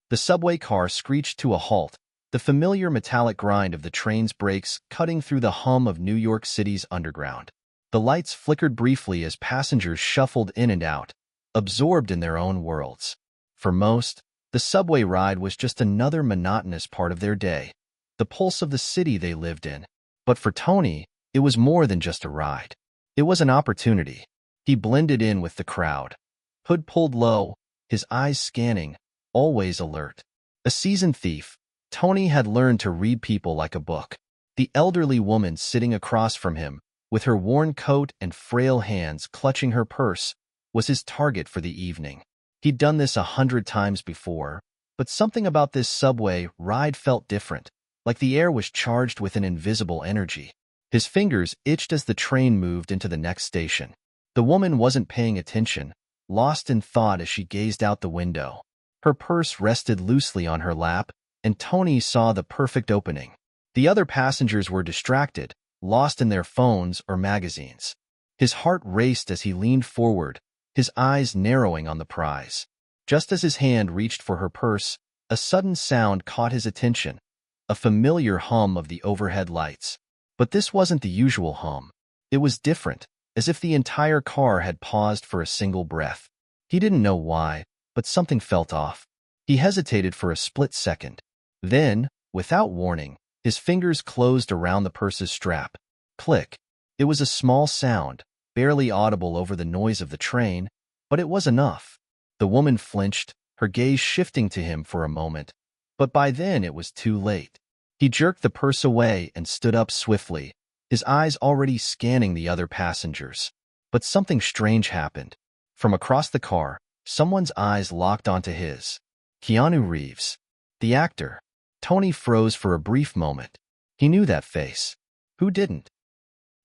The subway car screeched to a halt, the familiar metallic grind of the train's brakes cutting through the hum of New York City's underground. The lights flickered briefly as passengers shuffled in and out, absorbed in their own worlds. For most, the subway ride was just another monotonous part of their day, the pulse of the city they lived in. But for Tony, it was more than just a ride. It was an opportunity. He blended in with the crowd, hood pulled low, his eyes scanning, always alert. A seasoned thief, Tony had learned to read people like a book. The elderly woman sitting across from him, with her worn coat and frail hands clutching her purse, was his target for the evening. He'd done this 100 times before, but something about this subway ride felt different, like the air was charged with an invisible energy. His fingers itched as the train moved into the next station. The woman wasn't paying attention, lost in thought as she gazed out the window. Her purse rested loosely on her lap, and Tony saw the perfect opening. The other passengers were distracted, lost in their phones or magazines. His heart raced as he leaned forward, his eyes narrowing on the prize. Just as his hand reached for her purse, a sudden sound caught his attention, a familiar hum of the overhead lights. But this wasn't the usual hum. It was different, as if the entire car had paused for a single breath. He didn't know why, but something felt off. He hesitated for a split second. Then, without warning, his fingers closed around the purse's strap. Click. It was a small sound, barely audible over the noise of the train, but it was enough. The woman flinched, her gaze shifting to him for a moment, but by then it was too late. He jerked the purse away and stood up swiftly, his eyes already scanning the other passengers. But something strange happened. From across the car, someone's eyes locked onto his. Keanu Reeves. The actor. Tony froze for a brief moment. He knew that face. Who didn't?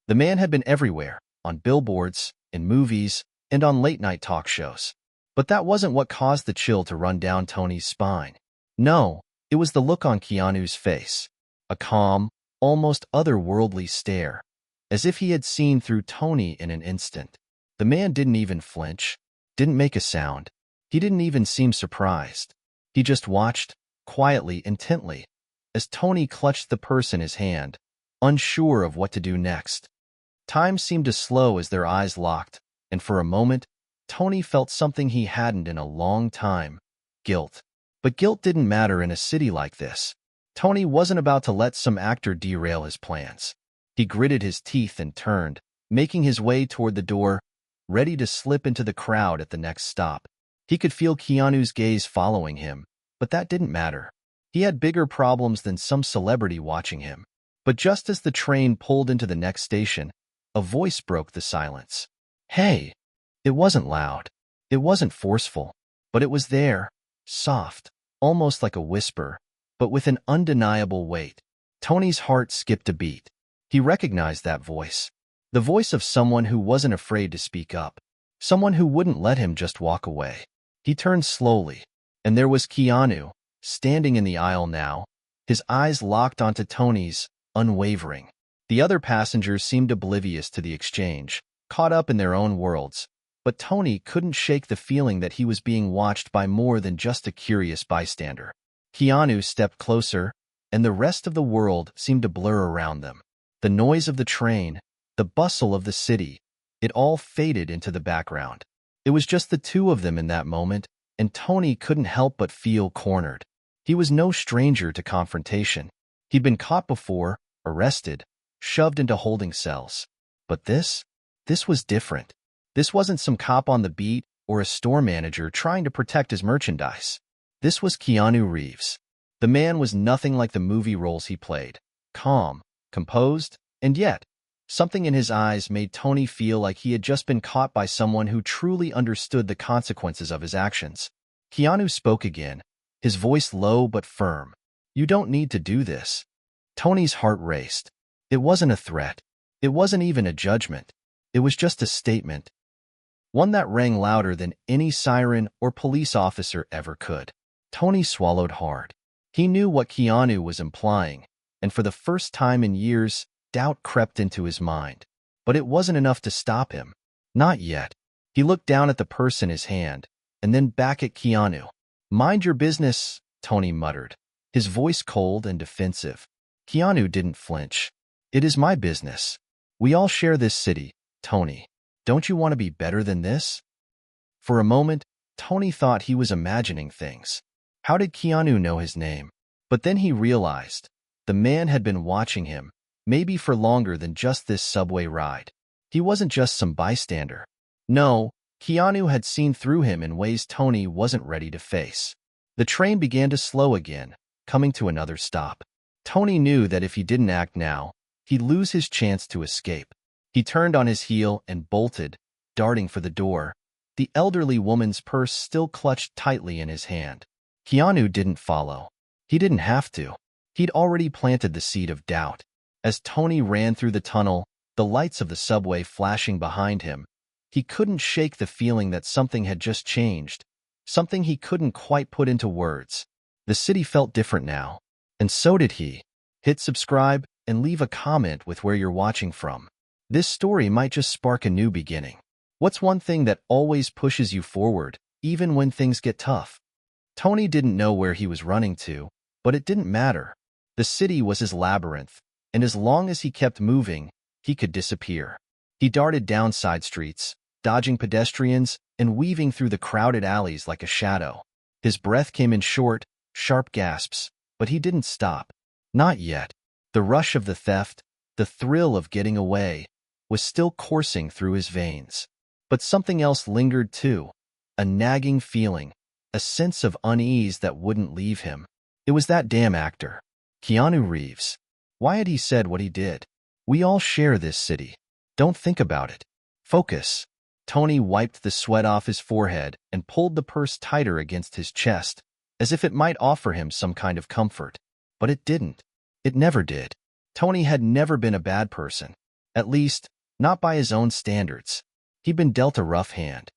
The man had been everywhere, on billboards, in movies, and on late-night talk shows. But that wasn't what caused the chill to run down Tony's spine. No, it was the look on Keanu's face. A calm, almost otherworldly stare, as if he had seen through Tony in an instant. The man didn't even flinch, didn't make a sound. He didn't even seem surprised. He just watched, quietly, intently, as Tony clutched the purse in his hand, unsure of what to do next. Time seemed to slow as their eyes locked, and for a moment, Tony felt something he hadn't in a long time: guilt. But guilt didn't matter in a city like this. Tony wasn't about to let some actor derail his plans. He gritted his teeth and turned, making his way toward the door, ready to slip into the crowd at the next stop. He could feel Keanu's gaze following him, but that didn't matter. He had bigger problems than some celebrity watching him. But just as the train pulled into the next station, a voice broke the silence. Hey! It wasn't loud. It wasn't forceful. But it was there, soft, almost like a whisper, but with an undeniable weight. Tony's heart skipped a beat. He recognized that voice. The voice of someone who wasn't afraid to speak up. Someone who wouldn't let him just walk away. He turned slowly, and there was Keanu, standing in the aisle now, his eyes locked onto Tony's, unwavering. The other passengers seemed oblivious to the exchange, caught up in their own worlds. But Tony couldn't shake the feeling that he was being watched by more than just a curious bystander. Keanu stepped closer, and the rest of the world seemed to blur around them. The noise of the train, the bustle of the city, it all faded into the background. It was just the two of them in that moment, and Tony couldn't help but feel cornered. He was no stranger to confrontation. He'd been caught before, arrested, shoved into holding cells. But this was different. This wasn't some cop on the beat or a store manager trying to protect his merchandise. This was Keanu Reeves. The man was nothing like the movie roles he played. Calm, composed, and yet, something in his eyes made Tony feel like he had just been caught by someone who truly understood the consequences of his actions. Keanu spoke again, his voice low but firm. You don't need to do this. Tony's heart raced. It wasn't a threat. It wasn't even a judgment. It was just a statement. One that rang louder than any siren or police officer ever could. Tony swallowed hard. He knew what Keanu was implying, and for the first time in years, doubt crept into his mind. But it wasn't enough to stop him. Not yet. He looked down at the purse in his hand, and then back at Keanu. Mind your business, Tony muttered, his voice cold and defensive. Keanu didn't flinch. It is my business. We all share this city, Tony. Don't you want to be better than this? For a moment, Tony thought he was imagining things. How did Keanu know his name? But then he realized the man had been watching him, maybe for longer than just this subway ride. He wasn't just some bystander. No, Keanu had seen through him in ways Tony wasn't ready to face. The train began to slow again, coming to another stop. Tony knew that if he didn't act now, he'd lose his chance to escape. He turned on his heel and bolted, darting for the door, the elderly woman's purse still clutched tightly in his hand. Keanu didn't follow. He didn't have to. He'd already planted the seed of doubt. As Tony ran through the tunnel, the lights of the subway flashing behind him, he couldn't shake the feeling that something had just changed, something he couldn't quite put into words. The city felt different now, and so did he. Hit subscribe and leave a comment with where you're watching from. This story might just spark a new beginning. What's one thing that always pushes you forward, even when things get tough? Tony didn't know where he was running to, but it didn't matter. The city was his labyrinth, and as long as he kept moving, he could disappear. He darted down side streets, dodging pedestrians and weaving through the crowded alleys like a shadow. His breath came in short, sharp gasps, but he didn't stop. Not yet. The rush of the theft, the thrill of getting away, was still coursing through his veins. But something else lingered too, a nagging feeling, a sense of unease that wouldn't leave him. It was that damn actor, Keanu Reeves. Why had he said what he did? We all share this city. Don't think about it. Focus. Tony wiped the sweat off his forehead and pulled the purse tighter against his chest, as if it might offer him some kind of comfort. But it didn't. It never did. Tony had never been a bad person. At least, not by his own standards. He'd been dealt a rough hand.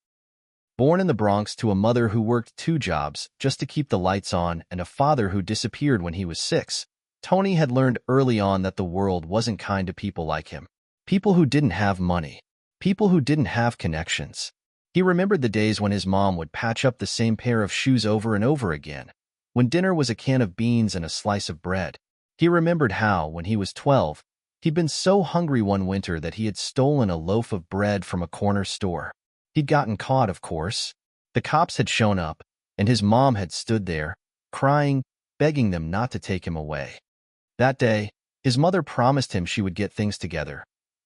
Born in the Bronx to a mother who worked 2 jobs just to keep the lights on and a father who disappeared when he was 6, Tony had learned early on that the world wasn't kind to people like him. People who didn't have money. People who didn't have connections. He remembered the days when his mom would patch up the same pair of shoes over and over again, when dinner was a can of beans and a slice of bread. He remembered how, when he was 12, he'd been so hungry one winter that he had stolen a loaf of bread from a corner store. He'd gotten caught, of course. The cops had shown up, and his mom had stood there, crying, begging them not to take him away. That day, his mother promised him she would get things together.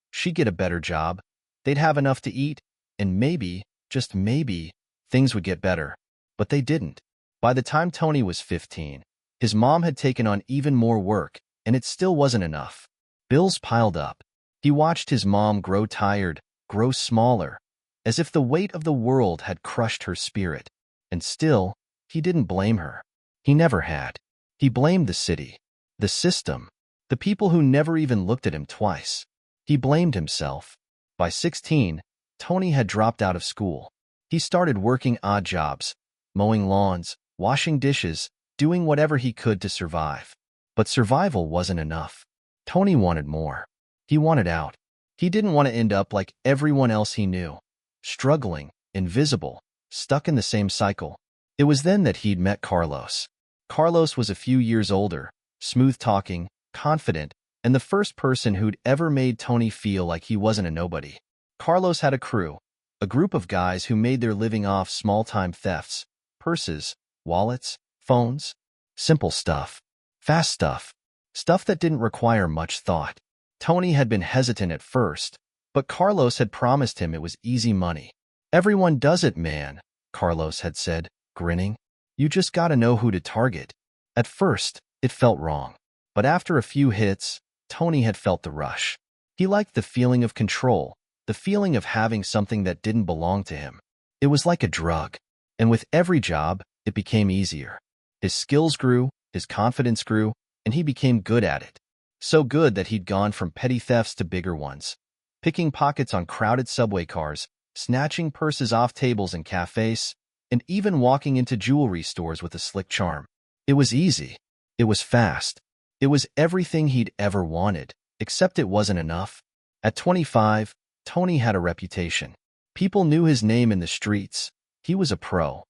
She'd get a better job, they'd have enough to eat, and maybe, just maybe, things would get better. But they didn't. By the time Tony was 15, his mom had taken on even more work, and it still wasn't enough. Bills piled up. He watched his mom grow tired, grow smaller, as if the weight of the world had crushed her spirit. And still, he didn't blame her. He never had. He blamed the city, the system, the people who never even looked at him twice. He blamed himself. By 16, Tony had dropped out of school. He started working odd jobs, mowing lawns, washing dishes, doing whatever he could to survive. But survival wasn't enough. Tony wanted more. He wanted out. He didn't want to end up like everyone else he knew, struggling, invisible, stuck in the same cycle. It was then that he'd met Carlos. Carlos was a few years older, smooth-talking, confident, and the first person who'd ever made Tony feel like he wasn't a nobody. Carlos had a crew, a group of guys who made their living off small-time thefts, purses, wallets, phones, simple stuff, fast stuff, stuff that didn't require much thought. Tony had been hesitant at first, but Carlos had promised him it was easy money. "Everyone does it, man," Carlos had said, grinning. "You just gotta know who to target." At first, it felt wrong. But after a few hits, Tony had felt the rush. He liked the feeling of control, the feeling of having something that didn't belong to him. It was like a drug. And with every job, it became easier. His skills grew, his confidence grew, and he became good at it. So good that he'd gone from petty thefts to bigger ones. Picking pockets on crowded subway cars, snatching purses off tables in cafes, and even walking into jewelry stores with a slick charm. It was easy. It was fast. It was everything he'd ever wanted, except it wasn't enough. At 25, Tony had a reputation. People knew his name in the streets. He was a pro.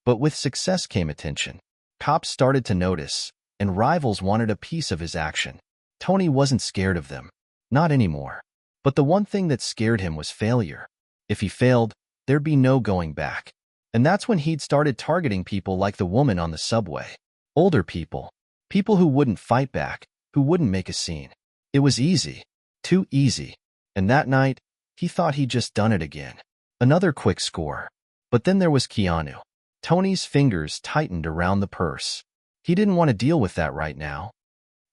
But with success came attention. Cops started to notice, and rivals wanted a piece of his action. Tony wasn't scared of them. Not anymore. But the one thing that scared him was failure. If he failed, there'd be no going back. And that's when he'd started targeting people like the woman on the subway. Older people. People who wouldn't fight back, who wouldn't make a scene. It was easy. Too easy. And that night, he thought he'd just done it again. Another quick score. But then there was Keanu. Tony's fingers tightened around the purse. He didn't want to deal with that right now.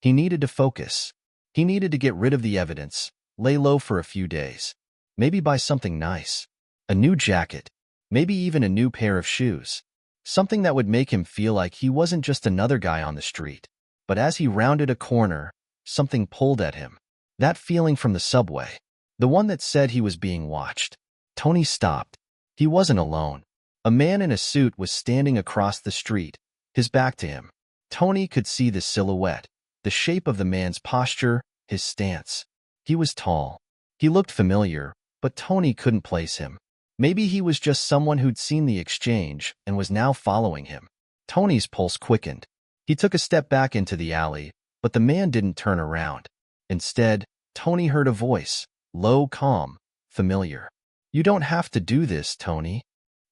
He needed to focus. He needed to get rid of the evidence, lay low for a few days. Maybe buy something nice. A new jacket. Maybe even a new pair of shoes. Something that would make him feel like he wasn't just another guy on the street. But as he rounded a corner, something pulled at him. That feeling from the subway. The one that said he was being watched. Tony stopped. He wasn't alone. A man in a suit was standing across the street, his back to him. Tony could see the silhouette, the shape of the man's posture, his stance. He was tall. He looked familiar, but Tony couldn't place him. Maybe he was just someone who'd seen the exchange and was now following him. Tony's pulse quickened. He took a step back into the alley, but the man didn't turn around. Instead, Tony heard a voice, low, calm, familiar. "You don't have to do this, Tony."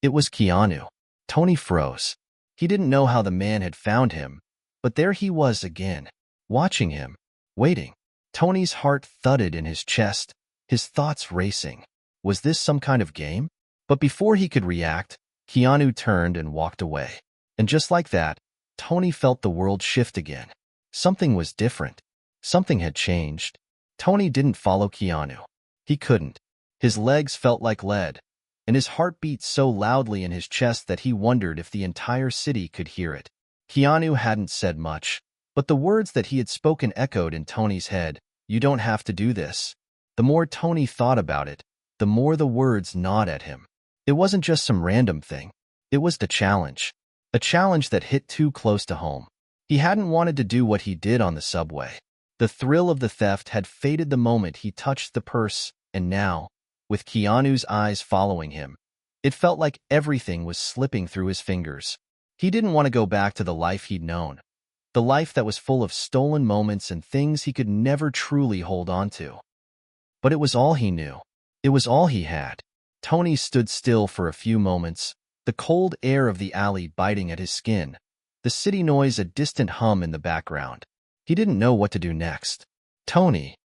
It was Keanu. Tony froze. He didn't know how the man had found him, but there he was again, watching him, waiting. Tony's heart thudded in his chest, his thoughts racing. Was this some kind of game? But before he could react, Keanu turned and walked away. And just like that, Tony felt the world shift again. Something was different. Something had changed. Tony didn't follow Keanu. He couldn't. His legs felt like lead, and his heart beat so loudly in his chest that he wondered if the entire city could hear it. Keanu hadn't said much, but the words that he had spoken echoed in Tony's head. "You don't have to do this." The more Tony thought about it, the more the words gnawed at him. It wasn't just some random thing. It was the challenge. A challenge that hit too close to home. He hadn't wanted to do what he did on the subway. The thrill of the theft had faded the moment he touched the purse, and now, with Keanu's eyes following him, it felt like everything was slipping through his fingers. He didn't want to go back to the life he'd known. The life that was full of stolen moments and things he could never truly hold on to. But it was all he knew. It was all he had. Tony stood still for a few moments, the cold air of the alley biting at his skin, the city noise a distant hum in the background. He didn't know what to do next. "Tony."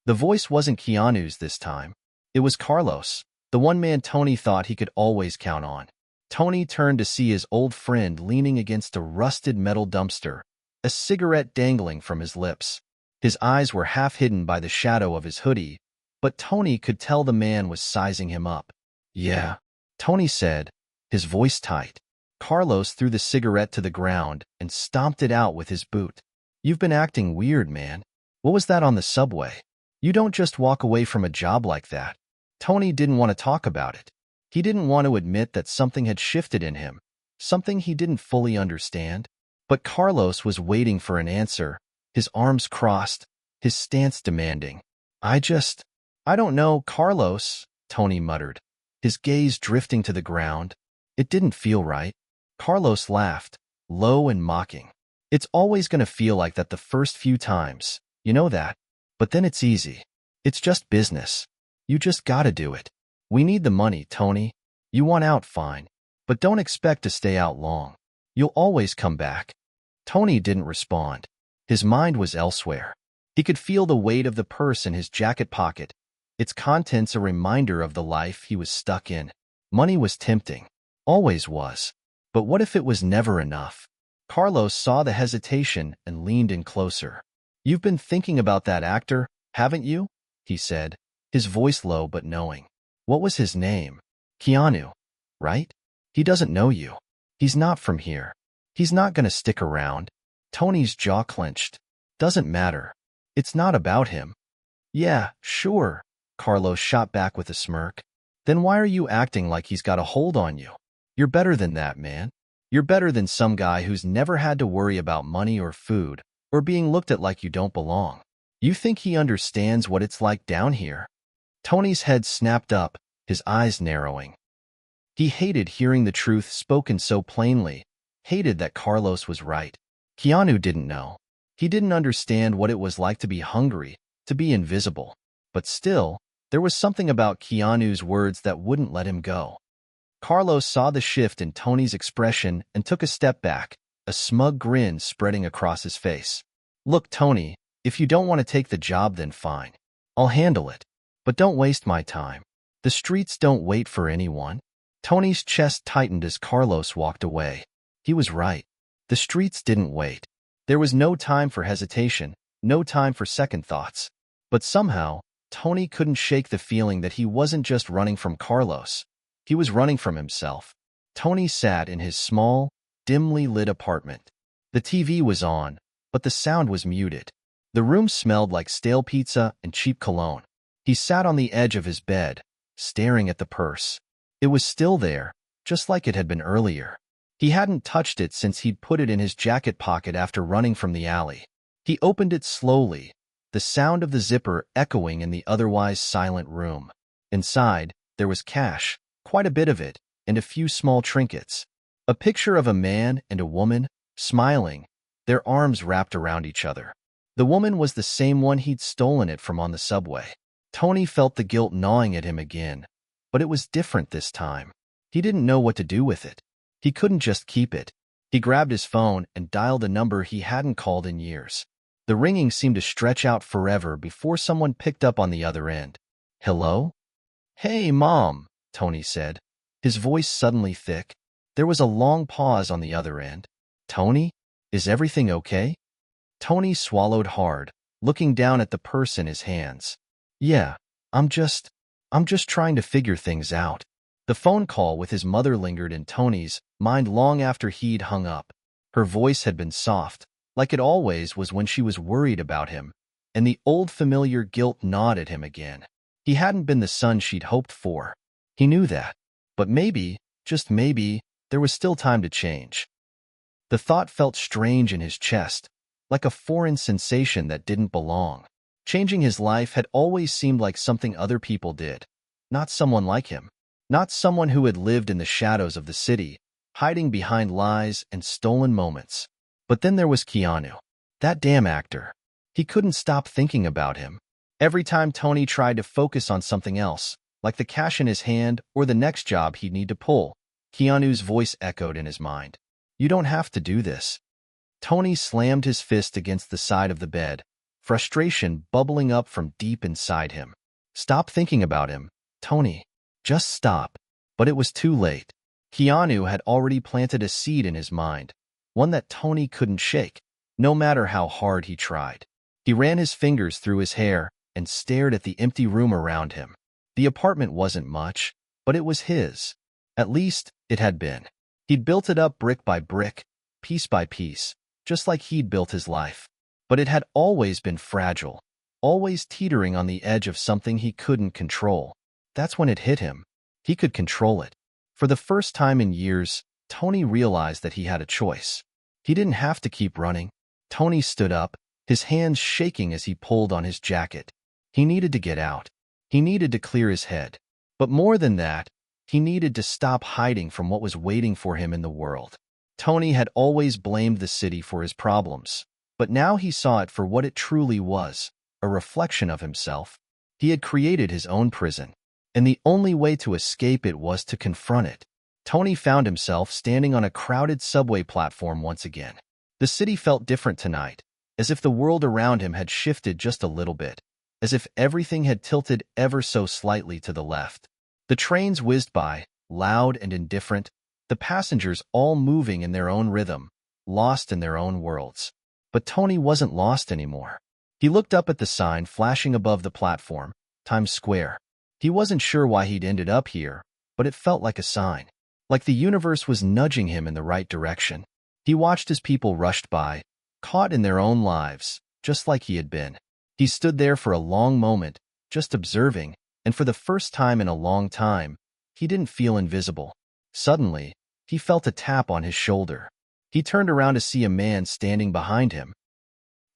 The voice wasn't Keanu's this time. It was Carlos, the one man Tony thought he could always count on. Tony turned to see his old friend leaning against a rusted metal dumpster, a cigarette dangling from his lips. His eyes were half hidden by the shadow of his hoodie, but Tony could tell the man was sizing him up. "Yeah," Tony said, his voice tight. Carlos threw the cigarette to the ground and stomped it out with his boot. "You've been acting weird, man. What was that on the subway? You don't just walk away from a job like that." Tony didn't want to talk about it. He didn't want to admit that something had shifted in him, something he didn't fully understand. But Carlos was waiting for an answer, his arms crossed, his stance demanding. I don't know, Carlos," Tony muttered, his gaze drifting to the ground. It didn't feel right. Carlos laughed, low and mocking. "It's always going to feel like that the first few times, you know that. But then it's easy. It's just business. You just gotta do it. We need the money, Tony. You want out, fine. But don't expect to stay out long. You'll always come back." Tony didn't respond. His mind was elsewhere. He could feel the weight of the purse in his jacket pocket, its contents a reminder of the life he was stuck in. Money was tempting. Always was. But what if it was never enough? Carlos saw the hesitation and leaned in closer. "You've been thinking about that actor, haven't you?" he said, his voice low but knowing. "What was his name? Keanu, right? He doesn't know you. He's not from here. He's not going to stick around." Tony's jaw clenched. "Doesn't matter. It's not about him." "Yeah, sure," Carlos shot back with a smirk. "Then why are you acting like he's got a hold on you? You're better than that, man. You're better than some guy who's never had to worry about money or food, or being looked at like you don't belong. You think he understands what it's like down here?" Tony's head snapped up, his eyes narrowing. He hated hearing the truth spoken so plainly, hated that Carlos was right. Keanu didn't know. He didn't understand what it was like to be hungry, to be invisible. But still, there was something about Keanu's words that wouldn't let him go. Carlos saw the shift in Tony's expression and took a step back, a smug grin spreading across his face. Look, Tony, if you don't want to take the job, then fine. I'll handle it. But don't waste my time. The streets don't wait for anyone. Tony's chest tightened as Carlos walked away. He was right. The streets didn't wait. There was no time for hesitation, no time for second thoughts. But somehow, Tony couldn't shake the feeling that he wasn't just running from Carlos. He was running from himself. Tony sat in his small, dimly lit apartment. The TV was on, but the sound was muted. The room smelled like stale pizza and cheap cologne. He sat on the edge of his bed, staring at the purse. It was still there, just like it had been earlier. He hadn't touched it since he'd put it in his jacket pocket after running from the alley. He opened it slowly, the sound of the zipper echoing in the otherwise silent room. Inside, there was cash, quite a bit of it, and a few small trinkets. A picture of a man and a woman, smiling, their arms wrapped around each other. The woman was the same one he'd stolen it from on the subway. Tony felt the guilt gnawing at him again, but it was different this time. He didn't know what to do with it. He couldn't just keep it. He grabbed his phone and dialed a number he hadn't called in years. The ringing seemed to stretch out forever before someone picked up on the other end. Hello? Hey, Mom, Tony said, his voice suddenly thick. There was a long pause on the other end. Tony? Is everything okay? Tony swallowed hard, looking down at the purse in his hands. Yeah, I'm just trying to figure things out. The phone call with his mother lingered in Tony's mind long after he'd hung up. Her voice had been soft, like it always was when she was worried about him, and the old familiar guilt gnawed at him again. He hadn't been the son she'd hoped for. He knew that. But maybe, just maybe, there was still time to change. The thought felt strange in his chest, like a foreign sensation that didn't belong. Changing his life had always seemed like something other people did, not someone like him. Not someone who had lived in the shadows of the city, hiding behind lies and stolen moments. But then there was Keanu. That damn actor. He couldn't stop thinking about him. Every time Tony tried to focus on something else, like the cash in his hand or the next job he'd need to pull, Keanu's voice echoed in his mind. You don't have to do this. Tony slammed his fist against the side of the bed, frustration bubbling up from deep inside him. Stop thinking about him, Tony. Just stop. But it was too late. Keanu had already planted a seed in his mind, one that Tony couldn't shake, no matter how hard he tried. He ran his fingers through his hair and stared at the empty room around him. The apartment wasn't much, but it was his. At least, it had been. He'd built it up brick by brick, piece by piece, just like he'd built his life. But it had always been fragile, always teetering on the edge of something he couldn't control. That's when it hit him. He could control it. For the first time in years, Tony realized that he had a choice. He didn't have to keep running. Tony stood up, his hands shaking as he pulled on his jacket. He needed to get out. He needed to clear his head. But more than that, he needed to stop hiding from what was waiting for him in the world. Tony had always blamed the city for his problems, but now he saw it for what it truly was, a reflection of himself. He had created his own prison, and the only way to escape it was to confront it. Tony found himself standing on a crowded subway platform once again. The city felt different tonight, as if the world around him had shifted just a little bit, as if everything had tilted ever so slightly to the left. The trains whizzed by, loud and indifferent, the passengers all moving in their own rhythm, lost in their own worlds. But Tony wasn't lost anymore. He looked up at the sign flashing above the platform, Times Square. He wasn't sure why he'd ended up here, but it felt like a sign, like the universe was nudging him in the right direction. He watched as people rushed by, caught in their own lives, just like he had been. He stood there for a long moment, just observing, and for the first time in a long time, he didn't feel invisible. Suddenly, he felt a tap on his shoulder. He turned around to see a man standing behind him.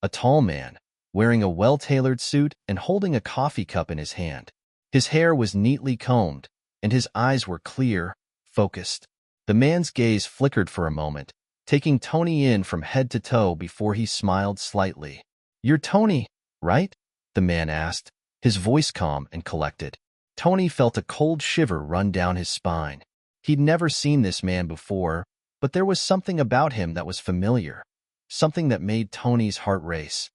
A tall man, wearing a well-tailored suit and holding a coffee cup in his hand. His hair was neatly combed, and his eyes were clear, focused. The man's gaze flickered for a moment, taking Tony in from head to toe before he smiled slightly. "You're Tony, right?" the man asked, his voice calm and collected. Tony felt a cold shiver run down his spine. He'd never seen this man before, but there was something about him that was familiar, something that made Tony's heart race.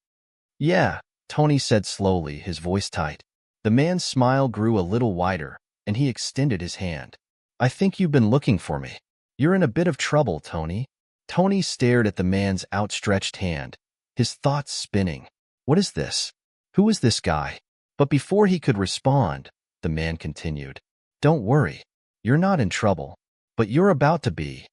"Yeah," Tony said slowly, his voice tight. The man's smile grew a little wider, and he extended his hand. "I think you've been looking for me. You're in a bit of trouble, Tony." Tony stared at the man's outstretched hand, his thoughts spinning. What is this? Who is this guy? But before he could respond, the man continued. "Don't worry. You're not in trouble. But you're about to be."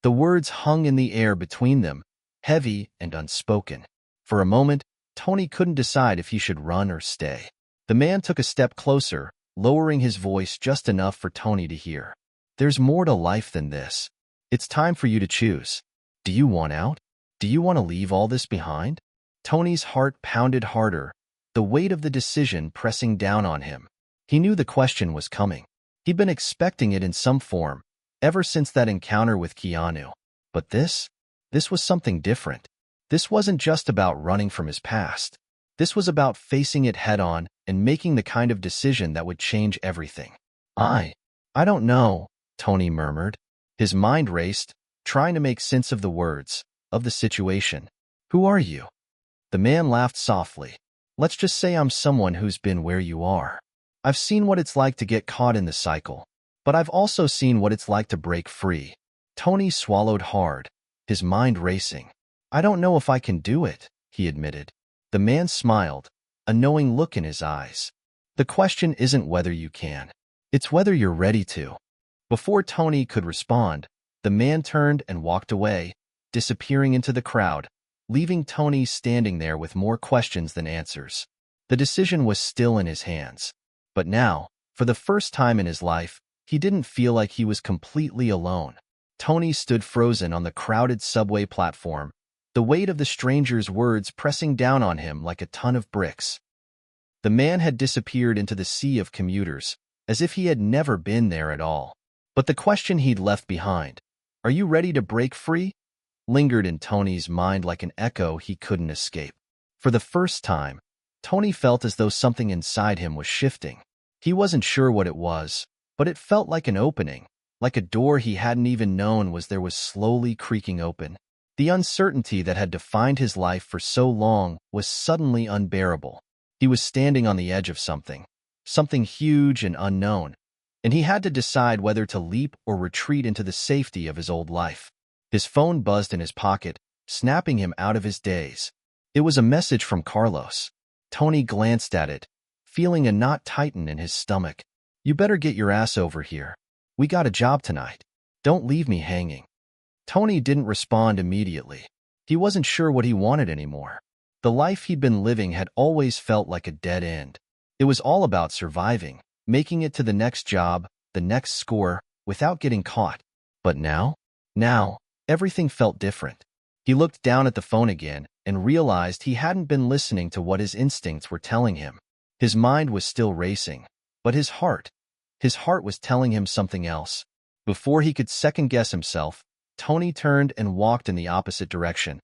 The words hung in the air between them, heavy and unspoken. For a moment, Tony couldn't decide if he should run or stay. The man took a step closer, lowering his voice just enough for Tony to hear. "There's more to life than this. It's time for you to choose. Do you want out? Do you want to leave all this behind?" Tony's heart pounded harder, the weight of the decision pressing down on him. He knew the question was coming. He'd been expecting it in some form, ever since that encounter with Keanu. But this was something different. This wasn't just about running from his past. This was about facing it head-on and making the kind of decision that would change everything. I don't know," Tony murmured. His mind raced, trying to make sense of the words, of the situation. "Who are you?" The man laughed softly. "Let's just say I'm someone who's been where you are. I've seen what it's like to get caught in the cycle, but I've also seen what it's like to break free." Tony swallowed hard, his mind racing. "I don't know if I can do it," he admitted. The man smiled, a knowing look in his eyes. "The question isn't whether you can. It's whether you're ready to." Before Tony could respond, the man turned and walked away, disappearing into the crowd, leaving Tony standing there with more questions than answers. The decision was still in his hands. But now, for the first time in his life, he didn't feel like he was completely alone. Tony stood frozen on the crowded subway platform, the weight of the stranger's words pressing down on him like a ton of bricks. The man had disappeared into the sea of commuters, as if he had never been there at all. But the question he'd left behind, "Are you ready to break free?" lingered in Tony's mind like an echo he couldn't escape. For the first time, Tony felt as though something inside him was shifting. He wasn't sure what it was, but it felt like an opening, like a door he hadn't even known was slowly creaking open. The uncertainty that had defined his life for so long was suddenly unbearable. He was standing on the edge of something huge and unknown, and he had to decide whether to leap or retreat into the safety of his old life. His phone buzzed in his pocket, snapping him out of his daze. It was a message from Carlos. Tony glanced at it, feeling a knot tighten in his stomach. "You better get your ass over here. We got a job tonight. Don't leave me hanging." Tony didn't respond immediately. He wasn't sure what he wanted anymore. The life he'd been living had always felt like a dead end. It was all about surviving, making it to the next job, the next score, without getting caught. But now, everything felt different. He looked down at the phone again and realized he hadn't been listening to what his instincts were telling him. His mind was still racing, but his heart was telling him something else. Before he could second-guess himself, Tony turned and walked in the opposite direction,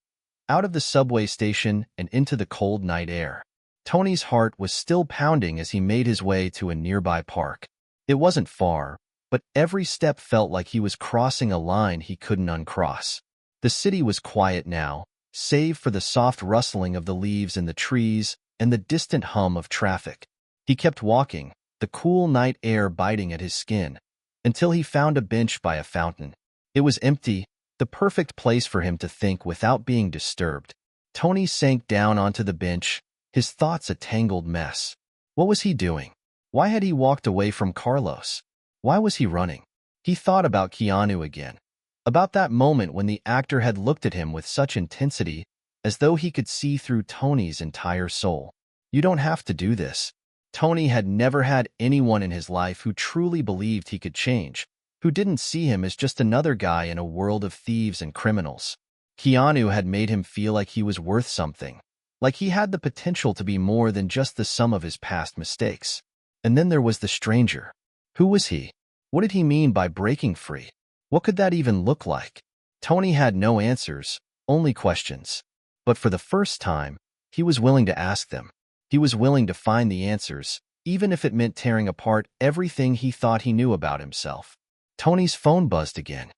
out of the subway station and into the cold night air. Tony's heart was still pounding as he made his way to a nearby park. It wasn't far, but every step felt like he was crossing a line he couldn't uncross. The city was quiet now, save for the soft rustling of the leaves in the trees and the distant hum of traffic. He kept walking, the cool night air biting at his skin, until he found a bench by a fountain. It was empty, the perfect place for him to think without being disturbed. Tony sank down onto the bench, his thoughts a tangled mess. What was he doing? Why had he walked away from Carlos? Why was he running? He thought about Keanu again, about that moment when the actor had looked at him with such intensity, as though he could see through Tony's entire soul. "You don't have to do this." Tony had never had anyone in his life who truly believed he could change, who didn't see him as just another guy in a world of thieves and criminals. Keanu had made him feel like he was worth something, like he had the potential to be more than just the sum of his past mistakes. And then there was the stranger. Who was he? What did he mean by breaking free? What could that even look like? Tony had no answers, only questions. But for the first time, he was willing to ask them. He was willing to find the answers, even if it meant tearing apart everything he thought he knew about himself. Tony's phone buzzed again.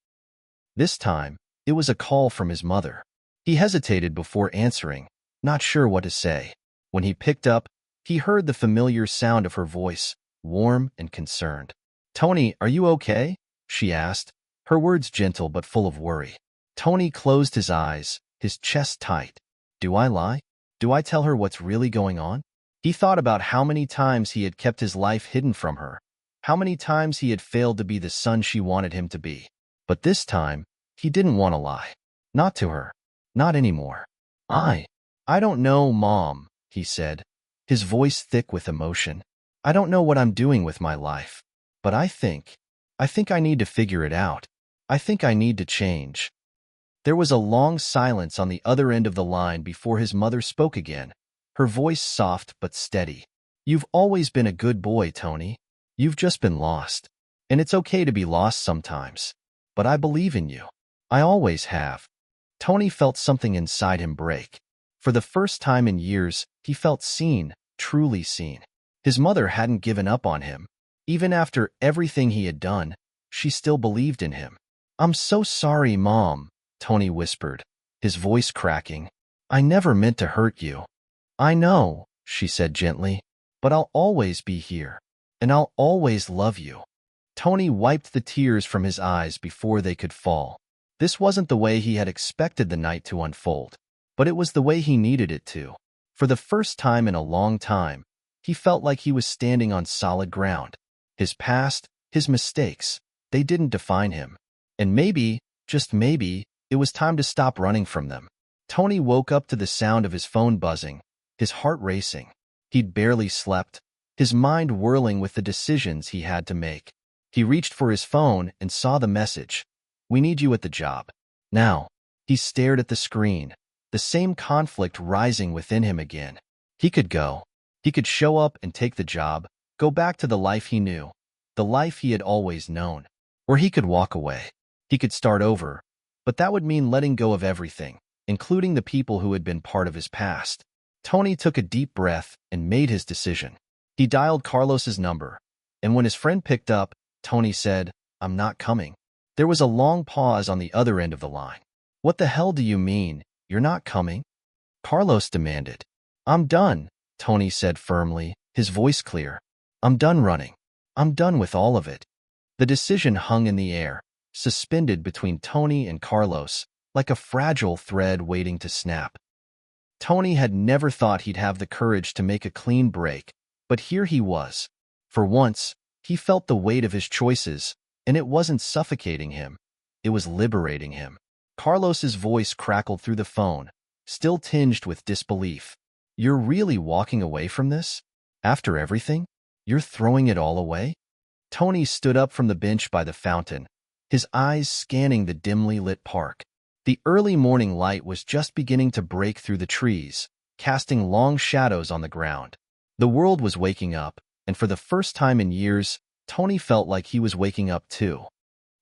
This time, it was a call from his mother. He hesitated before answering, not sure what to say. When he picked up, he heard the familiar sound of her voice, warm and concerned. "Tony, are you okay?" she asked, her words gentle but full of worry. Tony closed his eyes, his chest tight. Do I lie? Do I tell her what's really going on? He thought about how many times he had kept his life hidden from her, how many times he had failed to be the son she wanted him to be. But this time, he didn't want to lie. Not to her. Not anymore. I don't know, Mom, he said, his voice thick with emotion. I don't know what I'm doing with my life. But I think I need to figure it out. I think I need to change. There was a long silence on the other end of the line before his mother spoke again, her voice soft but steady. You've always been a good boy, Tony. You've just been lost. And it's okay to be lost sometimes. But I believe in you. I always have. Tony felt something inside him break. For the first time in years, he felt seen, truly seen. His mother hadn't given up on him. Even after everything he had done, she still believed in him. I'm so sorry, Mom, Tony whispered, his voice cracking. I never meant to hurt you. I know, she said gently, but I'll always be here, and I'll always love you. Tony wiped the tears from his eyes before they could fall. This wasn't the way he had expected the night to unfold, but it was the way he needed it to. For the first time in a long time, he felt like he was standing on solid ground. His past, his mistakes, they didn't define him. And maybe, just maybe, it was time to stop running from them. Tony woke up to the sound of his phone buzzing, his heart racing. He'd barely slept, his mind whirling with the decisions he had to make. He reached for his phone and saw the message. We need you at the job. Now, he stared at the screen, the same conflict rising within him again. He could go. He could show up and take the job, go back to the life he knew, the life he had always known. Or he could walk away. He could start over, but that would mean letting go of everything, including the people who had been part of his past. Tony took a deep breath and made his decision. He dialed Carlos's number, and when his friend picked up, Tony said, I'm not coming. There was a long pause on the other end of the line. What the hell do you mean, you're not coming? Carlos demanded. I'm done, Tony said firmly, his voice clear. I'm done running. I'm done with all of it. The decision hung in the air, suspended between Tony and Carlos, like a fragile thread waiting to snap. Tony had never thought he'd have the courage to make a clean break, but here he was. For once, he felt the weight of his choices, and it wasn't suffocating him. It was liberating him. Carlos's voice crackled through the phone, still tinged with disbelief. You're really walking away from this? After everything? You're throwing it all away? Tony stood up from the bench by the fountain, his eyes scanning the dimly lit park. The early morning light was just beginning to break through the trees, casting long shadows on the ground. The world was waking up, and for the first time in years, Tony felt like he was waking up too.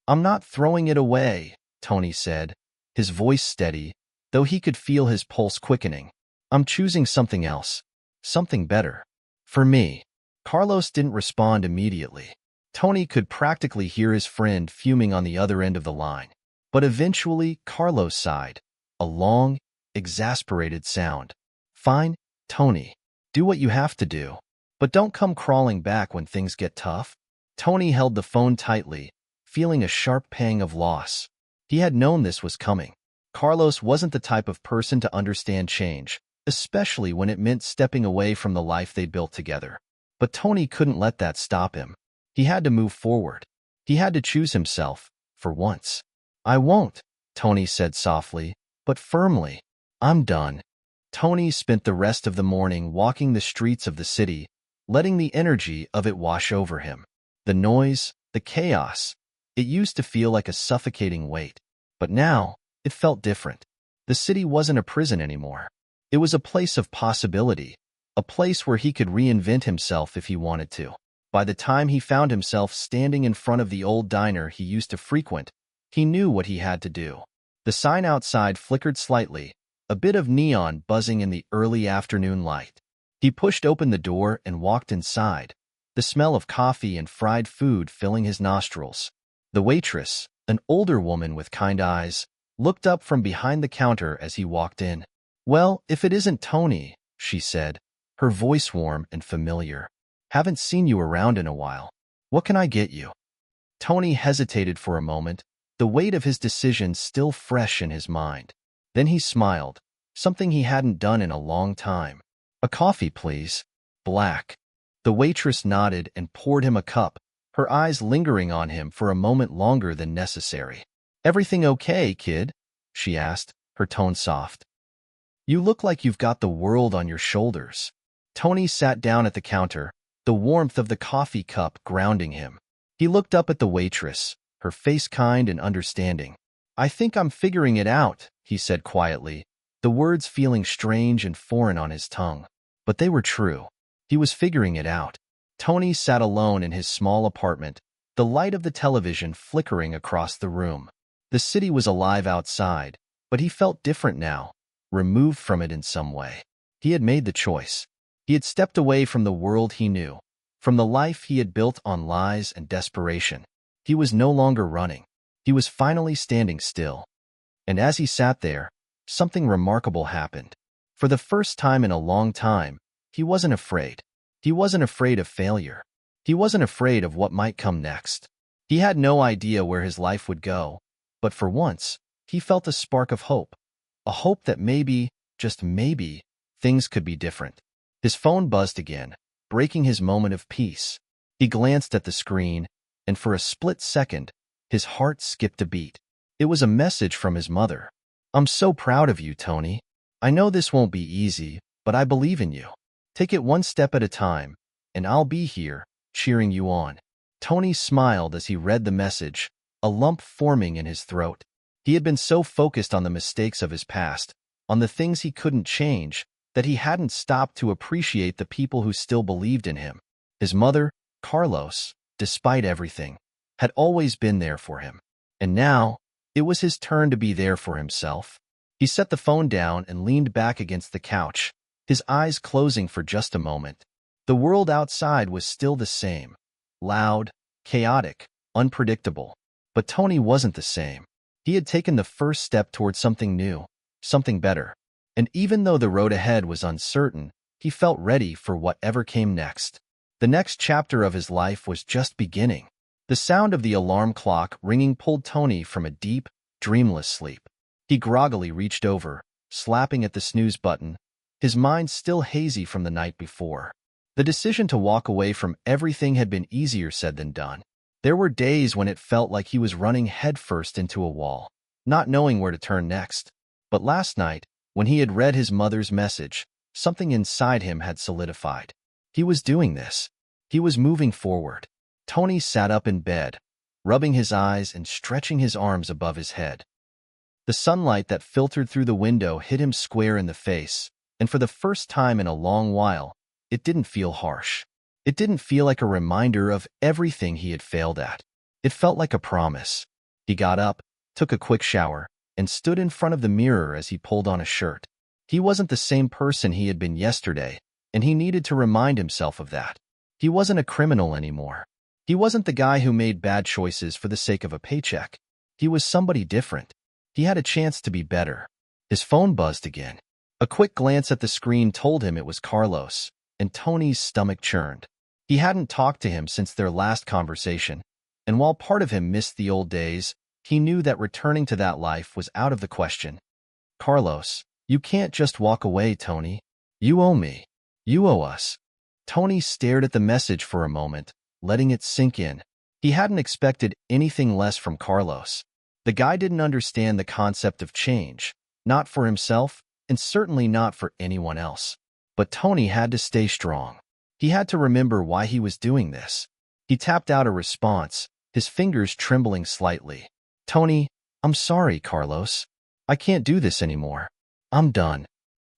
I'm not throwing it away, Tony said, his voice steady, though he could feel his pulse quickening. I'm choosing something else, something better. For me. Carlos didn't respond immediately. Tony could practically hear his friend fuming on the other end of the line. But eventually, Carlos sighed, a long, exasperated sound. Fine, Tony. Do what you have to do. But don't come crawling back when things get tough. Tony held the phone tightly, feeling a sharp pang of loss. He had known this was coming. Carlos wasn't the type of person to understand change, especially when it meant stepping away from the life they'd built together. But Tony couldn't let that stop him. He had to move forward. He had to choose himself, for once. I won't, Tony said softly, but firmly. I'm done. Tony spent the rest of the morning walking the streets of the city, letting the energy of it wash over him. The noise, the chaos. It used to feel like a suffocating weight. But now, it felt different. The city wasn't a prison anymore. It was a place of possibility, a place where he could reinvent himself if he wanted to. By the time he found himself standing in front of the old diner he used to frequent, he knew what he had to do. The sign outside flickered slightly, a bit of neon buzzing in the early afternoon light. He pushed open the door and walked inside, the smell of coffee and fried food filling his nostrils. The waitress, an older woman with kind eyes, looked up from behind the counter as he walked in. "Well, if it isn't Tony," she said, her voice warm and familiar. "Haven't seen you around in a while. What can I get you?" Tony hesitated for a moment, the weight of his decision still fresh in his mind. Then he smiled, something he hadn't done in a long time. "A coffee, please. Black." The waitress nodded and poured him a cup, her eyes lingering on him for a moment longer than necessary. "Everything okay, kid?" she asked, her tone soft. "You look like you've got the world on your shoulders." Tony sat down at the counter, the warmth of the coffee cup grounding him. He looked up at the waitress, her face kind and understanding. "I think I'm figuring it out," he said quietly, the words feeling strange and foreign on his tongue. But they were true. He was figuring it out. Tony sat alone in his small apartment, the light of the television flickering across the room. The city was alive outside, but he felt different now, removed from it in some way. He had made the choice. He had stepped away from the world he knew, from the life he had built on lies and desperation. He was no longer running. He was finally standing still. And as he sat there, something remarkable happened. For the first time in a long time, he wasn't afraid. He wasn't afraid of failure. He wasn't afraid of what might come next. He had no idea where his life would go, but for once, he felt a spark of hope. A hope that maybe, just maybe, things could be different. His phone buzzed again, breaking his moment of peace. He glanced at the screen, and for a split second, his heart skipped a beat. It was a message from his mother. "I'm so proud of you, Tony. I know this won't be easy, but I believe in you. Take it one step at a time, and I'll be here, cheering you on." Tony smiled as he read the message, a lump forming in his throat. He had been so focused on the mistakes of his past, on the things he couldn't change, that he hadn't stopped to appreciate the people who still believed in him. His mother, Carlos, despite everything, had always been there for him. And now, it was his turn to be there for himself. He set the phone down and leaned back against the couch, his eyes closing for just a moment. The world outside was still the same, loud, chaotic, unpredictable. But Tony wasn't the same. He had taken the first step toward something new, something better. And even though the road ahead was uncertain, he felt ready for whatever came next. The next chapter of his life was just beginning. The sound of the alarm clock ringing pulled Tony from a deep, dreamless sleep. He groggily reached over, slapping at the snooze button, his mind still hazy from the night before. The decision to walk away from everything had been easier said than done. There were days when it felt like he was running headfirst into a wall, not knowing where to turn next. But last night, when he had read his mother's message, something inside him had solidified. He was doing this. He was moving forward. Tony sat up in bed, rubbing his eyes and stretching his arms above his head. The sunlight that filtered through the window hit him square in the face, and for the first time in a long while, it didn't feel harsh. It didn't feel like a reminder of everything he had failed at. It felt like a promise. He got up, took a quick shower, and stood in front of the mirror as he pulled on a shirt. He wasn't the same person he had been yesterday, and he needed to remind himself of that. He wasn't a criminal anymore. He wasn't the guy who made bad choices for the sake of a paycheck. He was somebody different. He had a chance to be better. His phone buzzed again. A quick glance at the screen told him it was Carlos, and Tony's stomach churned. He hadn't talked to him since their last conversation, and while part of him missed the old days, he knew that returning to that life was out of the question. "Carlos, you can't just walk away, Tony. You owe me. You owe us." Tony stared at the message for a moment, letting it sink in. He hadn't expected anything less from Carlos. The guy didn't understand the concept of change, not for himself, and certainly not for anyone else. But Tony had to stay strong. He had to remember why he was doing this. He tapped out a response, his fingers trembling slightly. "Tony, I'm sorry, Carlos. I can't do this anymore. I'm done."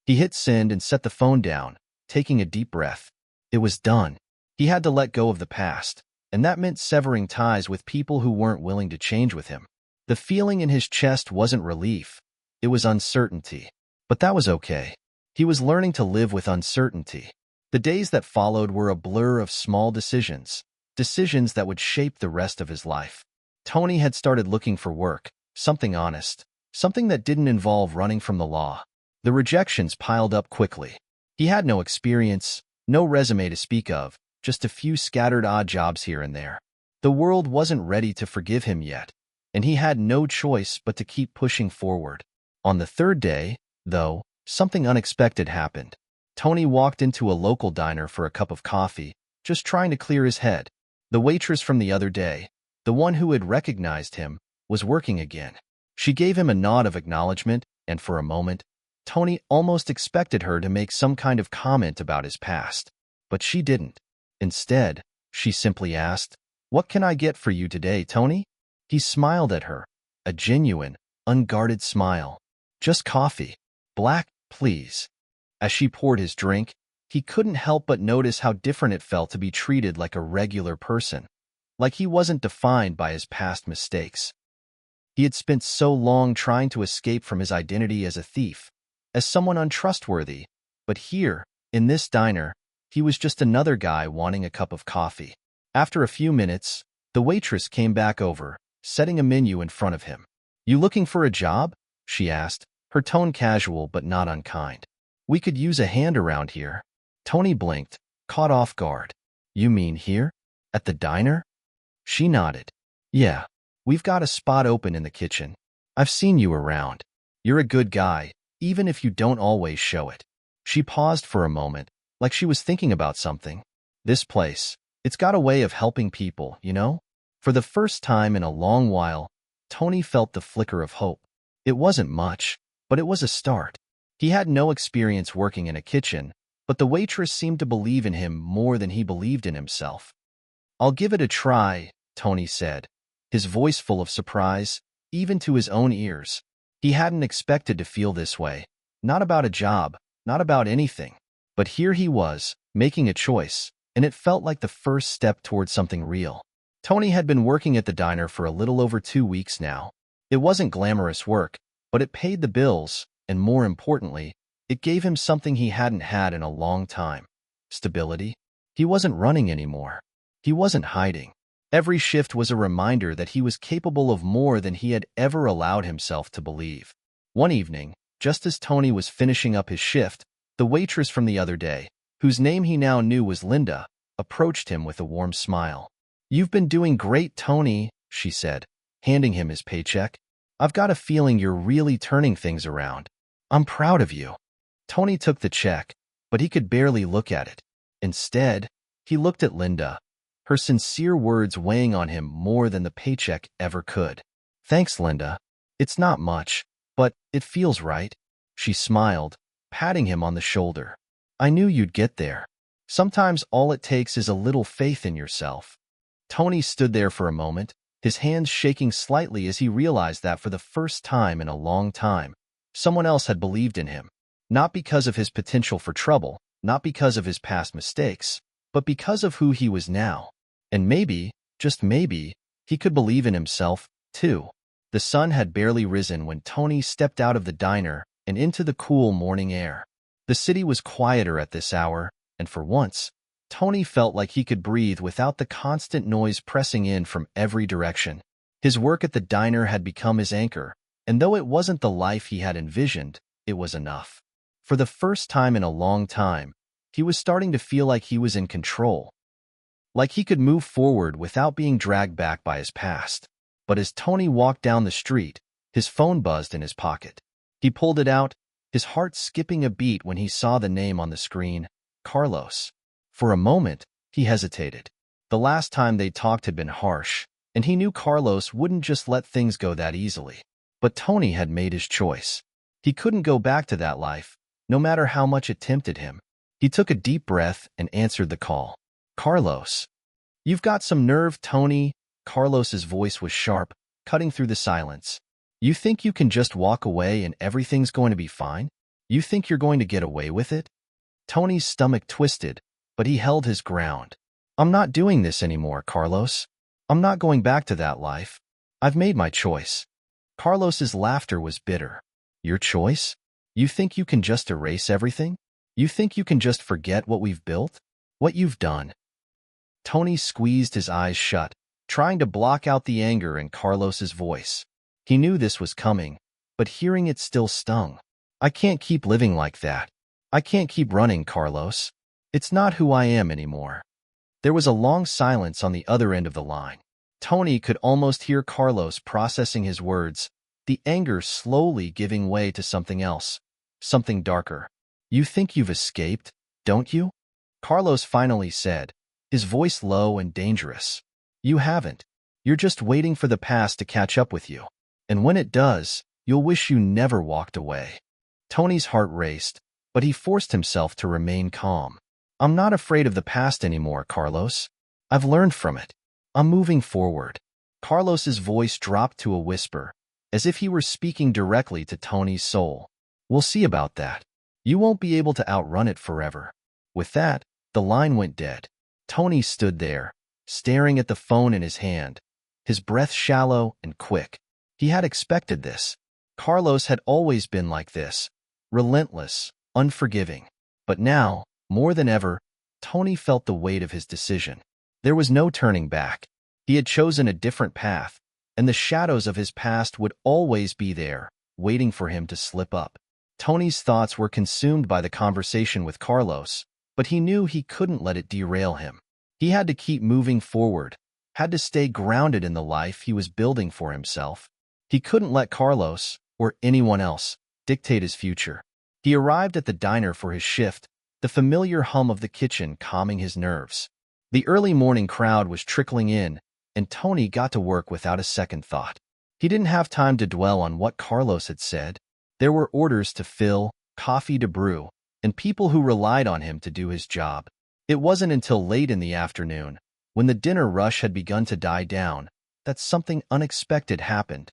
He hit send and set the phone down, taking a deep breath. It was done. He had to let go of the past, and that meant severing ties with people who weren't willing to change with him. The feeling in his chest wasn't relief. It was uncertainty. But that was okay. He was learning to live with uncertainty. The days that followed were a blur of small decisions, decisions that would shape the rest of his life. Tony had started looking for work, something honest, something that didn't involve running from the law. The rejections piled up quickly. He had no experience, no resume to speak of, just a few scattered odd jobs here and there. The world wasn't ready to forgive him yet, and he had no choice but to keep pushing forward. On the third day, though, something unexpected happened. Tony walked into a local diner for a cup of coffee, just trying to clear his head. The waitress from the other day, the one who had recognized him, was working again. She gave him a nod of acknowledgement, and for a moment, Tony almost expected her to make some kind of comment about his past. But she didn't. Instead, she simply asked, "What can I get for you today, Tony?" He smiled at her, a genuine, unguarded smile. "Just coffee. Black, please." As she poured his drink, he couldn't help but notice how different it felt to be treated like a regular person, like he wasn't defined by his past mistakes. He had spent so long trying to escape from his identity as a thief, as someone untrustworthy, but here, in this diner, he was just another guy wanting a cup of coffee. After a few minutes, the waitress came back over, setting a menu in front of him. "You looking for a job?" she asked, her tone casual but not unkind. "We could use a hand around here." Tony blinked, caught off guard. "You mean here? At the diner?" She nodded. "Yeah, we've got a spot open in the kitchen. I've seen you around. You're a good guy, even if you don't always show it." She paused for a moment, like she was thinking about something. "This place, it's got a way of helping people, you know?" For the first time in a long while, Tony felt the flicker of hope. It wasn't much, but it was a start. He had no experience working in a kitchen, but the waitress seemed to believe in him more than he believed in himself. "I'll give it a try," Tony said, his voice full of surprise, even to his own ears. He hadn't expected to feel this way, not about a job, not about anything. But here he was, making a choice, and it felt like the first step towards something real. Tony had been working at the diner for a little over 2 weeks now. It wasn't glamorous work, but it paid the bills, and more importantly, it gave him something he hadn't had in a long time. Stability. He wasn't running anymore. He wasn't hiding. Every shift was a reminder that he was capable of more than he had ever allowed himself to believe. One evening, just as Tony was finishing up his shift, the waitress from the other day, whose name he now knew was Linda, approached him with a warm smile. "You've been doing great, Tony," she said, handing him his paycheck. "I've got a feeling you're really turning things around. I'm proud of you." Tony took the check, but he could barely look at it. Instead, he looked at Linda, her sincere words weighing on him more than the paycheck ever could. "Thanks, Linda. It's not much, but it feels right." She smiled, patting him on the shoulder. "I knew you'd get there. Sometimes all it takes is a little faith in yourself." Tony stood there for a moment, his hands shaking slightly as he realized that for the first time in a long time, someone else had believed in him. Not because of his potential for trouble, not because of his past mistakes, but because of who he was now. And maybe, just maybe, he could believe in himself, too. The sun had barely risen when Tony stepped out of the diner and into the cool morning air. The city was quieter at this hour, and for once, Tony felt like he could breathe without the constant noise pressing in from every direction. His work at the diner had become his anchor, and though it wasn't the life he had envisioned, it was enough. For the first time in a long time, he was starting to feel like he was in control, like he could move forward without being dragged back by his past. But as Tony walked down the street, his phone buzzed in his pocket. He pulled it out, his heart skipping a beat when he saw the name on the screen, Carlos. For a moment, he hesitated. The last time they talked had been harsh, and he knew Carlos wouldn't just let things go that easily. But Tony had made his choice. He couldn't go back to that life, no matter how much it tempted him. He took a deep breath and answered the call. "Carlos." "You've got some nerve, Tony." Carlos's voice was sharp, cutting through the silence. "You think you can just walk away and everything's going to be fine? You think you're going to get away with it?" Tony's stomach twisted, but he held his ground. "I'm not doing this anymore, Carlos. I'm not going back to that life. I've made my choice." Carlos's laughter was bitter. Your choice? You think you can just erase everything? You think you can just forget what we've built? What you've done? Tony squeezed his eyes shut, trying to block out the anger in Carlos's voice. He knew this was coming, but hearing it still stung. I can't keep living like that. I can't keep running, Carlos. It's not who I am anymore. There was a long silence on the other end of the line. Tony could almost hear Carlos processing his words, the anger slowly giving way to something else, something darker. You think you've escaped, don't you? Carlos finally said, his voice low and dangerous. You haven't. You're just waiting for the past to catch up with you. And when it does, you'll wish you never walked away. Tony's heart raced, but he forced himself to remain calm. I'm not afraid of the past anymore, Carlos. I've learned from it. I'm moving forward. Carlos's voice dropped to a whisper, as if he were speaking directly to Tony's soul. We'll see about that. You won't be able to outrun it forever. With that, the line went dead. Tony stood there, staring at the phone in his hand, his breath shallow and quick. He had expected this. Carlos had always been like this, relentless, unforgiving. But now, more than ever, Tony felt the weight of his decision. There was no turning back. He had chosen a different path, and the shadows of his past would always be there, waiting for him to slip up. Tony's thoughts were consumed by the conversation with Carlos, but he knew he couldn't let it derail him. He had to keep moving forward, had to stay grounded in the life he was building for himself. He couldn't let Carlos, or anyone else, dictate his future. He arrived at the diner for his shift, the familiar hum of the kitchen calming his nerves. The early morning crowd was trickling in, and Tony got to work without a second thought. He didn't have time to dwell on what Carlos had said. There were orders to fill, coffee to brew, and people who relied on him to do his job. It wasn't until late in the afternoon, when the dinner rush had begun to die down, that something unexpected happened.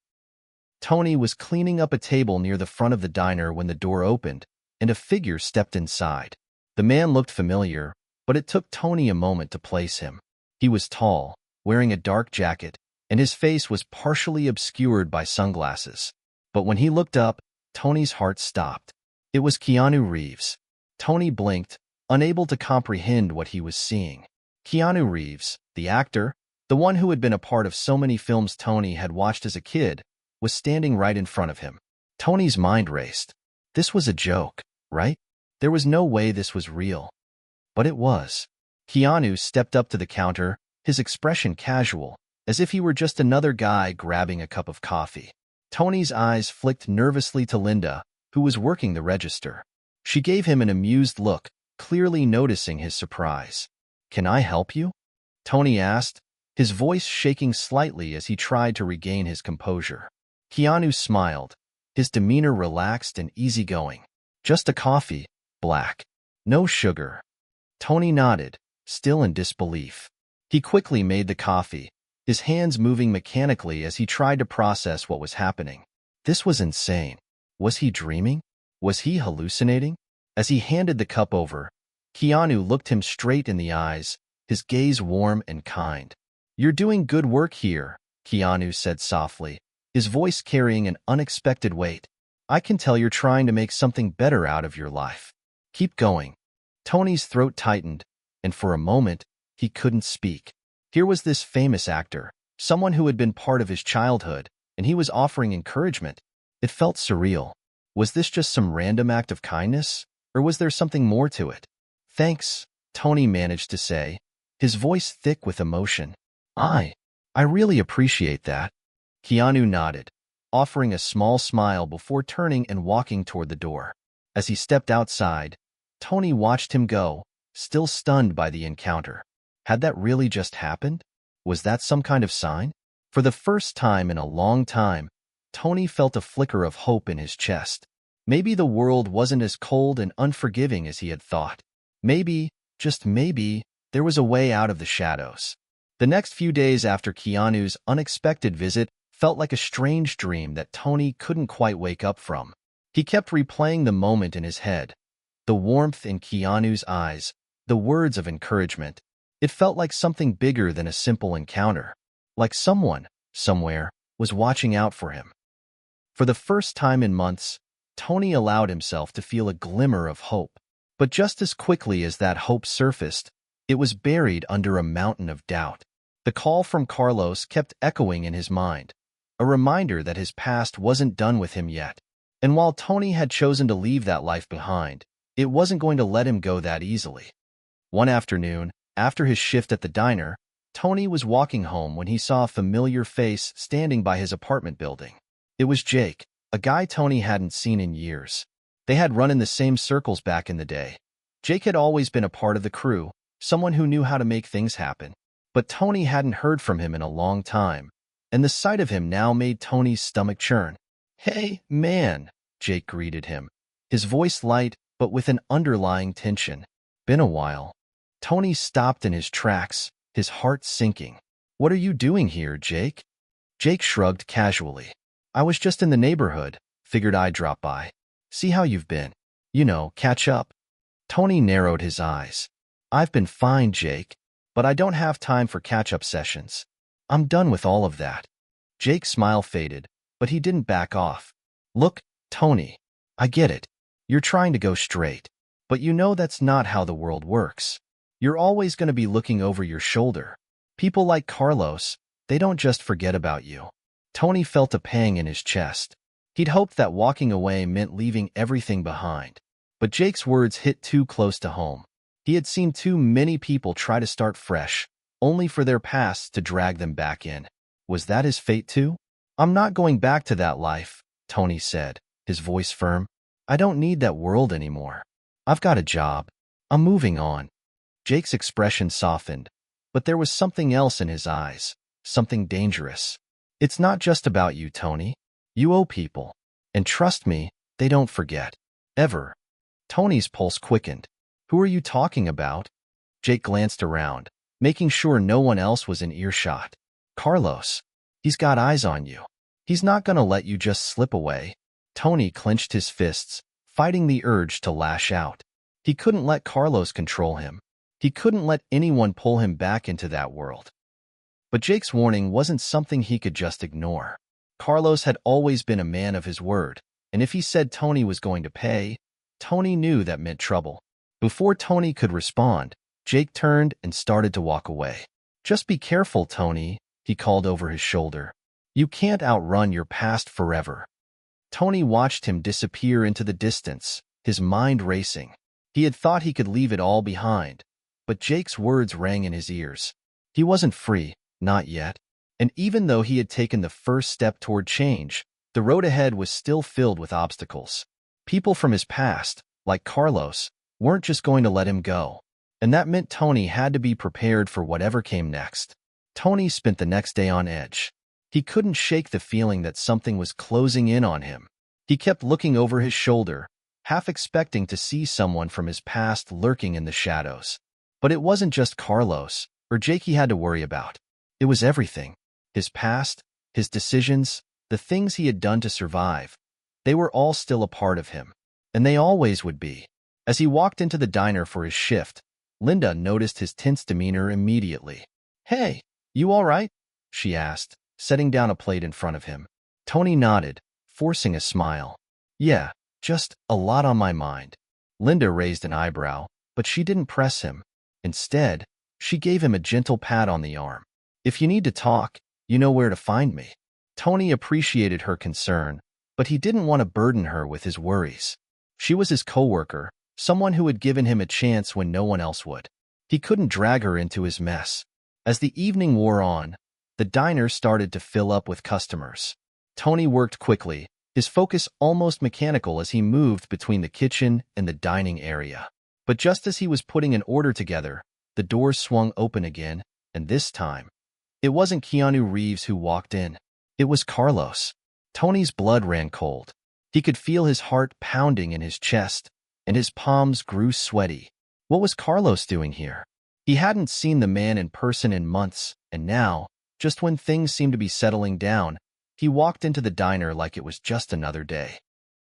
Tony was cleaning up a table near the front of the diner when the door opened, and a figure stepped inside. The man looked familiar, but it took Tony a moment to place him. He was tall, wearing a dark jacket, and his face was partially obscured by sunglasses. But when he looked up, Tony's heart stopped. It was Keanu Reeves. Tony blinked, unable to comprehend what he was seeing. Keanu Reeves, the actor, the one who had been a part of so many films Tony had watched as a kid, was standing right in front of him. Tony's mind raced. This was a joke, right? There was no way this was real. But it was. Keanu stepped up to the counter, his expression casual, as if he were just another guy grabbing a cup of coffee. Tony's eyes flicked nervously to Linda, who was working the register. She gave him an amused look, clearly noticing his surprise. Can I help you? Tony asked, his voice shaking slightly as he tried to regain his composure. Keanu smiled, his demeanor relaxed and easygoing. Just a coffee, black. No sugar. Tony nodded, still in disbelief. He quickly made the coffee, his hands moving mechanically as he tried to process what was happening. This was insane. Was he dreaming? Was he hallucinating? As he handed the cup over, Keanu looked him straight in the eyes, his gaze warm and kind. You're doing good work here, Keanu said softly, his voice carrying an unexpected weight. I can tell you're trying to make something better out of your life. Keep going. Tony's throat tightened, and for a moment, he couldn't speak. Here was this famous actor, someone who had been part of his childhood, and he was offering encouragement. It felt surreal. Was this just some random act of kindness, or was there something more to it? Thanks, Tony managed to say, his voice thick with emotion. I really appreciate that. Keanu nodded, offering a small smile before turning and walking toward the door. As he stepped outside, Tony watched him go, still stunned by the encounter. Had that really just happened? Was that some kind of sign? For the first time in a long time, Tony felt a flicker of hope in his chest. Maybe the world wasn't as cold and unforgiving as he had thought. Maybe, just maybe, there was a way out of the shadows. The next few days after Keanu's unexpected visit felt like a strange dream that Tony couldn't quite wake up from. He kept replaying the moment in his head. The warmth in Keanu's eyes, the words of encouragement. It felt like something bigger than a simple encounter. Like someone, somewhere, was watching out for him. For the first time in months, Tony allowed himself to feel a glimmer of hope. But just as quickly as that hope surfaced, it was buried under a mountain of doubt. The call from Carlos kept echoing in his mind, a reminder that his past wasn't done with him yet. And while Tony had chosen to leave that life behind, it wasn't going to let him go that easily. One afternoon, after his shift at the diner, Tony was walking home when he saw a familiar face standing by his apartment building. It was Jake, a guy Tony hadn't seen in years. They had run in the same circles back in the day. Jake had always been a part of the crew, someone who knew how to make things happen. But Tony hadn't heard from him in a long time, and the sight of him now made Tony's stomach churn. "Hey, man," Jake greeted him, his voice light but with an underlying tension. "Been a while." Tony stopped in his tracks, his heart sinking. "What are you doing here, Jake?" Jake shrugged casually. "I was just in the neighborhood, figured I'd drop by. See how you've been. You know, catch up." Tony narrowed his eyes. "I've been fine, Jake, but I don't have time for catch-up sessions. I'm done with all of that." Jake's smile faded, but he didn't back off. "Look, Tony, I get it. You're trying to go straight, but you know that's not how the world works. You're always going to be looking over your shoulder. People like Carlos, they don't just forget about you." Tony felt a pang in his chest. He'd hoped that walking away meant leaving everything behind. But Jake's words hit too close to home. He had seen too many people try to start fresh, only for their pasts to drag them back in. Was that his fate too? "I'm not going back to that life," Tony said, his voice firm. "I don't need that world anymore. I've got a job. I'm moving on." Jake's expression softened, but there was something else in his eyes, something dangerous. "It's not just about you, Tony. You owe people. And trust me, they don't forget. Ever." Tony's pulse quickened. "Who are you talking about?" Jake glanced around, making sure no one else was in earshot. "Carlos. He's got eyes on you. He's not going to let you just slip away." Tony clenched his fists, fighting the urge to lash out. He couldn't let Carlos control him. He couldn't let anyone pull him back into that world. But Jake's warning wasn't something he could just ignore. Carlos had always been a man of his word, and if he said Tony was going to pay, Tony knew that meant trouble. Before Tony could respond, Jake turned and started to walk away. "Just be careful, Tony," he called over his shoulder. "You can't outrun your past forever." Tony watched him disappear into the distance, his mind racing. He had thought he could leave it all behind, but Jake's words rang in his ears. He wasn't free, not yet. And even though he had taken the first step toward change, the road ahead was still filled with obstacles. People from his past, like Carlos, weren't just going to let him go. And that meant Tony had to be prepared for whatever came next. Tony spent the next day on edge. He couldn't shake the feeling that something was closing in on him. He kept looking over his shoulder, half expecting to see someone from his past lurking in the shadows. But it wasn't just Carlos or Jake he had to worry about. It was everything. His past, his decisions, the things he had done to survive. They were all still a part of him. And they always would be. As he walked into the diner for his shift, Linda noticed his tense demeanor immediately. "Hey, you all right?" she asked, setting down a plate in front of him. Tony nodded, forcing a smile. "Yeah, just a lot on my mind." Linda raised an eyebrow, but she didn't press him. Instead, she gave him a gentle pat on the arm. "If you need to talk, you know where to find me." Tony appreciated her concern, but he didn't want to burden her with his worries. She was his coworker, someone who had given him a chance when no one else would. He couldn't drag her into his mess. As the evening wore on, the diner started to fill up with customers. Tony worked quickly, his focus almost mechanical as he moved between the kitchen and the dining area. But just as he was putting an order together, the doors swung open again, and this time, it wasn't Keanu Reeves who walked in. It was Carlos. Tony's blood ran cold. He could feel his heart pounding in his chest, and his palms grew sweaty. What was Carlos doing here? He hadn't seen the man in person in months, and now, just when things seemed to be settling down, he walked into the diner like it was just another day.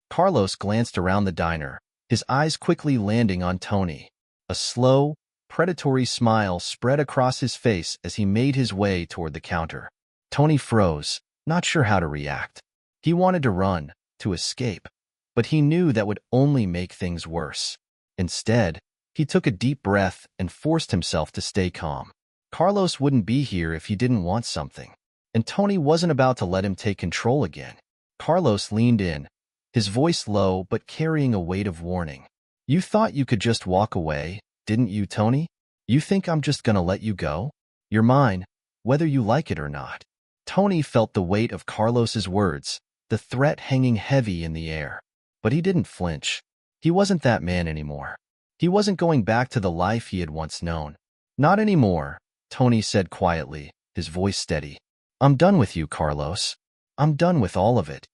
Carlos glanced around the diner, his eyes quickly landing on Tony. A slow, predatory smile spread across his face as he made his way toward the counter. Tony froze, not sure how to react. He wanted to run, to escape, but he knew that would only make things worse. Instead, he took a deep breath and forced himself to stay calm. Carlos wouldn't be here if he didn't want something, and Tony wasn't about to let him take control again. Carlos leaned in, his voice low but carrying a weight of warning. "You thought you could just walk away, didn't you, Tony? You think I'm just gonna let you go? You're mine, whether you like it or not." Tony felt the weight of Carlos's words, the threat hanging heavy in the air. But he didn't flinch. He wasn't that man anymore. He wasn't going back to the life he had once known. "Not anymore," Tony said quietly, his voice steady. "I'm done with you, Carlos. I'm done with all of it."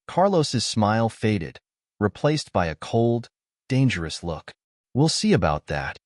Carlos's smile faded, replaced by a cold, dangerous look. "We'll see about that."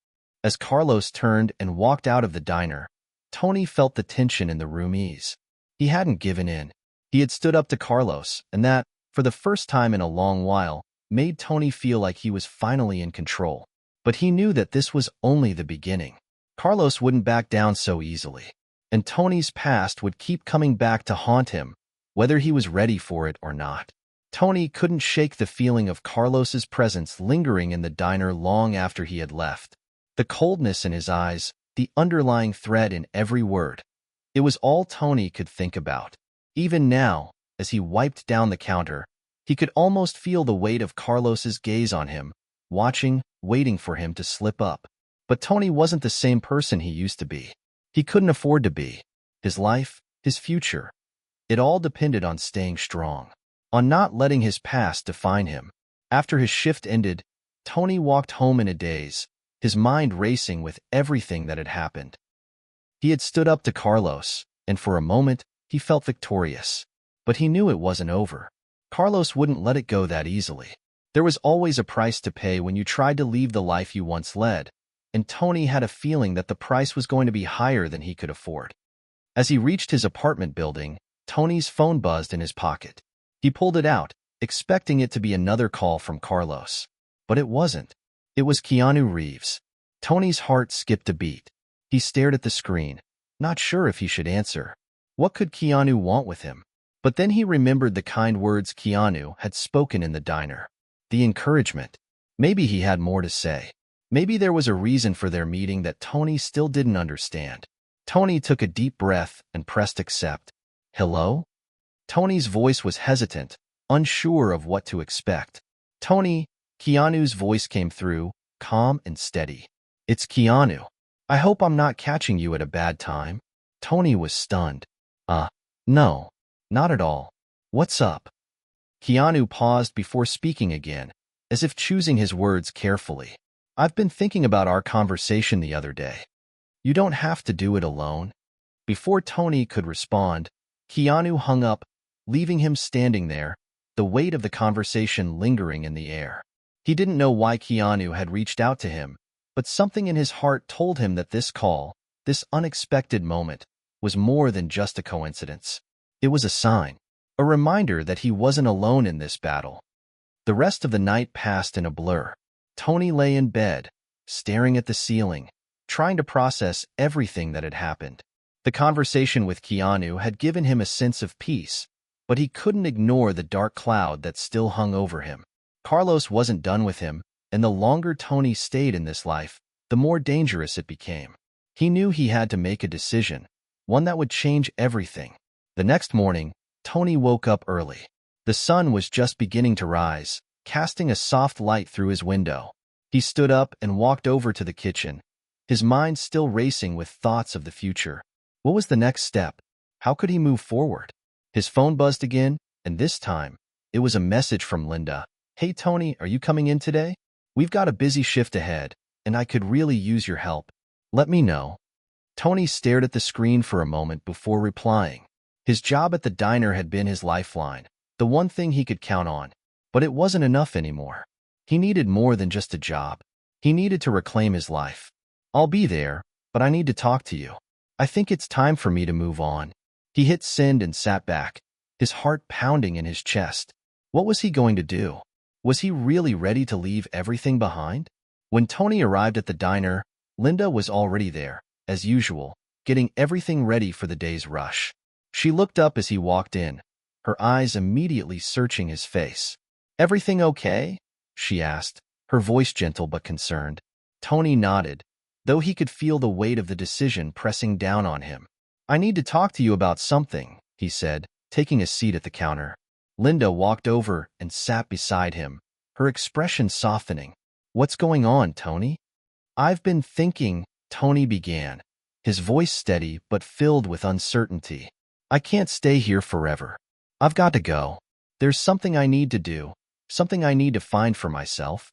As Carlos turned and walked out of the diner, Tony felt the tension in the room ease. He hadn't given in. He had stood up to Carlos, and that, for the first time in a long while, made Tony feel like he was finally in control. But he knew that this was only the beginning. Carlos wouldn't back down so easily, and Tony's past would keep coming back to haunt him, whether he was ready for it or not. Tony couldn't shake the feeling of Carlos's presence lingering in the diner long after he had left. The coldness in his eyes, the underlying threat in every word. It was all Tony could think about. Even now, as he wiped down the counter, he could almost feel the weight of Carlos's gaze on him, watching, waiting for him to slip up. But Tony wasn't the same person he used to be. He couldn't afford to be. His life, his future, it all depended on staying strong, on not letting his past define him. After his shift ended, Tony walked home in a daze, his mind racing with everything that had happened. He had stood up to Carlos, and for a moment, he felt victorious. But he knew it wasn't over. Carlos wouldn't let it go that easily. There was always a price to pay when you tried to leave the life you once led, and Tony had a feeling that the price was going to be higher than he could afford. As he reached his apartment building, Tony's phone buzzed in his pocket. He pulled it out, expecting it to be another call from Carlos. But it wasn't. It was Keanu Reeves. Tony's heart skipped a beat. He stared at the screen, not sure if he should answer. What could Keanu want with him? But then he remembered the kind words Keanu had spoken in the diner. The encouragement. Maybe he had more to say. Maybe there was a reason for their meeting that Tony still didn't understand. Tony took a deep breath and pressed accept. "Hello?" Tony's voice was hesitant, unsure of what to expect. "Tony," Keanu's voice came through, calm and steady. "It's Keanu. I hope I'm not catching you at a bad time." Tony was stunned. No, not at all. What's up?" Keanu paused before speaking again, as if choosing his words carefully. "I've been thinking about our conversation the other day. You don't have to do it alone." Before Tony could respond, Keanu hung up, leaving him standing there, the weight of the conversation lingering in the air. He didn't know why Keanu had reached out to him, but something in his heart told him that this call, this unexpected moment, was more than just a coincidence. It was a sign, a reminder that he wasn't alone in this battle. The rest of the night passed in a blur. Tony lay in bed, staring at the ceiling, trying to process everything that had happened. The conversation with Keanu had given him a sense of peace, but he couldn't ignore the dark cloud that still hung over him. Carlos wasn't done with him, and the longer Tony stayed in this life, the more dangerous it became. He knew he had to make a decision, one that would change everything. The next morning, Tony woke up early. The sun was just beginning to rise, casting a soft light through his window. He stood up and walked over to the kitchen, his mind still racing with thoughts of the future. What was the next step? How could he move forward? His phone buzzed again, and this time, it was a message from Linda. "Hey Tony, are you coming in today? We've got a busy shift ahead, and I could really use your help. Let me know." Tony stared at the screen for a moment before replying. His job at the diner had been his lifeline, the one thing he could count on. But it wasn't enough anymore. He needed more than just a job. He needed to reclaim his life. "I'll be there, but I need to talk to you. I think it's time for me to move on." He hit send and sat back, his heart pounding in his chest. What was he going to do? Was he really ready to leave everything behind? When Tony arrived at the diner, Linda was already there, as usual, getting everything ready for the day's rush. She looked up as he walked in, her eyes immediately searching his face. "Everything okay?" she asked, her voice gentle but concerned. Tony nodded, though he could feel the weight of the decision pressing down on him. "I need to talk to you about something," he said, taking a seat at the counter. Linda walked over and sat beside him, her expression softening. "What's going on, Tony?" "I've been thinking," Tony began, his voice steady but filled with uncertainty. "I can't stay here forever. I've got to go. There's something I need to do, something I need to find for myself.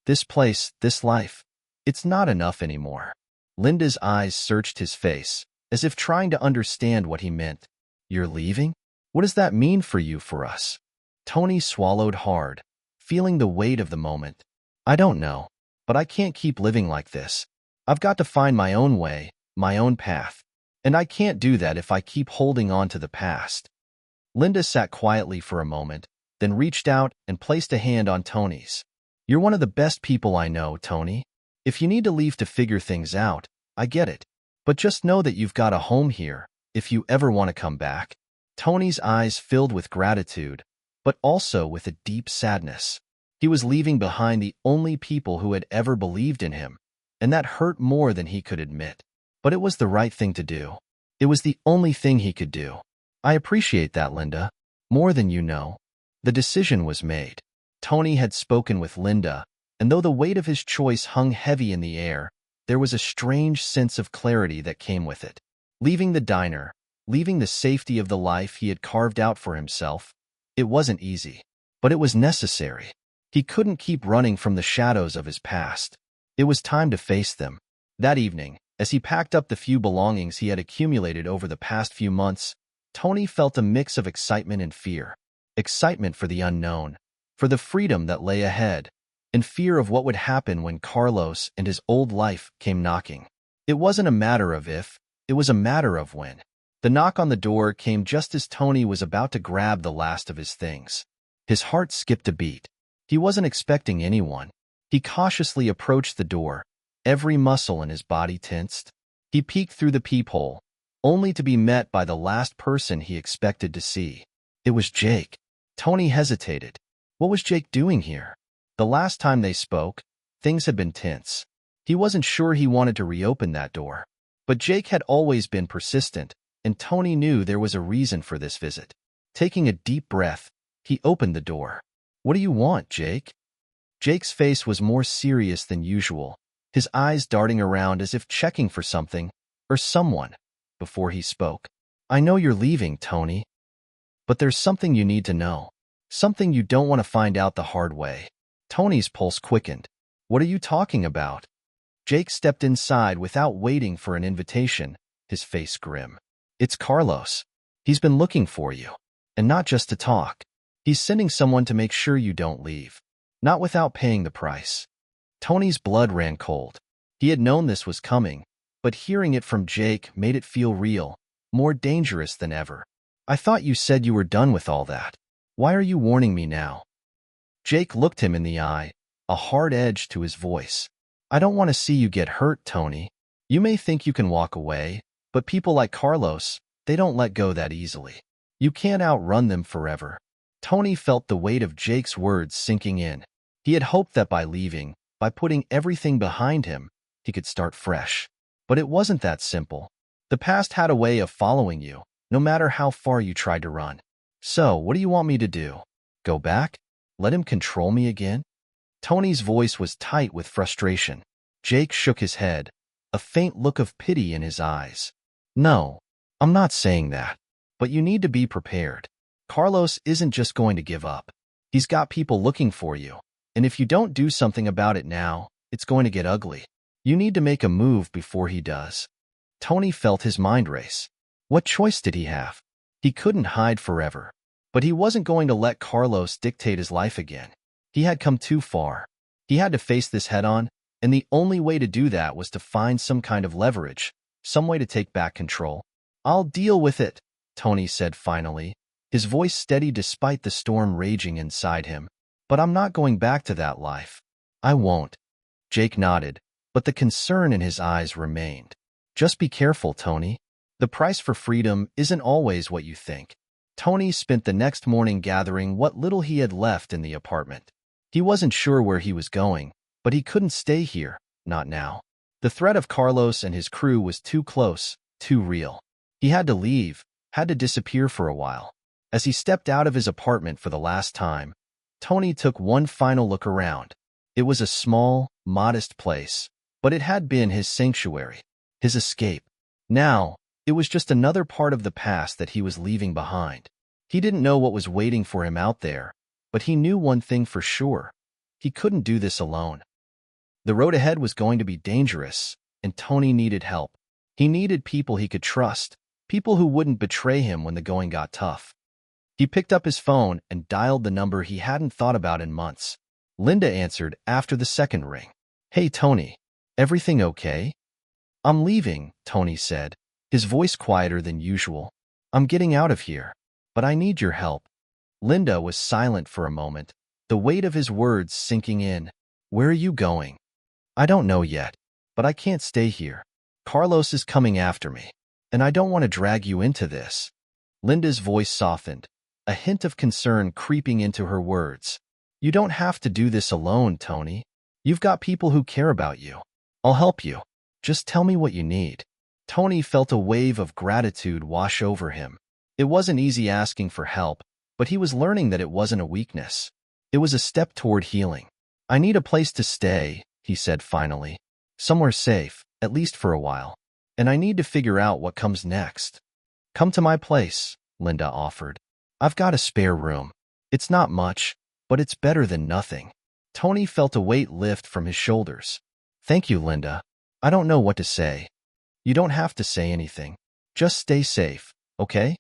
This place, this life, it's not enough anymore." Linda's eyes searched his face, as if trying to understand what he meant. "You're leaving? What does that mean for you, for us?" Tony swallowed hard, feeling the weight of the moment. "I don't know, but I can't keep living like this. I've got to find my own way, my own path. And I can't do that if I keep holding on to the past." Linda sat quietly for a moment, then reached out and placed a hand on Tony's. "You're one of the best people I know, Tony. If you need to leave to figure things out, I get it. But just know that you've got a home here, if you ever want to come back." Tony's eyes filled with gratitude, but also with a deep sadness. He was leaving behind the only people who had ever believed in him, and that hurt more than he could admit. But it was the right thing to do. It was the only thing he could do. "I appreciate that, Linda, more than you know." The decision was made. Tony had spoken with Linda, and though the weight of his choice hung heavy in the air, there was a strange sense of clarity that came with it. Leaving the diner, leaving the safety of the life he had carved out for himself, it wasn't easy, but it was necessary. He couldn't keep running from the shadows of his past. It was time to face them. That evening, as he packed up the few belongings he had accumulated over the past few months, Tony felt a mix of excitement and fear. Excitement for the unknown, for the freedom that lay ahead, and fear of what would happen when Carlos and his old life came knocking. It wasn't a matter of if, it was a matter of when. The knock on the door came just as Tony was about to grab the last of his things. His heart skipped a beat. He wasn't expecting anyone. He cautiously approached the door, every muscle in his body tensed. He peeked through the peephole, only to be met by the last person he expected to see. It was Jake. Tony hesitated. What was Jake doing here? The last time they spoke, things had been tense. He wasn't sure he wanted to reopen that door. But Jake had always been persistent, and Tony knew there was a reason for this visit. Taking a deep breath, he opened the door. "What do you want, Jake?" Jake's face was more serious than usual, his eyes darting around as if checking for something, or someone, before he spoke. "I know you're leaving, Tony. But there's something you need to know. Something you don't want to find out the hard way." Tony's pulse quickened. "What are you talking about?" Jake stepped inside without waiting for an invitation, his face grim. "It's Carlos. He's been looking for you. And not just to talk. He's sending someone to make sure you don't leave. Not without paying the price." Tony's blood ran cold. He had known this was coming, but hearing it from Jake made it feel real, more dangerous than ever. "I thought you said you were done with all that. Why are you warning me now?" Jake looked him in the eye, a hard edge to his voice. "I don't want to see you get hurt, Tony. You may think you can walk away, but people like Carlos, they don't let go that easily. You can't outrun them forever." Tony felt the weight of Jake's words sinking in. He had hoped that by leaving, by putting everything behind him, he could start fresh. But it wasn't that simple. The past had a way of following you, no matter how far you tried to run. "So, what do you want me to do? Go back? Let him control me again?" Tony's voice was tight with frustration. Jake shook his head, a faint look of pity in his eyes. "No, I'm not saying that. But you need to be prepared. Carlos isn't just going to give up. He's got people looking for you. And if you don't do something about it now, it's going to get ugly. You need to make a move before he does." Tony felt his mind race. What choice did he have? He couldn't hide forever. But he wasn't going to let Carlos dictate his life again. He had come too far. He had to face this head-on, and the only way to do that was to find some kind of leverage, some way to take back control. "I'll deal with it," Tony said finally, his voice steady despite the storm raging inside him. "But I'm not going back to that life." "I won't." Jake nodded, but the concern in his eyes remained. "Just be careful, Tony. The price for freedom isn't always what you think." Tony spent the next morning gathering what little he had left in the apartment. He wasn't sure where he was going, but he couldn't stay here, not now. The threat of Carlos and his crew was too close, too real. He had to leave, had to disappear for a while. As he stepped out of his apartment for the last time, Tony took one final look around. It was a small, modest place, but it had been his sanctuary, his escape. Now, it was just another part of the past that he was leaving behind. He didn't know what was waiting for him out there, but he knew one thing for sure. He couldn't do this alone. The road ahead was going to be dangerous, and Tony needed help. He needed people he could trust, people who wouldn't betray him when the going got tough. He picked up his phone and dialed the number he hadn't thought about in months. Linda answered after the second ring. "Hey, Tony. Everything okay?" "I'm leaving," Tony said, his voice quieter than usual. "I'm getting out of here, but I need your help." Linda was silent for a moment, the weight of his words sinking in. "Where are you going?" "I don't know yet, but I can't stay here. Carlos is coming after me, and I don't want to drag you into this." Linda's voice softened, a hint of concern creeping into her words. "You don't have to do this alone, Tony. You've got people who care about you. I'll help you. Just tell me what you need." Tony felt a wave of gratitude wash over him. It wasn't easy asking for help, but he was learning that it wasn't a weakness. It was a step toward healing. "I need a place to stay," he said finally. "Somewhere safe, at least for a while. And I need to figure out what comes next." "Come to my place," Linda offered. "I've got a spare room. It's not much, but it's better than nothing." Tony felt a weight lift from his shoulders. "Thank you, Linda. I don't know what to say." "You don't have to say anything. Just stay safe, okay?"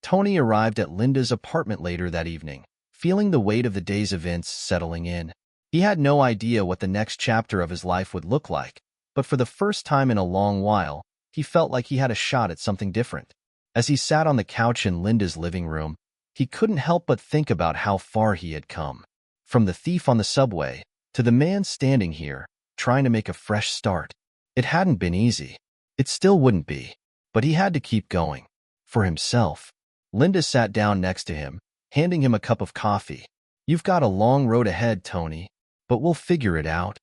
Tony arrived at Linda's apartment later that evening, feeling the weight of the day's events settling in. He had no idea what the next chapter of his life would look like, but for the first time in a long while, he felt like he had a shot at something different. As he sat on the couch in Linda's living room, he couldn't help but think about how far he had come. From the thief on the subway to the man standing here, trying to make a fresh start. It hadn't been easy. It still wouldn't be. But he had to keep going. For himself. Linda sat down next to him, handing him a cup of coffee. "You've got a long road ahead, Tony, but we'll figure it out."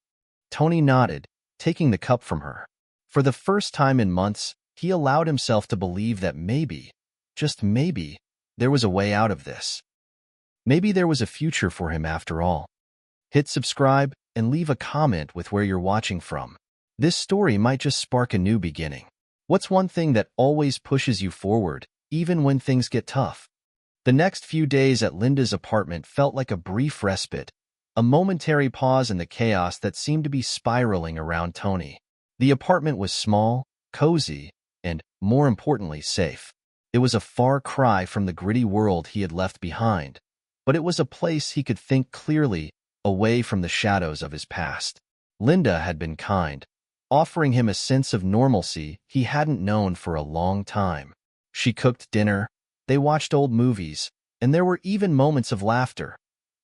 Tony nodded, taking the cup from her. For the first time in months, he allowed himself to believe that maybe, just maybe, there was a way out of this. Maybe there was a future for him after all. Hit subscribe and leave a comment with where you're watching from. This story might just spark a new beginning. What's one thing that always pushes you forward, even when things get tough? The next few days at Linda's apartment felt like a brief respite, a momentary pause in the chaos that seemed to be spiraling around Tony. The apartment was small, cozy, and, more importantly, safe. It was a far cry from the gritty world he had left behind, but it was a place he could think clearly, away from the shadows of his past. Linda had been kind, offering him a sense of normalcy he hadn't known for a long time. She cooked dinner, they watched old movies, and there were even moments of laughter,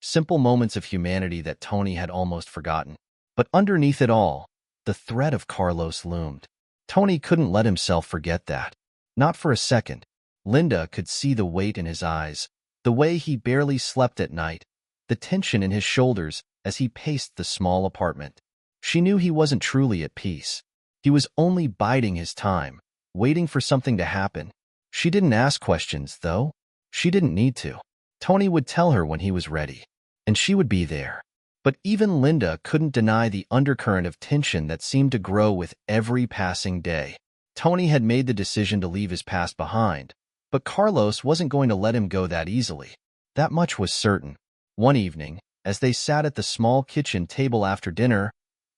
simple moments of humanity that Tony had almost forgotten. But underneath it all, the threat of Carlos loomed. Tony couldn't let himself forget that. Not for a second. Linda could see the weight in his eyes, the way he barely slept at night, the tension in his shoulders as he paced the small apartment. She knew he wasn't truly at peace. He was only biding his time, waiting for something to happen. She didn't ask questions, though. She didn't need to. Tony would tell her when he was ready, and she would be there. But even Linda couldn't deny the undercurrent of tension that seemed to grow with every passing day. Tony had made the decision to leave his past behind, but Carlos wasn't going to let him go that easily. That much was certain. One evening, as they sat at the small kitchen table after dinner,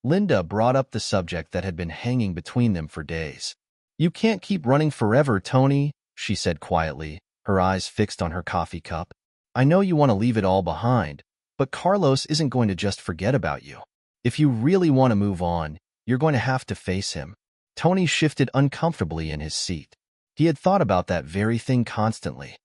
Linda brought up the subject that had been hanging between them for days. "You can't keep running forever, Tony," she said quietly, her eyes fixed on her coffee cup. "I know you want to leave it all behind, but Carlos isn't going to just forget about you. If you really want to move on, you're going to have to face him." Tony shifted uncomfortably in his seat. He had thought about that very thing constantly.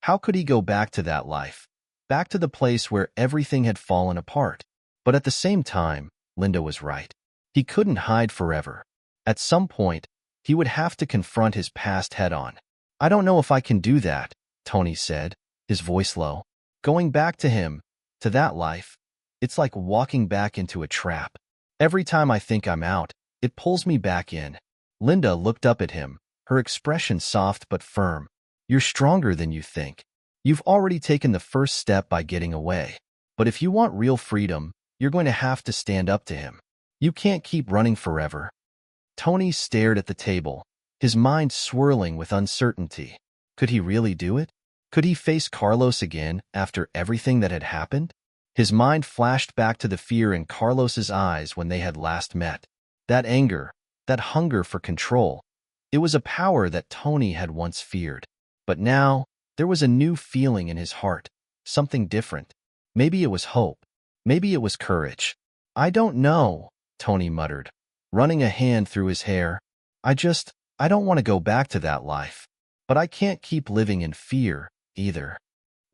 How could he go back to that life? Back to the place where everything had fallen apart? But at the same time, Linda was right. He couldn't hide forever. At some point, he would have to confront his past head-on. "I don't know if I can do that," Tony said, his voice low. Going back to him, to that life, it's like walking back into a trap. Every time I think I'm out, it pulls me back in. Linda looked up at him, her expression soft but firm. You're stronger than you think. You've already taken the first step by getting away. But if you want real freedom, you're going to have to stand up to him. You can't keep running forever. Tony stared at the table, his mind swirling with uncertainty. Could he really do it? Could he face Carlos again after everything that had happened? His mind flashed back to the fear in Carlos's eyes when they had last met. That anger, that hunger for control. It was a power that Tony had once feared. But now, there was a new feeling in his heart, something different. Maybe it was hope. Maybe it was courage. I don't know, Tony muttered, running a hand through his hair. I don't want to go back to that life. But I can't keep living in fear, either.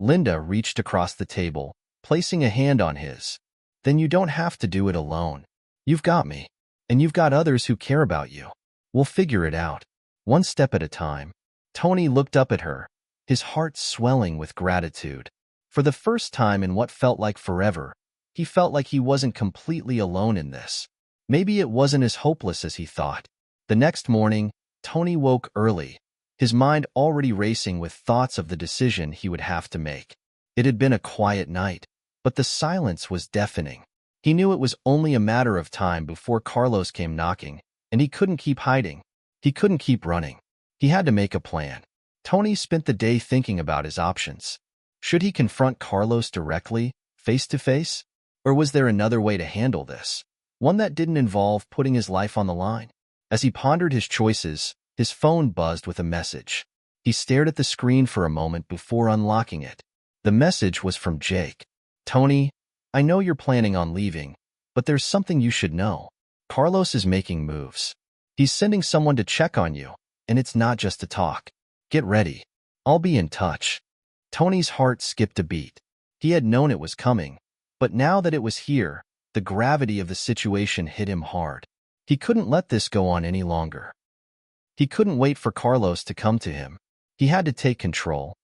Linda reached across the table, placing a hand on his. Then you don't have to do it alone. You've got me. And you've got others who care about you. We'll figure it out, one step at a time. Tony looked up at her, his heart swelling with gratitude. For the first time in what felt like forever, he felt like he wasn't completely alone in this. Maybe it wasn't as hopeless as he thought. The next morning, Tony woke early, his mind already racing with thoughts of the decision he would have to make. It had been a quiet night, but the silence was deafening. He knew it was only a matter of time before Carlos came knocking, and he couldn't keep hiding. He couldn't keep running. He had to make a plan. Tony spent the day thinking about his options. Should he confront Carlos directly, face to face? Or was there another way to handle this? One that didn't involve putting his life on the line? As he pondered his choices, his phone buzzed with a message. He stared at the screen for a moment before unlocking it. The message was from Jake. Tony, I know you're planning on leaving, but there's something you should know. Carlos is making moves. He's sending someone to check on you, and it's not just to talk. Get ready. I'll be in touch. Tony's heart skipped a beat. He had known it was coming, but now that it was here, the gravity of the situation hit him hard. He couldn't let this go on any longer. He couldn't wait for Carlos to come to him. He had to take control.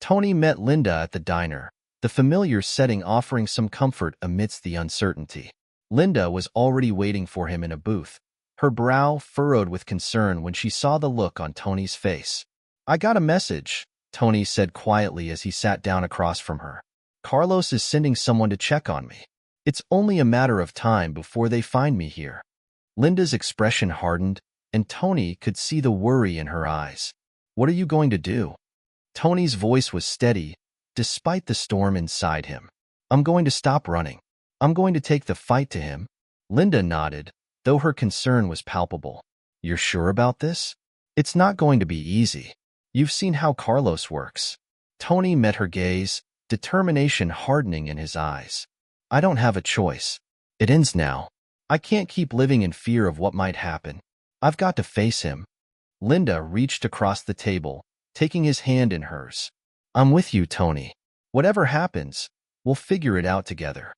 Tony met Linda at the diner, the familiar setting offering some comfort amidst the uncertainty. Linda was already waiting for him in a booth, her brow furrowed with concern when she saw the look on Tony's face. I got a message, Tony said quietly as he sat down across from her. Carlos is sending someone to check on me. It's only a matter of time before they find me here. Linda's expression hardened, and Tony could see the worry in her eyes. What are you going to do? Tony's voice was steady, despite the storm inside him. I'm going to stop running. I'm going to take the fight to him. Linda nodded, though her concern was palpable. You're sure about this? It's not going to be easy. You've seen how Carlos works. Tony met her gaze, determination hardening in his eyes. I don't have a choice. It ends now. I can't keep living in fear of what might happen. I've got to face him. Linda reached across the table, taking his hand in hers. I'm with you, Tony. Whatever happens, we'll figure it out together.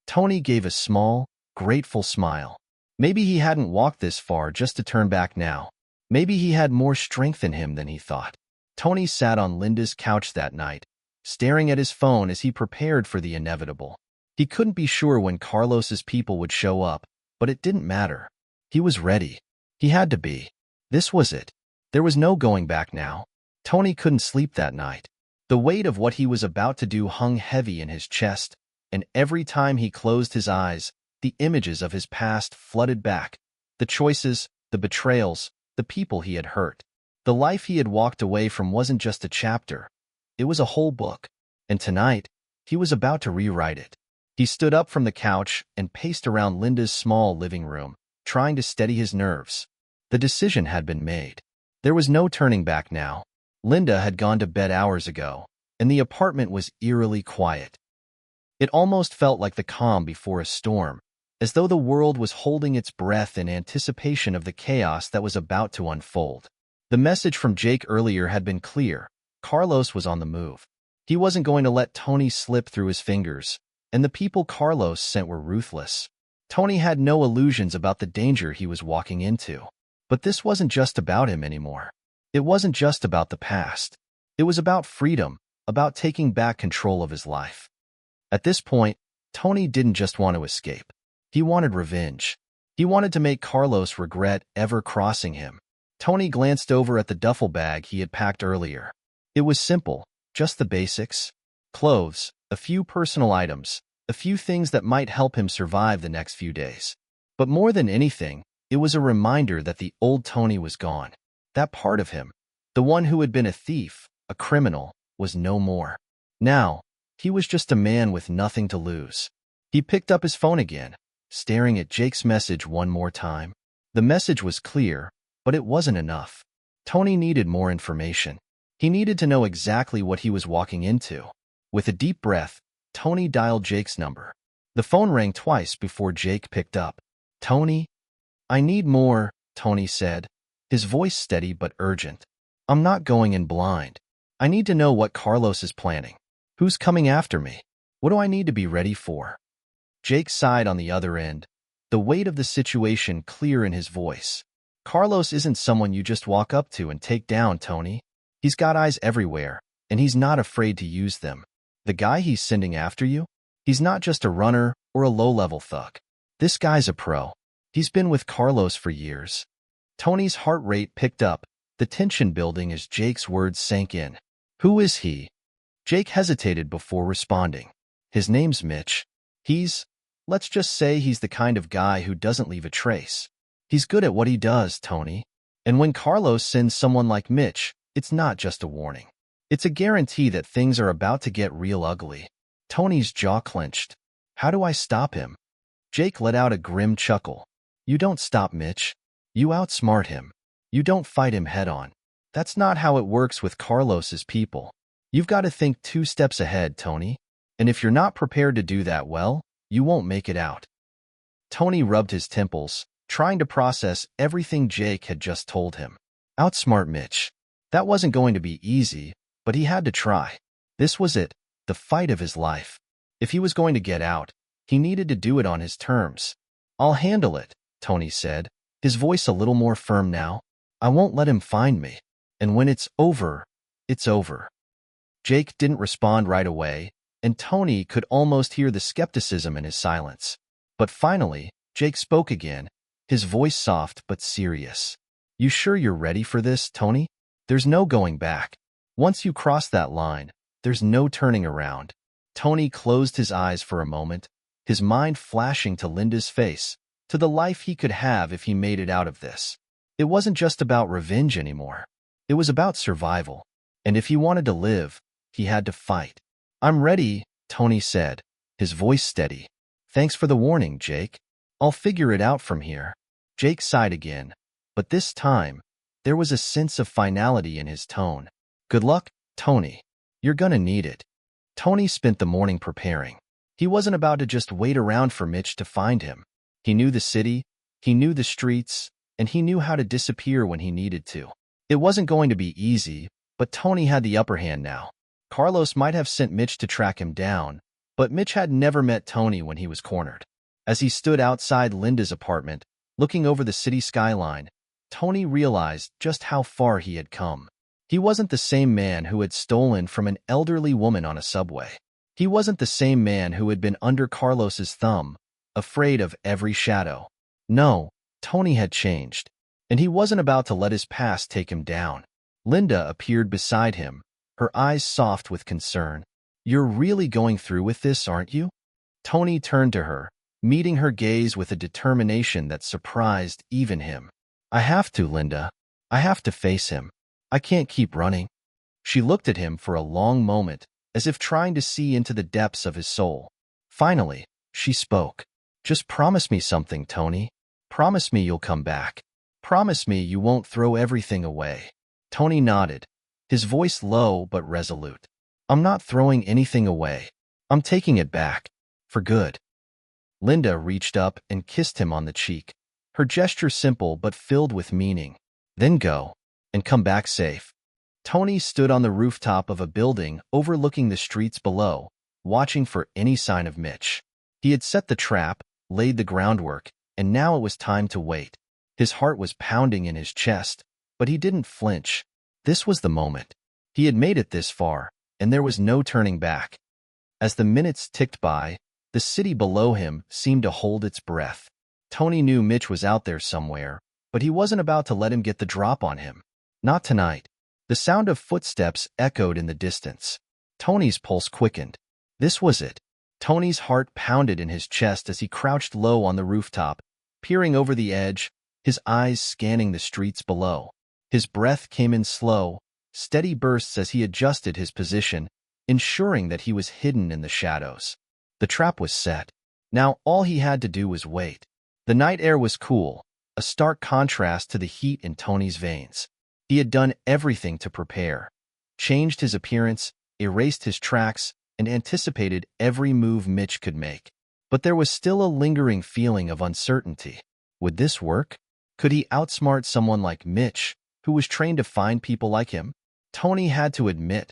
Tony gave a small, grateful smile. Maybe he hadn't walked this far just to turn back now. Maybe he had more strength in him than he thought. Tony sat on Linda's couch that night, staring at his phone as he prepared for the inevitable. He couldn't be sure when Carlos's people would show up, but it didn't matter. He was ready. He had to be. This was it. There was no going back now. Tony couldn't sleep that night. The weight of what he was about to do hung heavy in his chest, and every time he closed his eyes, the images of his past flooded back. The choices, the betrayals, the people he had hurt. The life he had walked away from wasn't just a chapter. It was a whole book. And tonight, he was about to rewrite it. He stood up from the couch and paced around Linda's small living room, trying to steady his nerves. The decision had been made. There was no turning back now. Linda had gone to bed hours ago, and the apartment was eerily quiet. It almost felt like the calm before a storm, as though the world was holding its breath in anticipation of the chaos that was about to unfold. The message from Jake earlier had been clear. Carlos was on the move. He wasn't going to let Tony slip through his fingers, and the people Carlos sent were ruthless. Tony had no illusions about the danger he was walking into. But this wasn't just about him anymore. It wasn't just about the past. It was about freedom, about taking back control of his life. At this point, Tony didn't just want to escape. He wanted revenge. He wanted to make Carlos regret ever crossing him. Tony glanced over at the duffel bag he had packed earlier. It was simple, just the basics. Clothes, a few personal items, a few things that might help him survive the next few days. But more than anything, it was a reminder that the old Tony was gone. That part of him, the one who had been a thief, a criminal, was no more. Now, he was just a man with nothing to lose. He picked up his phone again, staring at Jake's message one more time. The message was clear, but it wasn't enough. Tony needed more information. He needed to know exactly what he was walking into. With a deep breath, Tony dialed Jake's number. The phone rang twice before Jake picked up. "Tony? I need more," Tony said, his voice steady but urgent. "I'm not going in blind. I need to know what Carlos is planning. Who's coming after me? What do I need to be ready for?" Jake sighed on the other end, the weight of the situation clear in his voice. "Carlos isn't someone you just walk up to and take down, Tony. He's got eyes everywhere, and he's not afraid to use them. The guy he's sending after you? He's not just a runner or a low-level thug. This guy's a pro. He's been with Carlos for years." Tony's heart rate picked up, the tension building as Jake's words sank in. "Who is he?" Jake hesitated before responding. "His name's Mitch. Let's just say he's the kind of guy who doesn't leave a trace. He's good at what he does, Tony. And when Carlos sends someone like Mitch, it's not just a warning. It's a guarantee that things are about to get real ugly." Tony's jaw clenched. "How do I stop him?" Jake let out a grim chuckle. "You don't stop Mitch. You outsmart him. You don't fight him head-on. That's not how it works with Carlos's people. You've got to think 2 steps ahead, Tony. And if you're not prepared to do that well, you won't make it out." Tony rubbed his temples, trying to process everything Jake had just told him. Outsmart Mitch. That wasn't going to be easy, but he had to try. This was it, the fight of his life. If he was going to get out, he needed to do it on his terms. "I'll handle it," Tony said, his voice a little more firm now. "I won't let him find me. And when it's over, it's over." Jake didn't respond right away, and Tony could almost hear the skepticism in his silence. But finally, Jake spoke again, his voice soft but serious. "You sure you're ready for this, Tony? There's no going back. Once you cross that line, there's no turning around." Tony closed his eyes for a moment, his mind flashing to Linda's face, to the life he could have if he made it out of this. It wasn't just about revenge anymore. It was about survival. And if he wanted to live, he had to fight. "I'm ready," Tony said, his voice steady. "Thanks for the warning, Jake. I'll figure it out from here." Jake sighed again, but this time, there was a sense of finality in his tone. "Good luck, Tony. You're gonna need it." Tony spent the morning preparing. He wasn't about to just wait around for Mitch to find him. He knew the city, he knew the streets, and he knew how to disappear when he needed to. It wasn't going to be easy, but Tony had the upper hand now. Carlos might have sent Mitch to track him down, but Mitch had never met Tony when he was cornered. As he stood outside Linda's apartment, looking over the city skyline, Tony realized just how far he had come. He wasn't the same man who had stolen from an elderly woman on a subway. He wasn't the same man who had been under Carlos's thumb, afraid of every shadow. No, Tony had changed, and he wasn't about to let his past take him down. Linda appeared beside him, her eyes soft with concern. "You're really going through with this, aren't you?" Tony turned to her, meeting her gaze with a determination that surprised even him. "I have to, Linda. I have to face him. I can't keep running." She looked at him for a long moment, as if trying to see into the depths of his soul. Finally, she spoke. "Just promise me something, Tony. Promise me you'll come back. Promise me you won't throw everything away." Tony nodded, his voice low but resolute. "I'm not throwing anything away. I'm taking it back. For good." Linda reached up and kissed him on the cheek, her gesture simple but filled with meaning. "Then go, and come back safe." Tony stood on the rooftop of a building overlooking the streets below, watching for any sign of Mitch. He had set the trap, laid the groundwork, and now it was time to wait. His heart was pounding in his chest, but he didn't flinch. This was the moment. He had made it this far, and there was no turning back. As the minutes ticked by, the city below him seemed to hold its breath. Tony knew Mitch was out there somewhere, but he wasn't about to let him get the drop on him. Not tonight. The sound of footsteps echoed in the distance. Tony's pulse quickened. This was it. Tony's heart pounded in his chest as he crouched low on the rooftop, peering over the edge, his eyes scanning the streets below. His breath came in slow, steady bursts as he adjusted his position, ensuring that he was hidden in the shadows. The trap was set. Now all he had to do was wait. The night air was cool, a stark contrast to the heat in Tony's veins. He had done everything to prepare, changed his appearance, erased his tracks, and anticipated every move Mitch could make. But there was still a lingering feeling of uncertainty. Would this work? Could he outsmart someone like Mitch, who was trained to find people like him? Tony had to admit,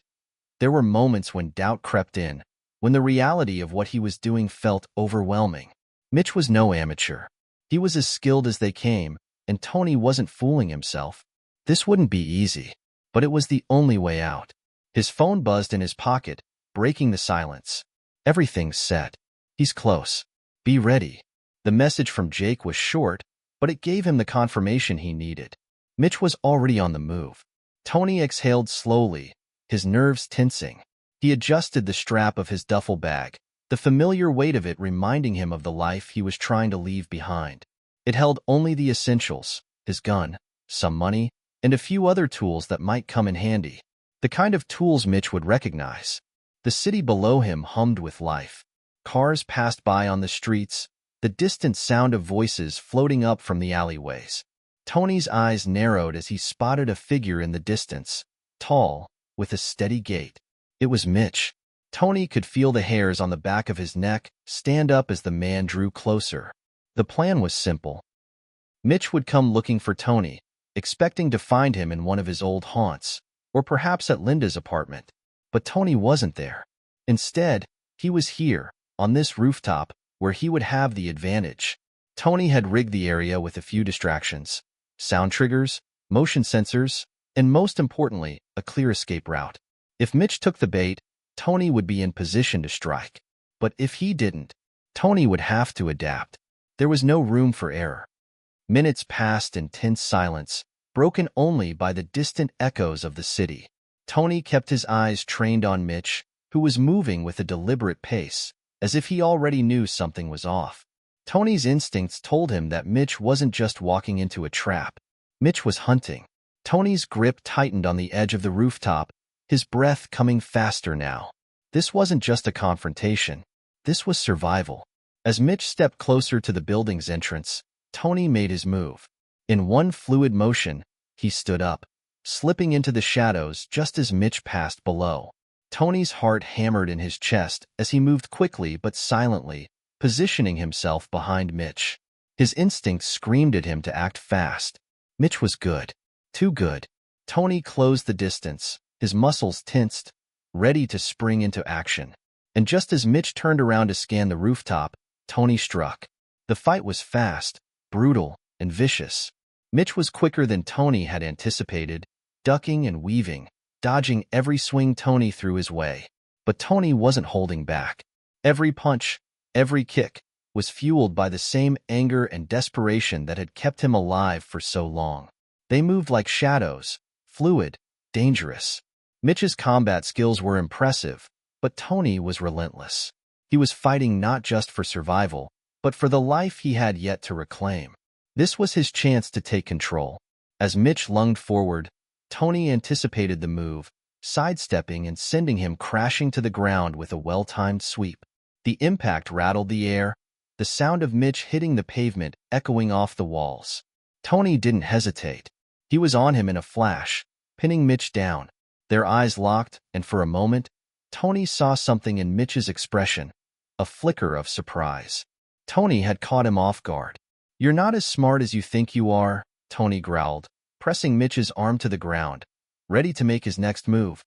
there were moments when doubt crept in, when the reality of what he was doing felt overwhelming. Mitch was no amateur. He was as skilled as they came, and Tony wasn't fooling himself. This wouldn't be easy, but it was the only way out. His phone buzzed in his pocket, breaking the silence. Everything's set. He's close. Be ready. The message from Jake was short, but it gave him the confirmation he needed. Mitch was already on the move. Tony exhaled slowly, his nerves tensing. He adjusted the strap of his duffel bag, the familiar weight of it reminding him of the life he was trying to leave behind. It held only the essentials, his gun, some money, and a few other tools that might come in handy. The kind of tools Mitch would recognize. The city below him hummed with life. Cars passed by on the streets, the distant sound of voices floating up from the alleyways. Tony's eyes narrowed as he spotted a figure in the distance, tall, with a steady gait. It was Mitch. Tony could feel the hairs on the back of his neck stand up as the man drew closer. The plan was simple. Mitch would come looking for Tony, expecting to find him in one of his old haunts, or perhaps at Linda's apartment. But Tony wasn't there. Instead, he was here, on this rooftop, where he would have the advantage. Tony had rigged the area with a few distractions: sound triggers, motion sensors, and most importantly, a clear escape route. If Mitch took the bait, Tony would be in position to strike. But if he didn't, Tony would have to adapt. There was no room for error. Minutes passed in tense silence, broken only by the distant echoes of the city. Tony kept his eyes trained on Mitch, who was moving with a deliberate pace, as if he already knew something was off. Tony's instincts told him that Mitch wasn't just walking into a trap. Mitch was hunting. Tony's grip tightened on the edge of the rooftop, his breath coming faster now. This wasn't just a confrontation. This was survival. As Mitch stepped closer to the building's entrance, Tony made his move. In one fluid motion, he stood up, slipping into the shadows just as Mitch passed below. Tony's heart hammered in his chest as he moved quickly but silently, positioning himself behind Mitch. His instincts screamed at him to act fast. Mitch was good. Too good. Tony closed the distance, his muscles tensed, ready to spring into action. And just as Mitch turned around to scan the rooftop, Tony struck. The fight was fast, brutal, and vicious. Mitch was quicker than Tony had anticipated, ducking and weaving, dodging every swing Tony threw his way. But Tony wasn't holding back. Every punch, every kick, was fueled by the same anger and desperation that had kept him alive for so long. They moved like shadows, fluid, dangerous. Mitch's combat skills were impressive, but Tony was relentless. He was fighting not just for survival, but for the life he had yet to reclaim. This was his chance to take control. As Mitch lunged forward, Tony anticipated the move, sidestepping and sending him crashing to the ground with a well-timed sweep. The impact rattled the air, the sound of Mitch hitting the pavement echoing off the walls. Tony didn't hesitate. He was on him in a flash, pinning Mitch down. Their eyes locked, and for a moment, Tony saw something in Mitch's expression, a flicker of surprise. Tony had caught him off guard. "You're not as smart as you think you are," Tony growled, pressing Mitch's arm to the ground, ready to make his next move.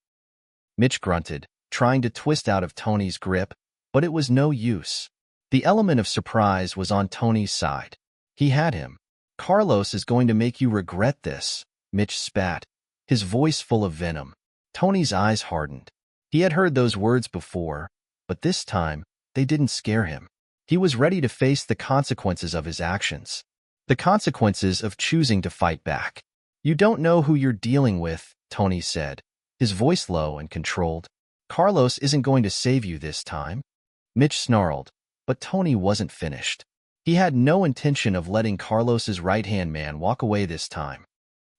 Mitch grunted, trying to twist out of Tony's grip, but it was no use. The element of surprise was on Tony's side. He had him. "Carlos is going to make you regret this," Mitch spat, his voice full of venom. Tony's eyes hardened. He had heard those words before, but this time, they didn't scare him. He was ready to face the consequences of his actions. The consequences of choosing to fight back. You don't know who you're dealing with, Tony said, his voice low and controlled. Carlos isn't going to save you this time. Mitch snarled, but Tony wasn't finished. He had no intention of letting Carlos's right-hand man walk away this time.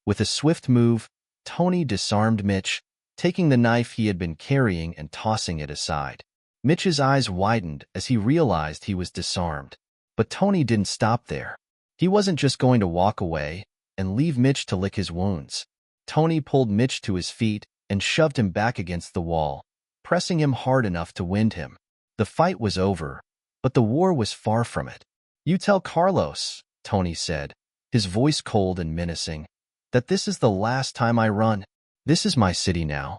With a swift move, Tony disarmed Mitch, taking the knife he had been carrying and tossing it aside. Mitch's eyes widened as he realized he was disarmed. But Tony didn't stop there. He wasn't just going to walk away and leave Mitch to lick his wounds. Tony pulled Mitch to his feet and shoved him back against the wall, pressing him hard enough to wind him. The fight was over, but the war was far from it. You tell Carlos, Tony said, his voice cold and menacing, that this is the last time I run. This is my city now.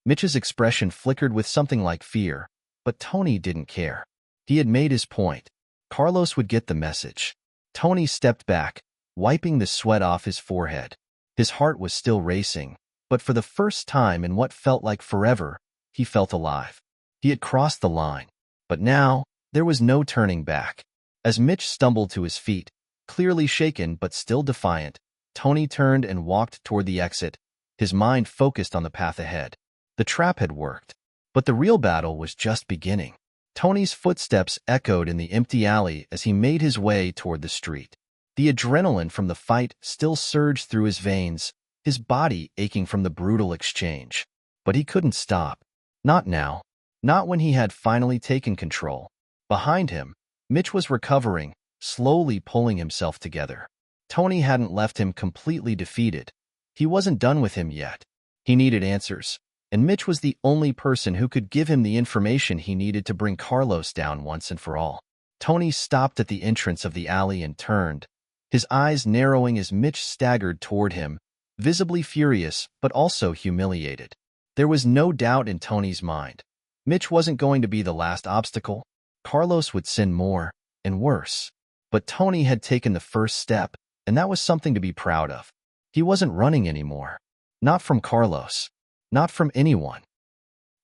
Mitch's expression flickered with something like fear, but Tony didn't care. He had made his point. Carlos would get the message. Tony stepped back, wiping the sweat off his forehead. His heart was still racing, but for the first time in what felt like forever, he felt alive. He had crossed the line, but now there was no turning back. As Mitch stumbled to his feet, clearly shaken but still defiant, Tony turned and walked toward the exit, his mind focused on the path ahead. The trap had worked, but the real battle was just beginning. Tony's footsteps echoed in the empty alley as he made his way toward the street. The adrenaline from the fight still surged through his veins, his body aching from the brutal exchange. But he couldn't stop. Not now. Not when he had finally taken control. Behind him, Mitch was recovering, slowly pulling himself together. Tony hadn't left him completely defeated. He wasn't done with him yet. He needed answers, and Mitch was the only person who could give him the information he needed to bring Carlos down once and for all. Tony stopped at the entrance of the alley and turned, his eyes narrowing as Mitch staggered toward him, visibly furious but also humiliated. There was no doubt in Tony's mind. Mitch wasn't going to be the last obstacle. Carlos would sin more, and worse. But Tony had taken the first step, and that was something to be proud of. He wasn't running anymore. Not from Carlos. Not from anyone.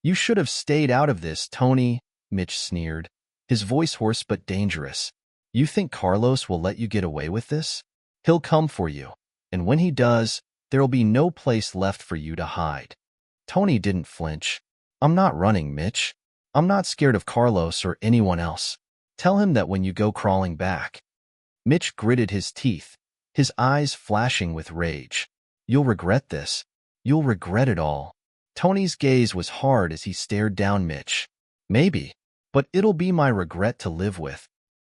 You should have stayed out of this, Tony, Mitch sneered, his voice hoarse but dangerous. You think Carlos will let you get away with this? He'll come for you, and when he does, there'll be no place left for you to hide. Tony didn't flinch. I'm not running, Mitch. I'm not scared of Carlos or anyone else. Tell him that when you go crawling back. Mitch gritted his teeth, his eyes flashing with rage. You'll regret this. You'll regret it all. Tony's gaze was hard as he stared down Mitch. Maybe, but it'll be my regret to live with.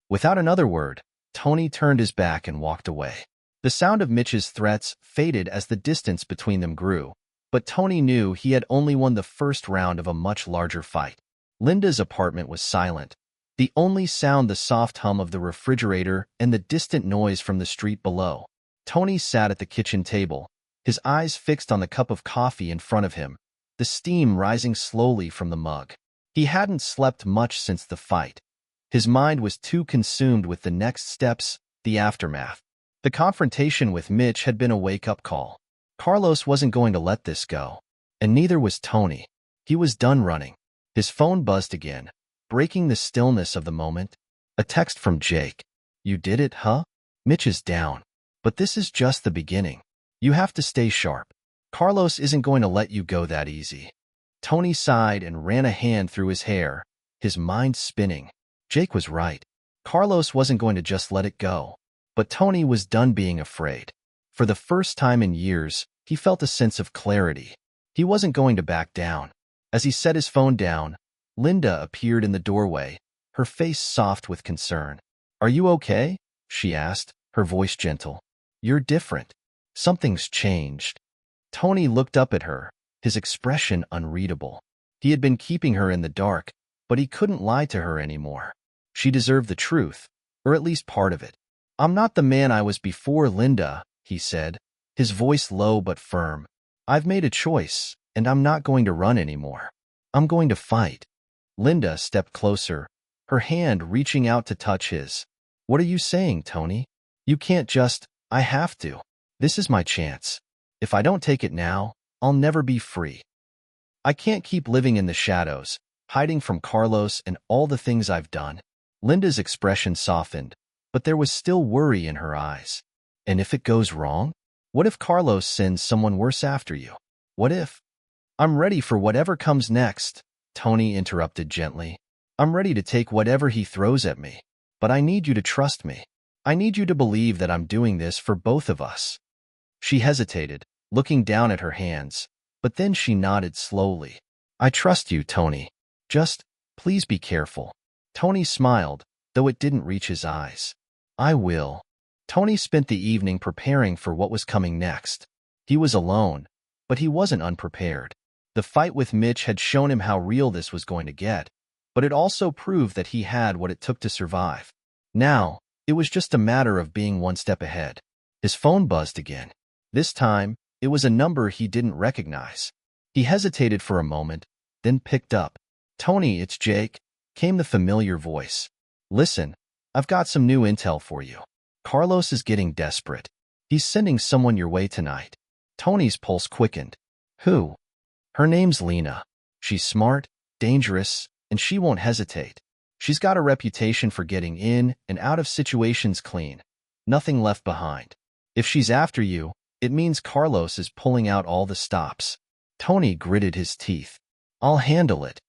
Without another word, Tony turned his back and walked away. The sound of Mitch's threats faded as the distance between them grew, but Tony knew he had only won the first round of a much larger fight. Linda's apartment was silent, the only sound the soft hum of the refrigerator and the distant noise from the street below. Tony sat at the kitchen table, his eyes fixed on the cup of coffee in front of him, the steam rising slowly from the mug. He hadn't slept much since the fight. His mind was too consumed with the next steps, the aftermath. The confrontation with Mitch had been a wake-up call. Carlos wasn't going to let this go, and neither was Tony. He was done running. His phone buzzed again, breaking the stillness of the moment. A text from Jake. You did it, huh? Mitch is down. But this is just the beginning. You have to stay sharp. Carlos isn't going to let you go that easy. Tony sighed and ran a hand through his hair, his mind spinning. Jake was right. Carlos wasn't going to just let it go. But Tony was done being afraid. For the first time in years, he felt a sense of clarity. He wasn't going to back down. As he set his phone down, Linda appeared in the doorway, her face soft with concern. Are you okay? She asked, her voice gentle. You're different. Something's changed. Tony looked up at her, his expression unreadable. He had been keeping her in the dark, but he couldn't lie to her anymore. She deserved the truth, or at least part of it. I'm not the man I was before, Linda, he said, his voice low but firm. I've made a choice, and I'm not going to run anymore. I'm going to fight. Linda stepped closer, her hand reaching out to touch his. What are you saying, Tony? You can't just, I have to. This is my chance. If I don't take it now, I'll never be free. I can't keep living in the shadows, hiding from Carlos and all the things I've done. Linda's expression softened, but there was still worry in her eyes. And if it goes wrong? What if Carlos sends someone worse after you? What if? I'm ready for whatever comes next, Tony interrupted gently. I'm ready to take whatever he throws at me. But I need you to trust me. I need you to believe that I'm doing this for both of us. She hesitated, looking down at her hands, but then she nodded slowly. I trust you, Tony. Just, please be careful. Tony smiled, though it didn't reach his eyes. I will. Tony spent the evening preparing for what was coming next. He was alone, but he wasn't unprepared. The fight with Mitch had shown him how real this was going to get, but it also proved that he had what it took to survive. Now, it was just a matter of being one step ahead. His phone buzzed again. This time, it was a number he didn't recognize. He hesitated for a moment, then picked up. Tony, it's Jake, came the familiar voice. Listen, I've got some new intel for you. Carlos is getting desperate. He's sending someone your way tonight. Tony's pulse quickened. Who? Her name's Lena. She's smart, dangerous, and she won't hesitate. She's got a reputation for getting in and out of situations clean. Nothing left behind. If she's after you, it means Carlos is pulling out all the stops. Tony gritted his teeth. I'll handle it.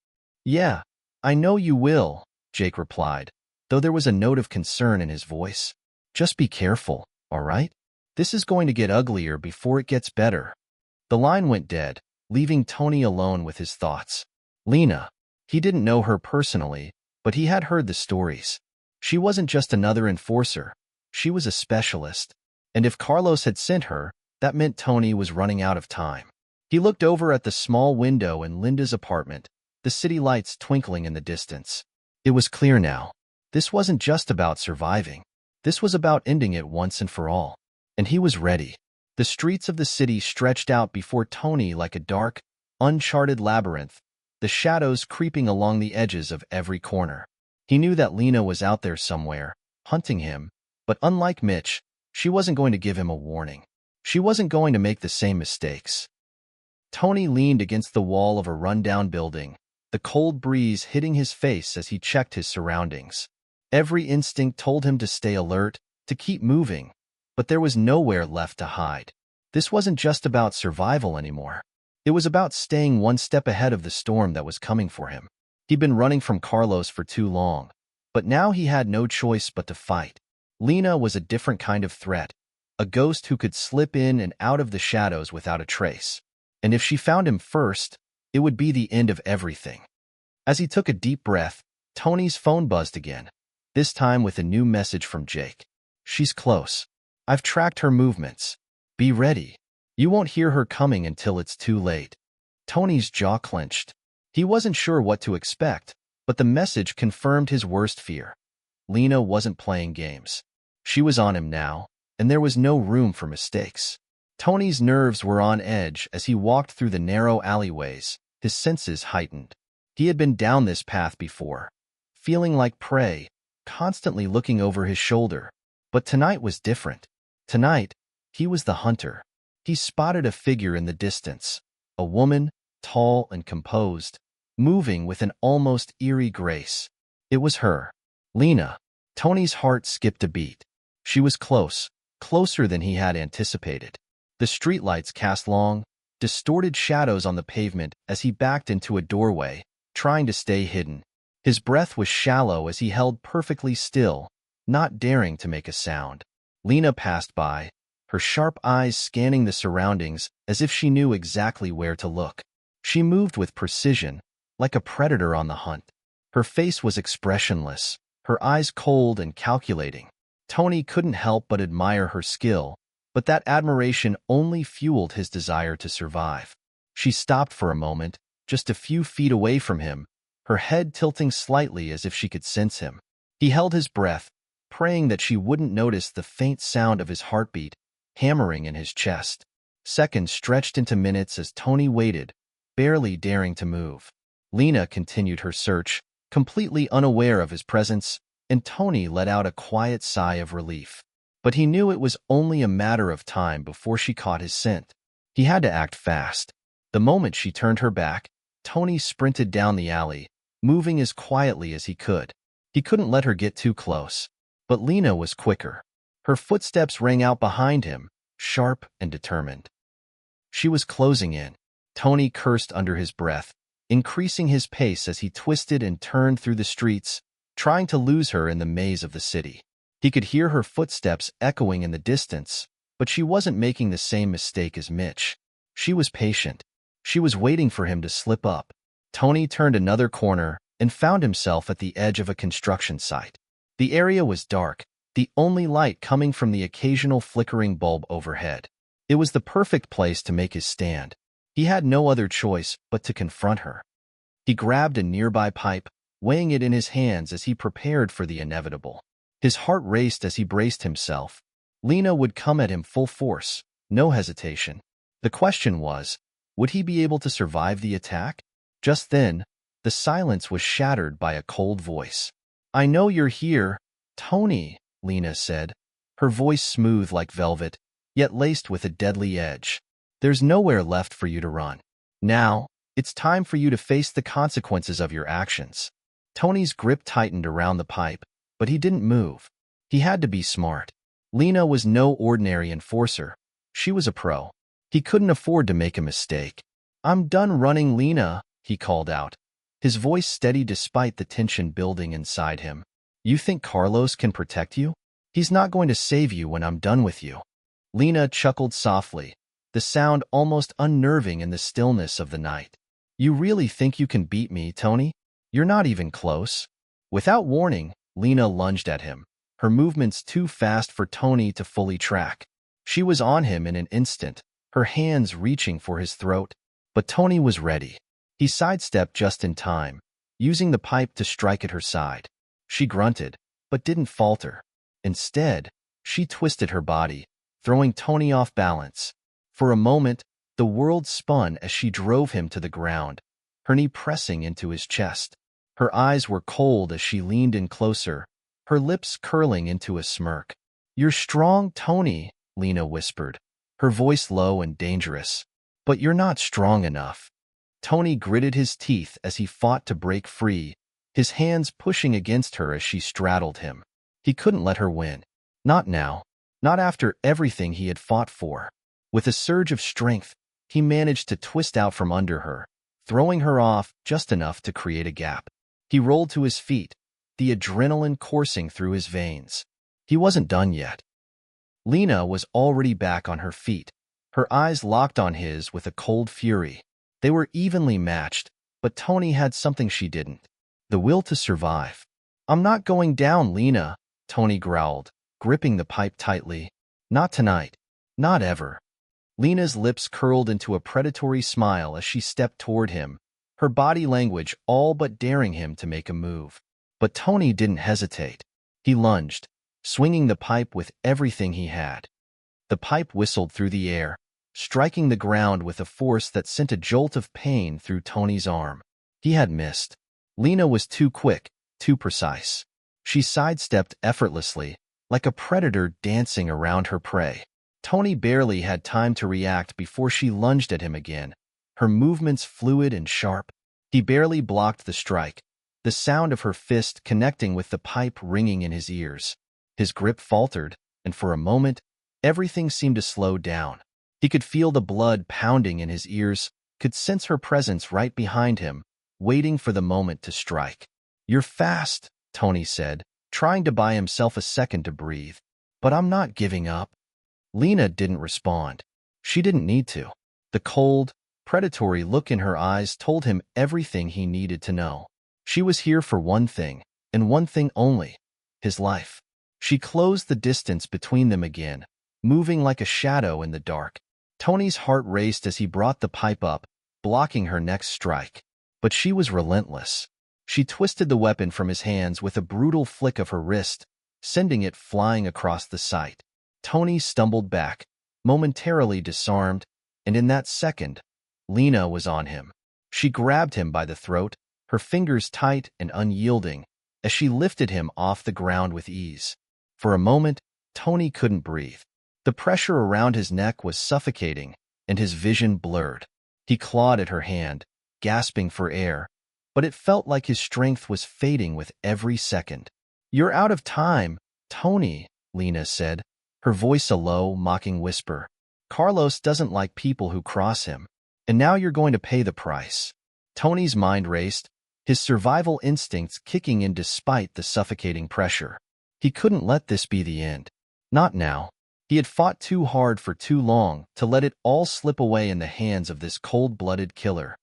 Yeah, I know you will, Jake replied, though there was a note of concern in his voice. Just be careful, all right? This is going to get uglier before it gets better. The line went dead, leaving Tony alone with his thoughts. Lena. He didn't know her personally, but he had heard the stories. She wasn't just another enforcer. She was a specialist. And if Carlos had sent her, that meant Tony was running out of time. He looked over at the small window in Linda's apartment, the city lights twinkling in the distance. It was clear now. This wasn't just about surviving. This was about ending it once and for all. And he was ready. The streets of the city stretched out before Tony like a dark, uncharted labyrinth, the shadows creeping along the edges of every corner. He knew that Lena was out there somewhere, hunting him, but unlike Mitch, she wasn't going to give him a warning. She wasn't going to make the same mistakes. Tony leaned against the wall of a rundown building, the cold breeze hitting his face as he checked his surroundings. Every instinct told him to stay alert, to keep moving, but there was nowhere left to hide. This wasn't just about survival anymore. It was about staying one step ahead of the storm that was coming for him. He'd been running from Carlos for too long, but now he had no choice but to fight. Lena was a different kind of threat, a ghost who could slip in and out of the shadows without a trace. And if she found him first, it would be the end of everything. As he took a deep breath, Tony's phone buzzed again, this time with a new message from Jake. She's close. I've tracked her movements. Be ready. You won't hear her coming until it's too late. Tony's jaw clenched. He wasn't sure what to expect, but the message confirmed his worst fear. Lena wasn't playing games. She was on him now, and there was no room for mistakes. Tony's nerves were on edge as he walked through the narrow alleyways, his senses heightened. He had been down this path before, feeling like prey, constantly looking over his shoulder. But tonight was different. Tonight, he was the hunter. He spotted a figure in the distance, a woman, tall and composed, moving with an almost eerie grace. It was her, Lena. Tony's heart skipped a beat. She was close, closer than he had anticipated. The streetlights cast long, distorted shadows on the pavement as he backed into a doorway, trying to stay hidden. His breath was shallow as he held perfectly still, not daring to make a sound. Lena passed by, her sharp eyes scanning the surroundings as if she knew exactly where to look. She moved with precision, like a predator on the hunt. Her face was expressionless, her eyes cold and calculating. Tony couldn't help but admire her skill, but that admiration only fueled his desire to survive. She stopped for a moment, just a few feet away from him, her head tilting slightly as if she could sense him. He held his breath, praying that she wouldn't notice the faint sound of his heartbeat hammering in his chest. Seconds stretched into minutes as Tony waited, barely daring to move. Lena continued her search, completely unaware of his presence, and Tony let out a quiet sigh of relief. But he knew it was only a matter of time before she caught his scent. He had to act fast. The moment she turned her back, Tony sprinted down the alley, moving as quietly as he could. He couldn't let her get too close. But Lena was quicker. Her footsteps rang out behind him, sharp and determined. She was closing in. Tony cursed under his breath, increasing his pace as he twisted and turned through the streets, trying to lose her in the maze of the city. He could hear her footsteps echoing in the distance, but she wasn't making the same mistake as Mitch. She was patient. She was waiting for him to slip up. Tony turned another corner and found himself at the edge of a construction site. The area was dark, the only light coming from the occasional flickering bulb overhead. It was the perfect place to make his stand. He had no other choice but to confront her. He grabbed a nearby pipe, weighing it in his hands as he prepared for the inevitable. His heart raced as he braced himself. Lena would come at him full force, no hesitation. The question was, would he be able to survive the attack? Just then, the silence was shattered by a cold voice. "I know you're here, Tony," Lena said, her voice smooth like velvet, yet laced with a deadly edge. "There's nowhere left for you to run. Now, it's time for you to face the consequences of your actions." Tony's grip tightened around the pipe, but he didn't move. He had to be smart. Lena was no ordinary enforcer. She was a pro. He couldn't afford to make a mistake. "I'm done running, Lena," he called out, his voice steady despite the tension building inside him. "You think Carlos can protect you? He's not going to save you when I'm done with you." Lena chuckled softly, the sound almost unnerving in the stillness of the night. "You really think you can beat me, Tony? You're not even close." Without warning, Lena lunged at him, her movements too fast for Tony to fully track. She was on him in an instant, her hands reaching for his throat, but Tony was ready. He sidestepped just in time, using the pipe to strike at her side. She grunted, but didn't falter. Instead, she twisted her body, throwing Tony off balance. For a moment, the world spun as she drove him to the ground, her knee pressing into his chest. Her eyes were cold as she leaned in closer, her lips curling into a smirk. "You're strong, Tony," Lena whispered, her voice low and dangerous. "But you're not strong enough." Tony gritted his teeth as he fought to break free, his hands pushing against her as she straddled him. He couldn't let her win. Not now. Not after everything he had fought for. With a surge of strength, he managed to twist out from under her, throwing her off just enough to create a gap. He rolled to his feet, the adrenaline coursing through his veins. He wasn't done yet. Lena was already back on her feet, her eyes locked on his with a cold fury. They were evenly matched, but Tony had something she didn't: the will to survive. "I'm not going down, Lena," Tony growled, gripping the pipe tightly. "Not tonight. Not ever." Lena's lips curled into a predatory smile as she stepped toward him, her body language all but daring him to make a move. But Tony didn't hesitate. He lunged, swinging the pipe with everything he had. The pipe whistled through the air, striking the ground with a force that sent a jolt of pain through Tony's arm. He had missed. Lena was too quick, too precise. She sidestepped effortlessly, like a predator dancing around her prey. Tony barely had time to react before she lunged at him again, her movements fluid and sharp. He barely blocked the strike, the sound of her fist connecting with the pipe ringing in his ears. His grip faltered, and for a moment, everything seemed to slow down. He could feel the blood pounding in his ears, could sense her presence right behind him, waiting for the moment to strike. "You're fast," Tony said, trying to buy himself a second to breathe. "But I'm not giving up." Lena didn't respond. She didn't need to. The cold, predatory look in her eyes told him everything he needed to know. She was here for one thing, and one thing only: his life. She closed the distance between them again, moving like a shadow in the dark. Tony's heart raced as he brought the pipe up, blocking her next strike. But she was relentless. She twisted the weapon from his hands with a brutal flick of her wrist, sending it flying across the site. Tony stumbled back, momentarily disarmed, and in that second, Lena was on him. She grabbed him by the throat, her fingers tight and unyielding, as she lifted him off the ground with ease. For a moment, Tony couldn't breathe. The pressure around his neck was suffocating, and his vision blurred. He clawed at her hand, gasping for air, but it felt like his strength was fading with every second. "You're out of time, Tony," Lena said, her voice a low, mocking whisper. "Carlos doesn't like people who cross him, and now you're going to pay the price." Tony's mind raced, his survival instincts kicking in despite the suffocating pressure. He couldn't let this be the end. Not now. He had fought too hard for too long to let it all slip away in the hands of this cold-blooded killer.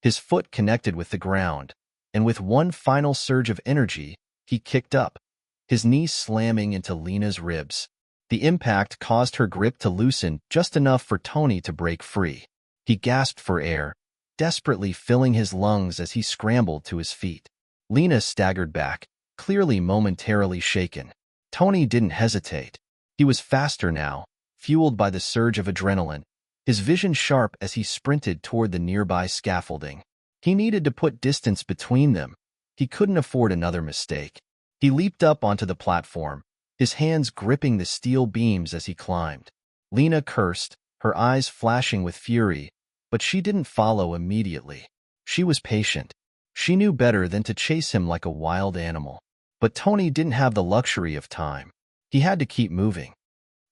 His foot connected with the ground, and with one final surge of energy, he kicked up, his knee slamming into Lena's ribs. The impact caused her grip to loosen just enough for Tony to break free. He gasped for air, desperately filling his lungs as he scrambled to his feet. Lena staggered back, clearly momentarily shaken. Tony didn't hesitate. He was faster now, fueled by the surge of adrenaline, his vision sharp as he sprinted toward the nearby scaffolding. He needed to put distance between them. He couldn't afford another mistake. He leaped up onto the platform, his hands gripping the steel beams as he climbed. Lena cursed, her eyes flashing with fury, but she didn't follow immediately. She was patient. She knew better than to chase him like a wild animal. But Tony didn't have the luxury of time. He had to keep moving.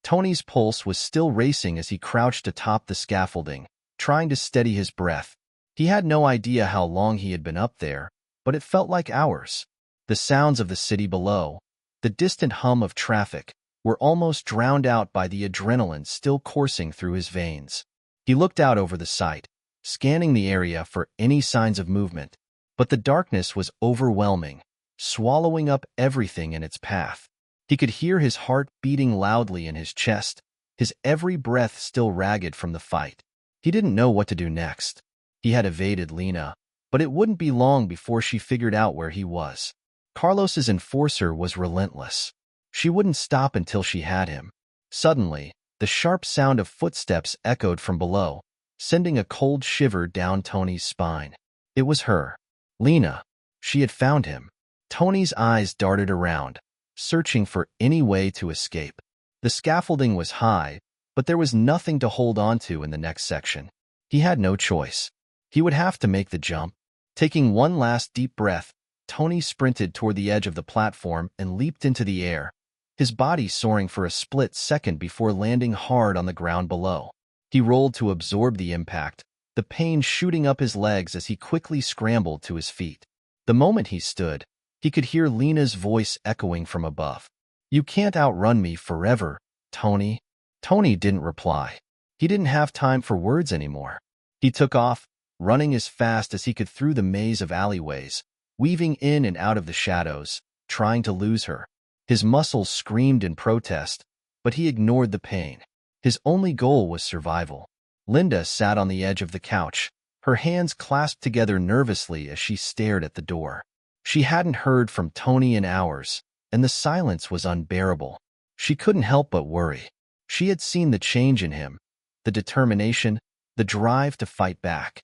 Tony's pulse was still racing as he crouched atop the scaffolding, trying to steady his breath. He had no idea how long he had been up there, but it felt like hours. The sounds of the city below, the distant hum of traffic, were almost drowned out by the adrenaline still coursing through his veins. He looked out over the site, scanning the area for any signs of movement, but the darkness was overwhelming, swallowing up everything in its path. He could hear his heart beating loudly in his chest, his every breath still ragged from the fight. He didn't know what to do next. He had evaded Lena, but it wouldn't be long before she figured out where he was. Carlos's enforcer was relentless. She wouldn't stop until she had him. Suddenly, the sharp sound of footsteps echoed from below, sending a cold shiver down Tony's spine. It was her. Lena. She had found him. Tony's eyes darted around, searching for any way to escape. The scaffolding was high, but there was nothing to hold on to in the next section. He had no choice. He would have to make the jump. Taking one last deep breath, Tony sprinted toward the edge of the platform and leaped into the air, his body soaring for a split second before landing hard on the ground below. He rolled to absorb the impact, the pain shooting up his legs as he quickly scrambled to his feet. The moment he stood, he could hear Lena's voice echoing from above. "You can't outrun me forever, Tony." Tony didn't reply. He didn't have time for words anymore. He took off, running as fast as he could through the maze of alleyways, weaving in and out of the shadows, trying to lose her. His muscles screamed in protest, but he ignored the pain. His only goal was survival. Linda sat on the edge of the couch, her hands clasped together nervously as she stared at the door. She hadn't heard from Tony in hours, and the silence was unbearable. She couldn't help but worry. She had seen the change in him, the determination, the drive to fight back.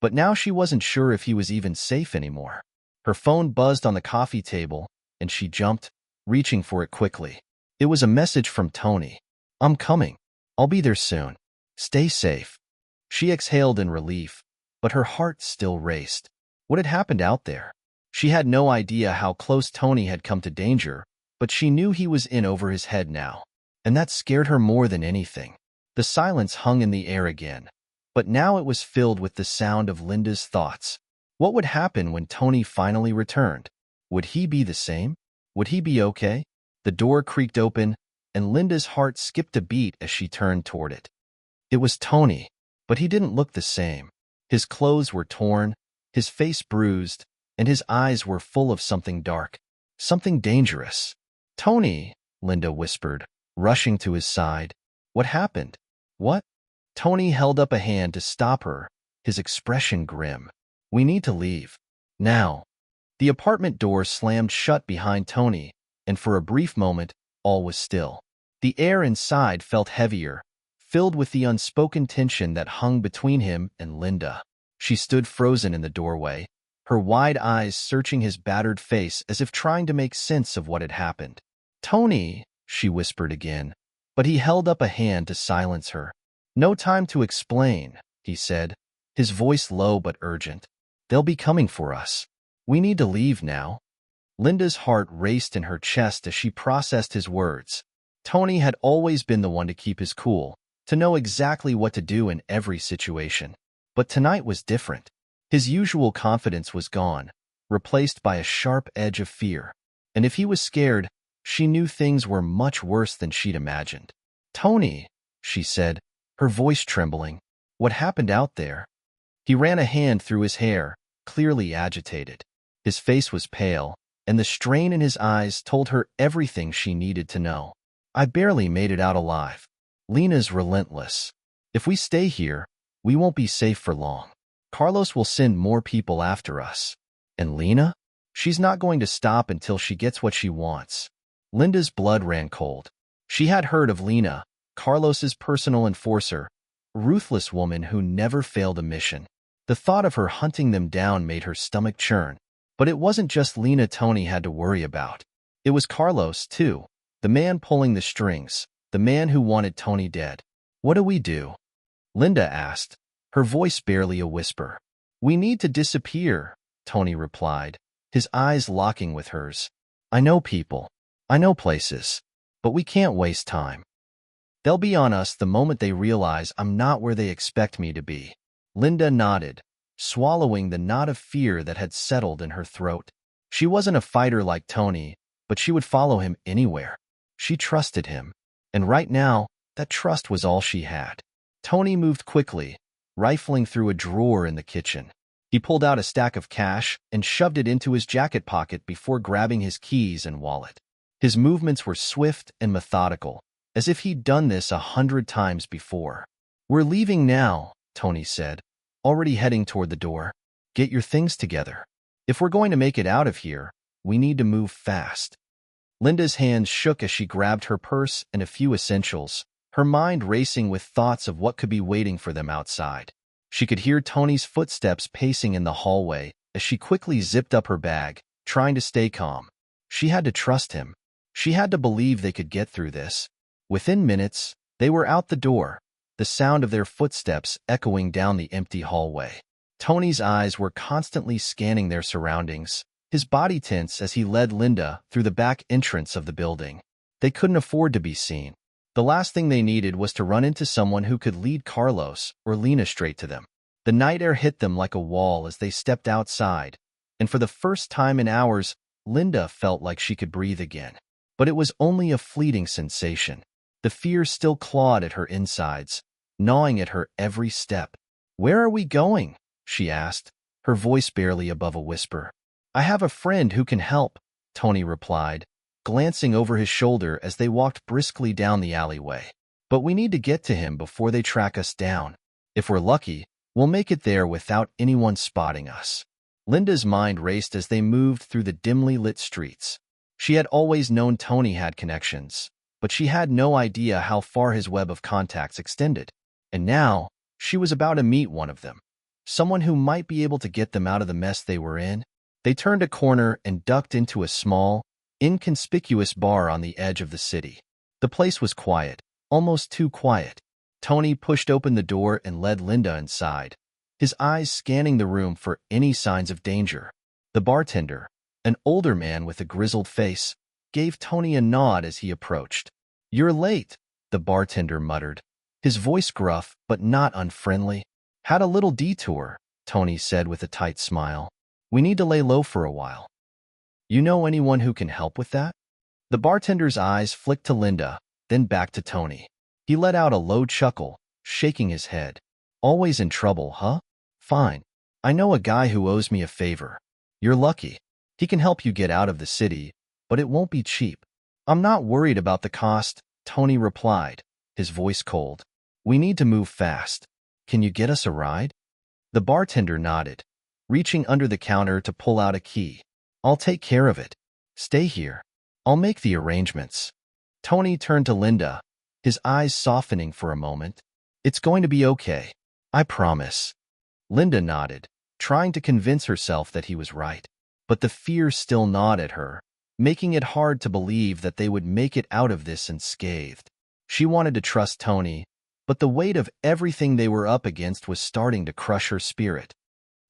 But now she wasn't sure if he was even safe anymore. Her phone buzzed on the coffee table, and she jumped, reaching for it quickly. It was a message from Tony. "I'm coming. I'll be there soon. Stay safe." She exhaled in relief, but her heart still raced. What had happened out there? She had no idea how close Tony had come to danger, but she knew he was in over his head now, and that scared her more than anything. The silence hung in the air again, but now it was filled with the sound of Linda's thoughts. What would happen when Tony finally returned? Would he be the same? Would he be okay? The door creaked open, and Linda's heart skipped a beat as she turned toward it. It was Tony, but he didn't look the same. His clothes were torn, his face bruised, and his eyes were full of something dark, something dangerous. "Tony," Linda whispered, rushing to his side. "What happened?" "What?" Tony held up a hand to stop her, his expression grim. "We need to leave. Now." The apartment door slammed shut behind Tony, and for a brief moment, all was still. The air inside felt heavier, filled with the unspoken tension that hung between him and Linda. She stood frozen in the doorway, her wide eyes searching his battered face as if trying to make sense of what had happened. "Tony," she whispered again, but he held up a hand to silence her. "No time to explain," he said. his voice low but urgent. They'll be coming for us. We need to leave now. Linda's heart raced in her chest as she processed his words. Tony had always been the one to keep his cool, to know exactly what to do in every situation. But tonight was different. His usual confidence was gone, replaced by a sharp edge of fear. And if he was scared, she knew things were much worse than she'd imagined. "Tony," she said, her voice trembling. "What happened out there?" He ran a hand through his hair, clearly agitated. His face was pale, and the strain in his eyes told her everything she needed to know. "I barely made it out alive. Lena's relentless. If we stay here, we won't be safe for long. Carlos will send more people after us. And Lena? She's not going to stop until she gets what she wants." Linda's blood ran cold. She had heard of Lena, Carlos's personal enforcer, a ruthless woman who never failed a mission. The thought of her hunting them down made her stomach churn. But it wasn't just Lena Tony had to worry about. It was Carlos, too, the man pulling the strings, the man who wanted Tony dead. "What do we do?" Linda asked, her voice barely a whisper. "We need to disappear," Tony replied, his eyes locking with hers. "I know people. I know places. But we can't waste time. They'll be on us the moment they realize I'm not where they expect me to be." Linda nodded, swallowing the knot of fear that had settled in her throat. She wasn't a fighter like Tony, but she would follow him anywhere. She trusted him, and right now, that trust was all she had. Tony moved quickly, rifling through a drawer in the kitchen. He pulled out a stack of cash and shoved it into his jacket pocket before grabbing his keys and wallet. His movements were swift and methodical, as if he'd done this 100 times before. "We're leaving now," Tony said, already heading toward the door. "Get your things together. If we're going to make it out of here, we need to move fast." Linda's hands shook as she grabbed her purse and a few essentials, her mind racing with thoughts of what could be waiting for them outside. She could hear Tony's footsteps pacing in the hallway as she quickly zipped up her bag, trying to stay calm. She had to trust him. She had to believe they could get through this. Within minutes, they were out the door, the sound of their footsteps echoing down the empty hallway. Tony's eyes were constantly scanning their surroundings, his body tense as he led Linda through the back entrance of the building. They couldn't afford to be seen. The last thing they needed was to run into someone who could lead Carlos or Lena straight to them. The night air hit them like a wall as they stepped outside, and for the first time in hours, Linda felt like she could breathe again. But it was only a fleeting sensation. The fear still clawed at her insides, gnawing at her every step. "Where are we going?" she asked, her voice barely above a whisper. "I have a friend who can help," Tony replied, glancing over his shoulder as they walked briskly down the alleyway. "But we need to get to him before they track us down. If we're lucky, we'll make it there without anyone spotting us." Linda's mind raced as they moved through the dimly lit streets. She had always known Tony had connections, but she had no idea how far his web of contacts extended. And now, she was about to meet one of them, someone who might be able to get them out of the mess they were in. They turned a corner and ducked into a small, inconspicuous bar on the edge of the city. The place was quiet, almost too quiet. Tony pushed open the door and led Linda inside, his eyes scanning the room for any signs of danger. The bartender, an older man with a grizzled face, gave Tony a nod as he approached. "You're late," the bartender muttered, his voice gruff but not unfriendly. "Had a little detour," Tony said with a tight smile. "We need to lay low for a while. You know anyone who can help with that?" The bartender's eyes flicked to Linda, then back to Tony. He let out a low chuckle, shaking his head. "Always in trouble, huh? Fine. I know a guy who owes me a favor. You're lucky. He can help you get out of the city, but it won't be cheap." "I'm not worried about the cost," Tony replied, his voice cold. "We need to move fast. Can you get us a ride?" The bartender nodded, reaching under the counter to pull out a key. "I'll take care of it. Stay here. I'll make the arrangements." Tony turned to Linda, his eyes softening for a moment. "It's going to be okay. I promise." Linda nodded, trying to convince herself that he was right. But the fear still gnawed at her, making it hard to believe that they would make it out of this unscathed. She wanted to trust Tony, but the weight of everything they were up against was starting to crush her spirit.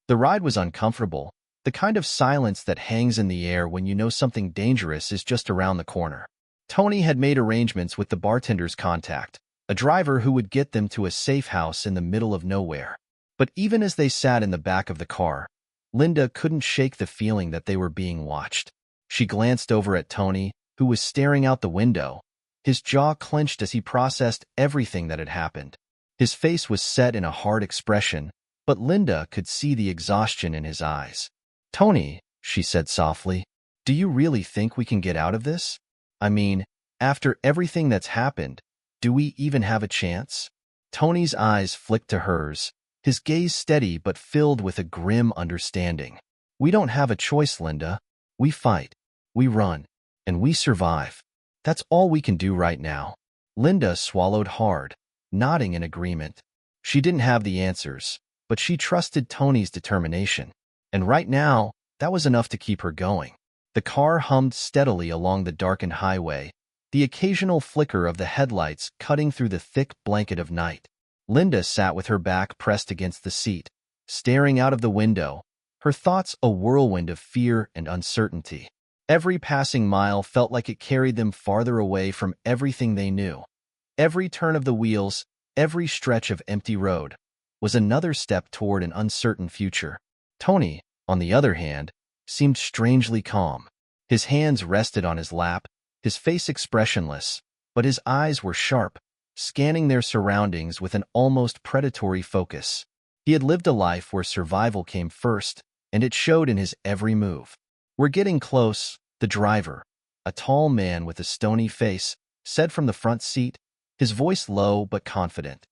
The ride was uncomfortable, the kind of silence that hangs in the air when you know something dangerous is just around the corner. Tony had made arrangements with the bartender's contact, a driver who would get them to a safe house in the middle of nowhere. But even as they sat in the back of the car, Linda couldn't shake the feeling that they were being watched. She glanced over at Tony, who was staring out the window, his jaw clenched as he processed everything that had happened. His face was set in a hard expression, but Linda could see the exhaustion in his eyes. "Tony," she said softly, "do you really think we can get out of this? I mean, after everything that's happened, do we even have a chance?" Tony's eyes flicked to hers, his gaze steady but filled with a grim understanding. "We don't have a choice, Linda. We fight, we run, and we survive. That's all we can do right now." Linda swallowed hard, nodding in agreement. She didn't have the answers, but she trusted Tony's determination. And right now, that was enough to keep her going. The car hummed steadily along the darkened highway, the occasional flicker of the headlights cutting through the thick blanket of night. Linda sat with her back pressed against the seat, staring out of the window, her thoughts a whirlwind of fear and uncertainty. Every passing mile felt like it carried them farther away from everything they knew. Every turn of the wheels, every stretch of empty road, was another step toward an uncertain future. Tony, on the other hand, seemed strangely calm. His hands rested on his lap, his face expressionless, but his eyes were sharp, scanning their surroundings with an almost predatory focus. He had lived a life where survival came first, and it showed in his every move. "We're getting close," the driver, a tall man with a stony face, said from the front seat, his voice low but confident.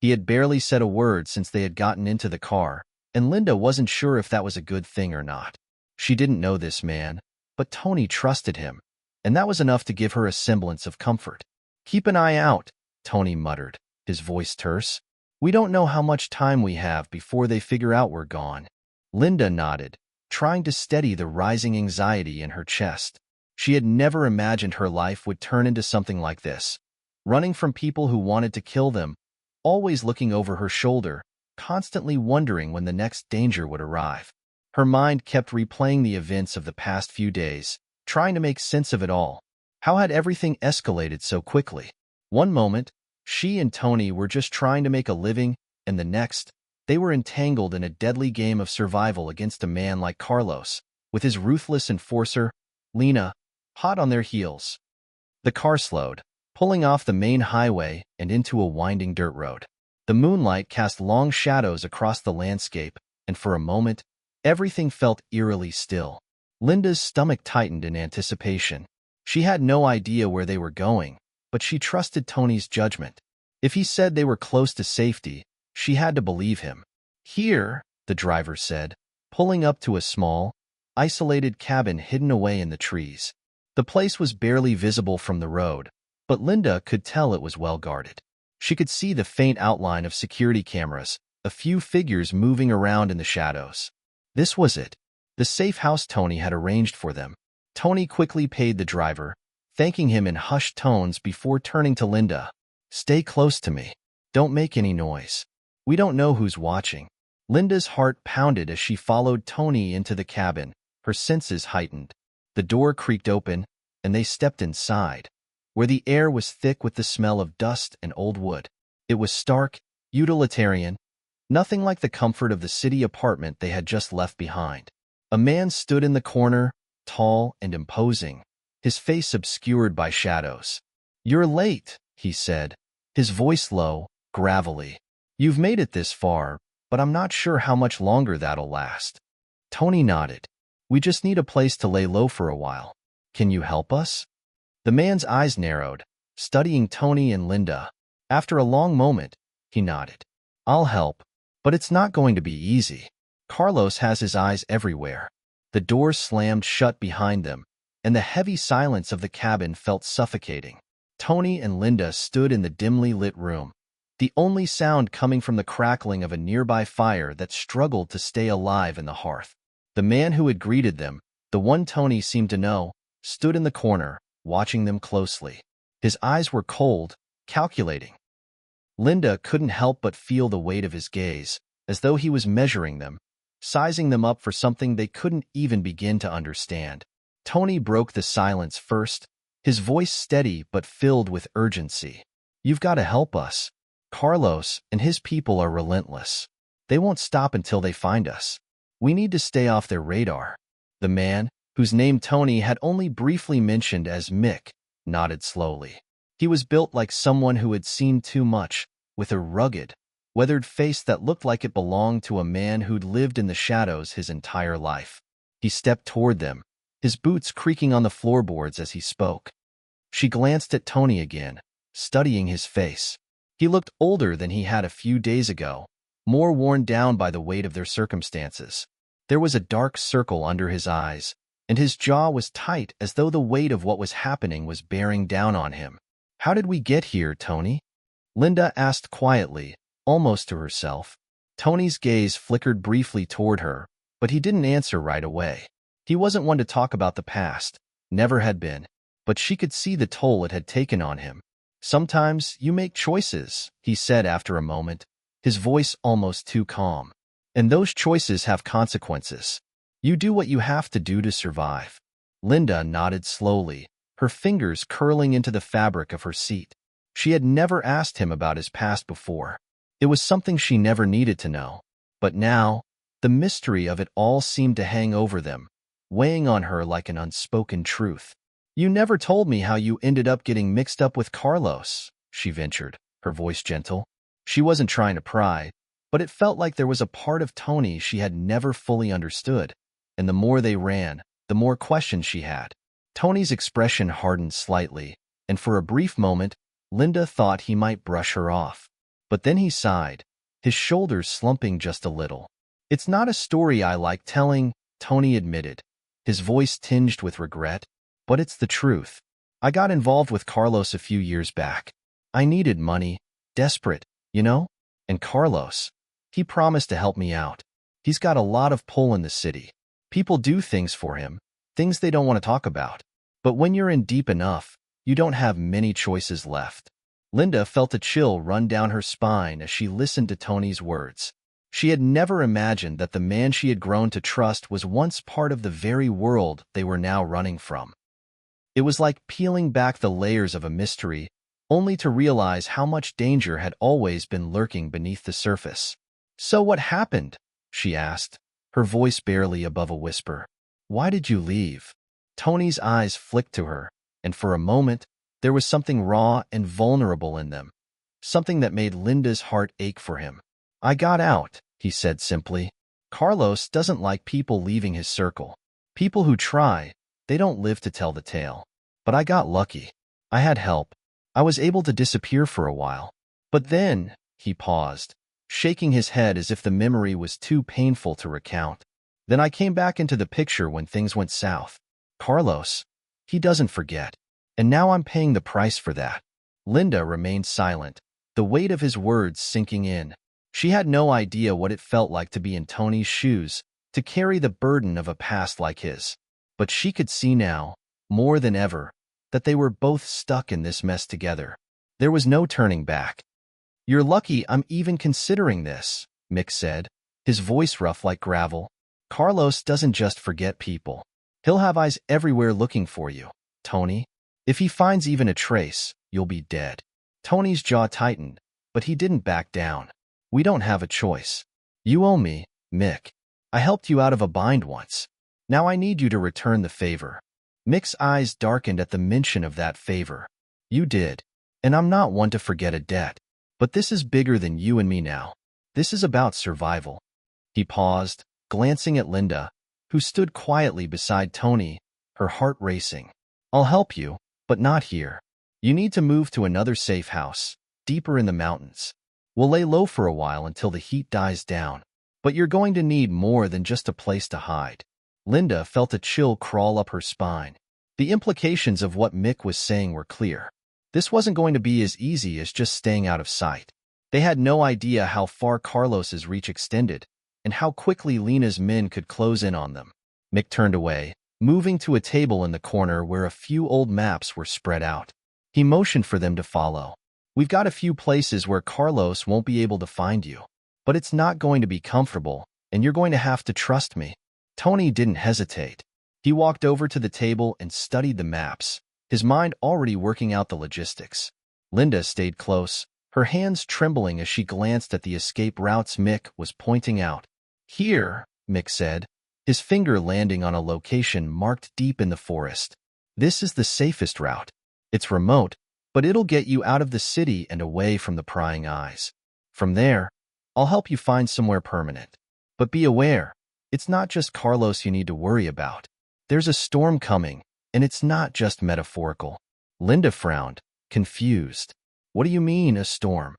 He had barely said a word since they had gotten into the car, and Linda wasn't sure if that was a good thing or not. She didn't know this man, but Tony trusted him, and that was enough to give her a semblance of comfort. "Keep an eye out," Tony muttered, his voice terse. "We don't know how much time we have before they figure out we're gone." Linda nodded, trying to steady the rising anxiety in her chest. She had never imagined her life would turn into something like this, running from people who wanted to kill them, always looking over her shoulder, constantly wondering when the next danger would arrive. Her mind kept replaying the events of the past few days, trying to make sense of it all. How had everything escalated so quickly? One moment, she and Tony were just trying to make a living, and the next, they were entangled in a deadly game of survival against a man like Carlos, with his ruthless enforcer, Lena, hot on their heels. The car slowed, pulling off the main highway and into a winding dirt road. The moonlight cast long shadows across the landscape, and for a moment, everything felt eerily still. Linda's stomach tightened in anticipation. She had no idea where they were going, but she trusted Tony's judgment. If he said they were close to safety, she had to believe him. "Here," the driver said, pulling up to a small, isolated cabin hidden away in the trees. The place was barely visible from the road, but Linda could tell it was well guarded. She could see the faint outline of security cameras, a few figures moving around in the shadows. This was it, the safe house Tony had arranged for them. Tony quickly paid the driver, thanking him in hushed tones before turning to Linda. "Stay close to me. Don't make any noise. We don't know who's watching." Linda's heart pounded as she followed Tony into the cabin, her senses heightened. The door creaked open, and they stepped inside, where the air was thick with the smell of dust and old wood. It was stark, utilitarian, nothing like the comfort of the city apartment they had just left behind. A man stood in the corner, tall and imposing, his face obscured by shadows. "You're late," he said, his voice low, gravelly. "You've made it this far, but I'm not sure how much longer that'll last." Tony nodded. "We just need a place to lay low for a while. Can you help us?" The man's eyes narrowed, studying Tony and Linda. After a long moment, he nodded. "I'll help, but it's not going to be easy. Carlos has his eyes everywhere." The door slammed shut behind them, and the heavy silence of the cabin felt suffocating. Tony and Linda stood in the dimly lit room, the only sound coming from the crackling of a nearby fire that struggled to stay alive in the hearth. The man who had greeted them, the one Tony seemed to know, stood in the corner, watching them closely. His eyes were cold, calculating. Linda couldn't help but feel the weight of his gaze, as though he was measuring them, sizing them up for something they couldn't even begin to understand. Tony broke the silence first, his voice steady but filled with urgency. "You've got to help us. Carlos and his people are relentless. They won't stop until they find us. We need to stay off their radar." The man, whose name Tony had only briefly mentioned as Mick, nodded slowly. He was built like someone who had seen too much, with a rugged, weathered face that looked like it belonged to a man who'd lived in the shadows his entire life. He stepped toward them, his boots creaking on the floorboards as he spoke. She glanced at Tony again, studying his face. He looked older than he had a few days ago, more worn down by the weight of their circumstances. There was a dark circle under his eyes, and his jaw was tight as though the weight of what was happening was bearing down on him. "How did we get here, Tony?" Linda asked quietly, almost to herself. Tony's gaze flickered briefly toward her, but he didn't answer right away. He wasn't one to talk about the past, never had been, but she could see the toll it had taken on him. "Sometimes you make choices," he said after a moment, his voice almost too calm. "And those choices have consequences. You do what you have to do to survive." Linda nodded slowly, her fingers curling into the fabric of her seat. She had never asked him about his past before. It was something she never needed to know. But now, the mystery of it all seemed to hang over them, weighing on her like an unspoken truth. "You never told me how you ended up getting mixed up with Carlos," she ventured, her voice gentle. She wasn't trying to pry, but it felt like there was a part of Tony she had never fully understood, and the more they ran, the more questions she had. Tony's expression hardened slightly, and for a brief moment, Linda thought he might brush her off. But then he sighed, his shoulders slumping just a little. "It's not a story I like telling," Tony admitted, his voice tinged with regret, "but it's the truth. I got involved with Carlos a few years back. I needed money, desperate, you know? And Carlos, he promised to help me out. He's got a lot of pull in the city. People do things for him, things they don't want to talk about. But when you're in deep enough, you don't have many choices left." Linda felt a chill run down her spine as she listened to Tony's words. She had never imagined that the man she had grown to trust was once part of the very world they were now running from. It was like peeling back the layers of a mystery, only to realize how much danger had always been lurking beneath the surface. "So what happened?" she asked, her voice barely above a whisper. "Why did you leave?" Tony's eyes flicked to her, and for a moment, there was something raw and vulnerable in them, something that made Linda's heart ache for him. "I got out," he said simply. "Carlos doesn't like people leaving his circle. People who try, they don't live to tell the tale. But I got lucky. I had help. I was able to disappear for a while. But then," he paused, shaking his head as if the memory was too painful to recount. "Then I came back into the picture when things went south. Carlos, he doesn't forget. And now I'm paying the price for that." Linda remained silent, the weight of his words sinking in. She had no idea what it felt like to be in Tony's shoes, to carry the burden of a past like his. But she could see now, more than ever, that they were both stuck in this mess together. There was no turning back. "You're lucky I'm even considering this," Mick said, his voice rough like gravel. "Carlos doesn't just forget people. He'll have eyes everywhere looking for you, Tony. If he finds even a trace, you'll be dead." Tony's jaw tightened, but he didn't back down. "We don't have a choice. You owe me, Mick. I helped you out of a bind once. Now I need you to return the favor." Mick's eyes darkened at the mention of that favor. "You did. And I'm not one to forget a debt. But this is bigger than you and me now. This is about survival." He paused, glancing at Linda, who stood quietly beside Tony, her heart racing. "I'll help you, but not here. You need to move to another safe house, deeper in the mountains. We'll lay low for a while until the heat dies down. But you're going to need more than just a place to hide." Linda felt a chill crawl up her spine. The implications of what Mick was saying were clear. This wasn't going to be as easy as just staying out of sight. They had no idea how far Carlos's reach extended, and how quickly Lena's men could close in on them. Mick turned away, moving to a table in the corner where a few old maps were spread out. He motioned for them to follow. We've got a few places where Carlos won't be able to find you. But it's not going to be comfortable, and you're going to have to trust me." Tony didn't hesitate. He walked over to the table and studied the maps, his mind already working out the logistics. Linda stayed close, her hands trembling as she glanced at the escape routes Mick was pointing out. "Here," Mick said, his finger landing on a location marked deep in the forest. "This is the safest route. It's remote, but it'll get you out of the city and away from the prying eyes. From there, I'll help you find somewhere permanent. But be aware, it's not just Carlos you need to worry about. There's a storm coming, and it's not just metaphorical." Linda frowned, confused. "What do you mean, a storm?"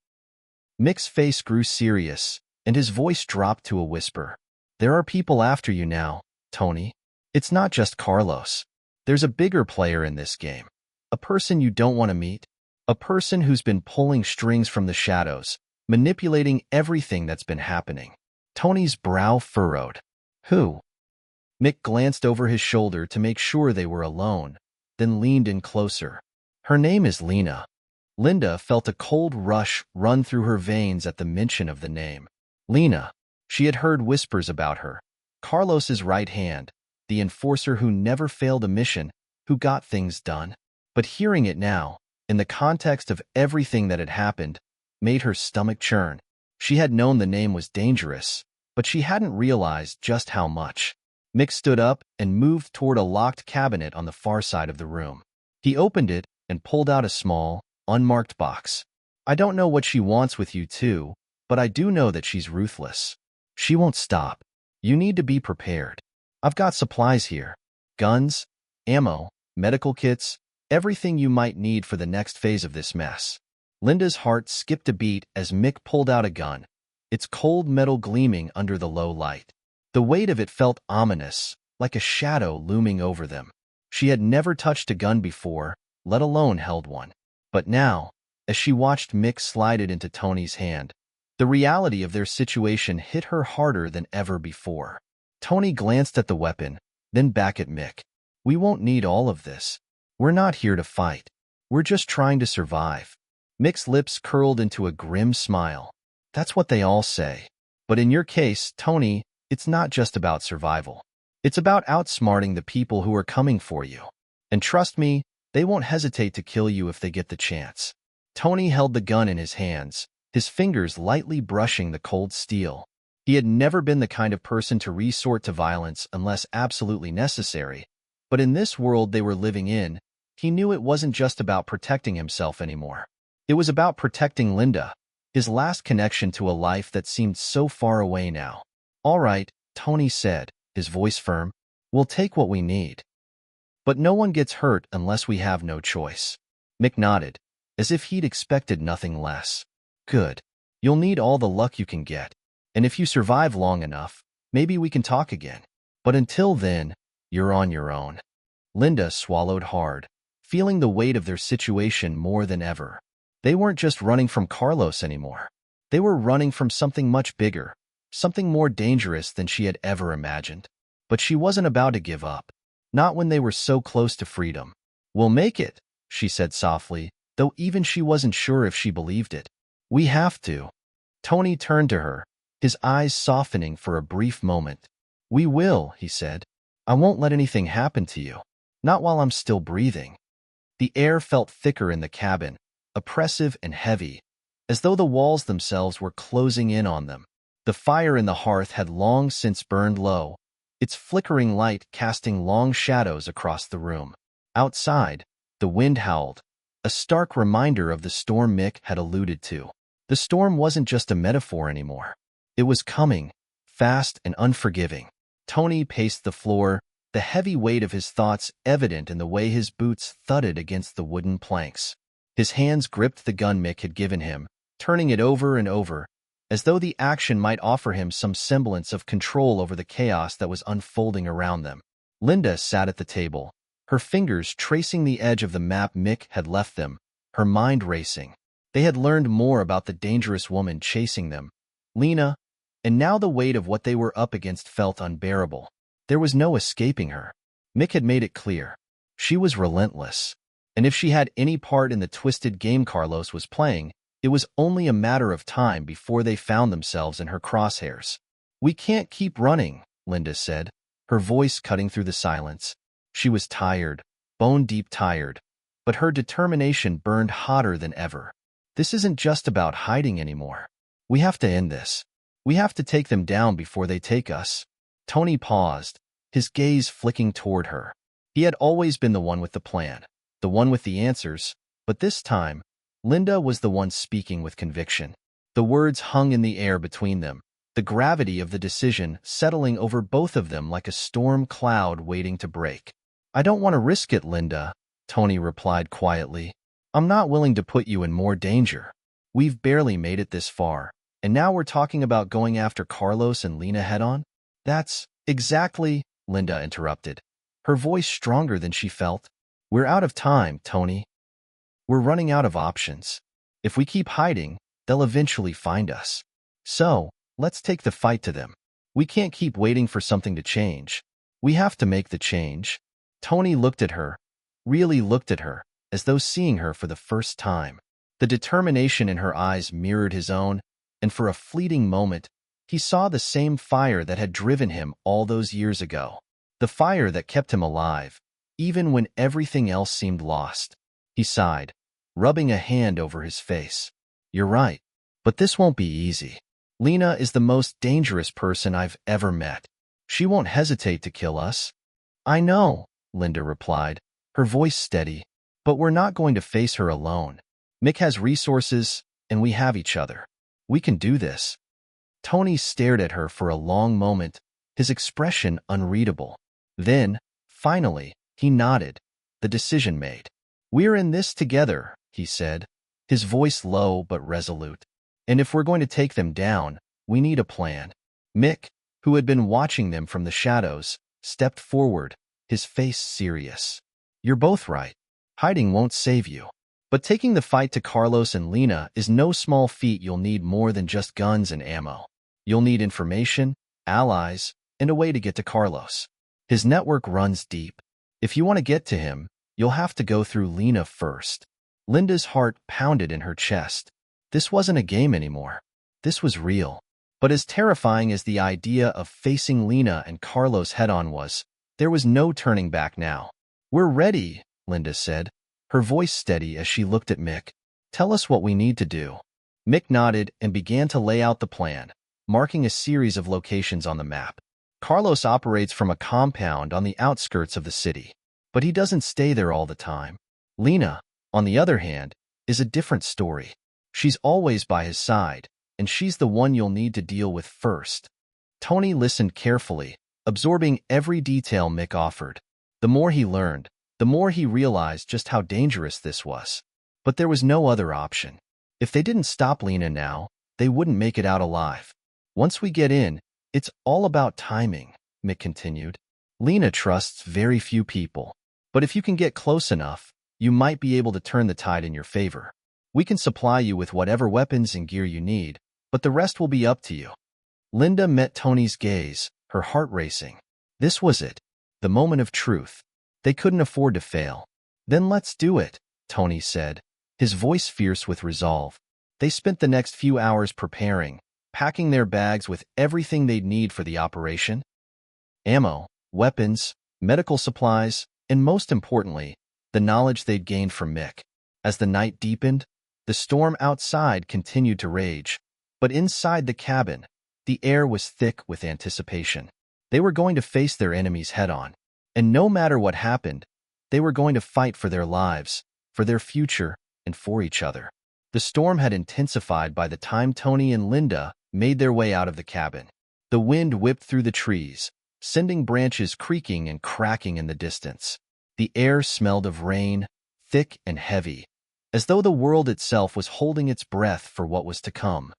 Mick's face grew serious, and his voice dropped to a whisper. "There are people after you now, Tony. It's not just Carlos. There's a bigger player in this game. A person you don't want to meet. A person who's been pulling strings from the shadows, manipulating everything that's been happening." Tony's brow furrowed. "Who?" Mick glanced over his shoulder to make sure they were alone, then leaned in closer. "Her name is Lena." Linda felt a cold rush run through her veins at the mention of the name. Lena. She had heard whispers about her. Carlos's right hand, the enforcer who never failed a mission, who got things done. But hearing it now, in the context of everything that had happened, made her stomach churn. She had known the name was dangerous, but she hadn't realized just how much. Mick stood up and moved toward a locked cabinet on the far side of the room. He opened it and pulled out a small, unmarked box. "I don't know what she wants with you two, but I do know that she's ruthless. She won't stop. You need to be prepared. I've got supplies here. Guns, ammo, medical kits, everything you might need for the next phase of this mess." Linda's heart skipped a beat as Mick pulled out a gun, its cold metal gleaming under the low light. The weight of it felt ominous, like a shadow looming over them. She had never touched a gun before, let alone held one. But now, as she watched Mick slide it into Tony's hand, the reality of their situation hit her harder than ever before. Tony glanced at the weapon, then back at Mick. "We won't need all of this. We're not here to fight. We're just trying to survive." Mick's lips curled into a grim smile. "That's what they all say. But in your case, Tony, it's not just about survival. It's about outsmarting the people who are coming for you. And trust me, they won't hesitate to kill you if they get the chance." Tony held the gun in his hands, his fingers lightly brushing the cold steel. He had never been the kind of person to resort to violence unless absolutely necessary, but in this world they were living in, he knew it wasn't just about protecting himself anymore. It was about protecting Linda, his last connection to a life that seemed so far away now. "All right," Tony said, his voice firm. "We'll take what we need. But no one gets hurt unless we have no choice." Mick nodded, as if he'd expected nothing less. "Good. You'll need all the luck you can get. And if you survive long enough, maybe we can talk again. But until then, you're on your own." Linda swallowed hard, feeling the weight of their situation more than ever. They weren't just running from Carlos anymore. They were running from something much bigger, something more dangerous than she had ever imagined. But she wasn't about to give up, not when they were so close to freedom. "We'll make it," she said softly, though even she wasn't sure if she believed it. "We have to." Tony turned to her, his eyes softening for a brief moment. "We will," he said. "I won't let anything happen to you. Not while I'm still breathing." The air felt thicker in the cabin, oppressive and heavy, as though the walls themselves were closing in on them. The fire in the hearth had long since burned low, its flickering light casting long shadows across the room. Outside, the wind howled, a stark reminder of the storm Mick had alluded to. The storm wasn't just a metaphor anymore. It was coming, fast and unforgiving. Tony paced the floor, the heavy weight of his thoughts evident in the way his boots thudded against the wooden planks. His hands gripped the gun Mick had given him, turning it over and over, as though the action might offer him some semblance of control over the chaos that was unfolding around them. Linda sat at the table, her fingers tracing the edge of the map Mick had left them, her mind racing. They had learned more about the dangerous woman chasing them, Lena, and now the weight of what they were up against felt unbearable. There was no escaping her. Mick had made it clear. She was relentless. And if she had any part in the twisted game Carlos was playing, it was only a matter of time before they found themselves in her crosshairs. "We can't keep running," Linda said, her voice cutting through the silence. She was tired, bone-deep tired, but her determination burned hotter than ever. "This isn't just about hiding anymore. We have to end this. We have to take them down before they take us." Tony paused, his gaze flicking toward her. He had always been the one with the plan, the one with the answers, but this time, Linda was the one speaking with conviction. The words hung in the air between them, the gravity of the decision settling over both of them like a storm cloud waiting to break. "I don't want to risk it, Linda," Tony replied quietly. "I'm not willing to put you in more danger. We've barely made it this far, and now we're talking about going after Carlos and Lena head-on?" "That's exactly," Linda interrupted, her voice stronger than she felt. "We're out of time, Tony. We're running out of options. If we keep hiding, they'll eventually find us. So, let's take the fight to them. We can't keep waiting for something to change. We have to make the change." Tony looked at her, really looked at her, as though seeing her for the first time. The determination in her eyes mirrored his own, and for a fleeting moment, he saw the same fire that had driven him all those years ago. The fire that kept him alive, even when everything else seemed lost. He sighed, rubbing a hand over his face. "You're right, but this won't be easy. Lena is the most dangerous person I've ever met. She won't hesitate to kill us." "I know," Linda replied, her voice steady, "but we're not going to face her alone. Mick has resources, and we have each other. We can do this." Tony stared at her for a long moment, his expression unreadable. Then, finally, he nodded, the decision made. "We're in this together," he said, his voice low but resolute. "And if we're going to take them down, we need a plan." Mick, who had been watching them from the shadows, stepped forward, his face serious. "You're both right. Hiding won't save you. But taking the fight to Carlos and Lena is no small feat. You'll need more than just guns and ammo. You'll need information, allies, and a way to get to Carlos. His network runs deep. If you want to get to him, you'll have to go through Lena first." Linda's heart pounded in her chest. This wasn't a game anymore. This was real. But as terrifying as the idea of facing Lena and Carlos head-on was, there was no turning back now. "We're ready," Linda said, her voice steady as she looked at Mick. "Tell us what we need to do." Mick nodded and began to lay out the plan, marking a series of locations on the map. Carlos operates from a compound on the outskirts of the city, but he doesn't stay there all the time. Lena, on the other hand, is a different story. She's always by his side, and she's the one you'll need to deal with first. Tony listened carefully, absorbing every detail Mick offered. The more he learned, the more he realized just how dangerous this was. But there was no other option. If they didn't stop Lena now, they wouldn't make it out alive. "Once we get in, it's all about timing," Mick continued. "Lena trusts very few people, but if you can get close enough, you might be able to turn the tide in your favor. We can supply you with whatever weapons and gear you need, but the rest will be up to you." Linda met Tony's gaze, her heart racing. This was it, the moment of truth. They couldn't afford to fail. "Then let's do it," Tony said, his voice fierce with resolve. They spent the next few hours preparing, packing their bags with everything they'd need for the operation. Ammo, weapons, medical supplies, and most importantly, the knowledge they'd gained from Mick. As the night deepened, the storm outside continued to rage, but inside the cabin, the air was thick with anticipation. They were going to face their enemies head-on, and no matter what happened, they were going to fight for their lives, for their future, and for each other. The storm had intensified by the time Tony and Linda made their way out of the cabin. The wind whipped through the trees, sending branches creaking and cracking in the distance. The air smelled of rain, thick and heavy, as though the world itself was holding its breath for what was to come.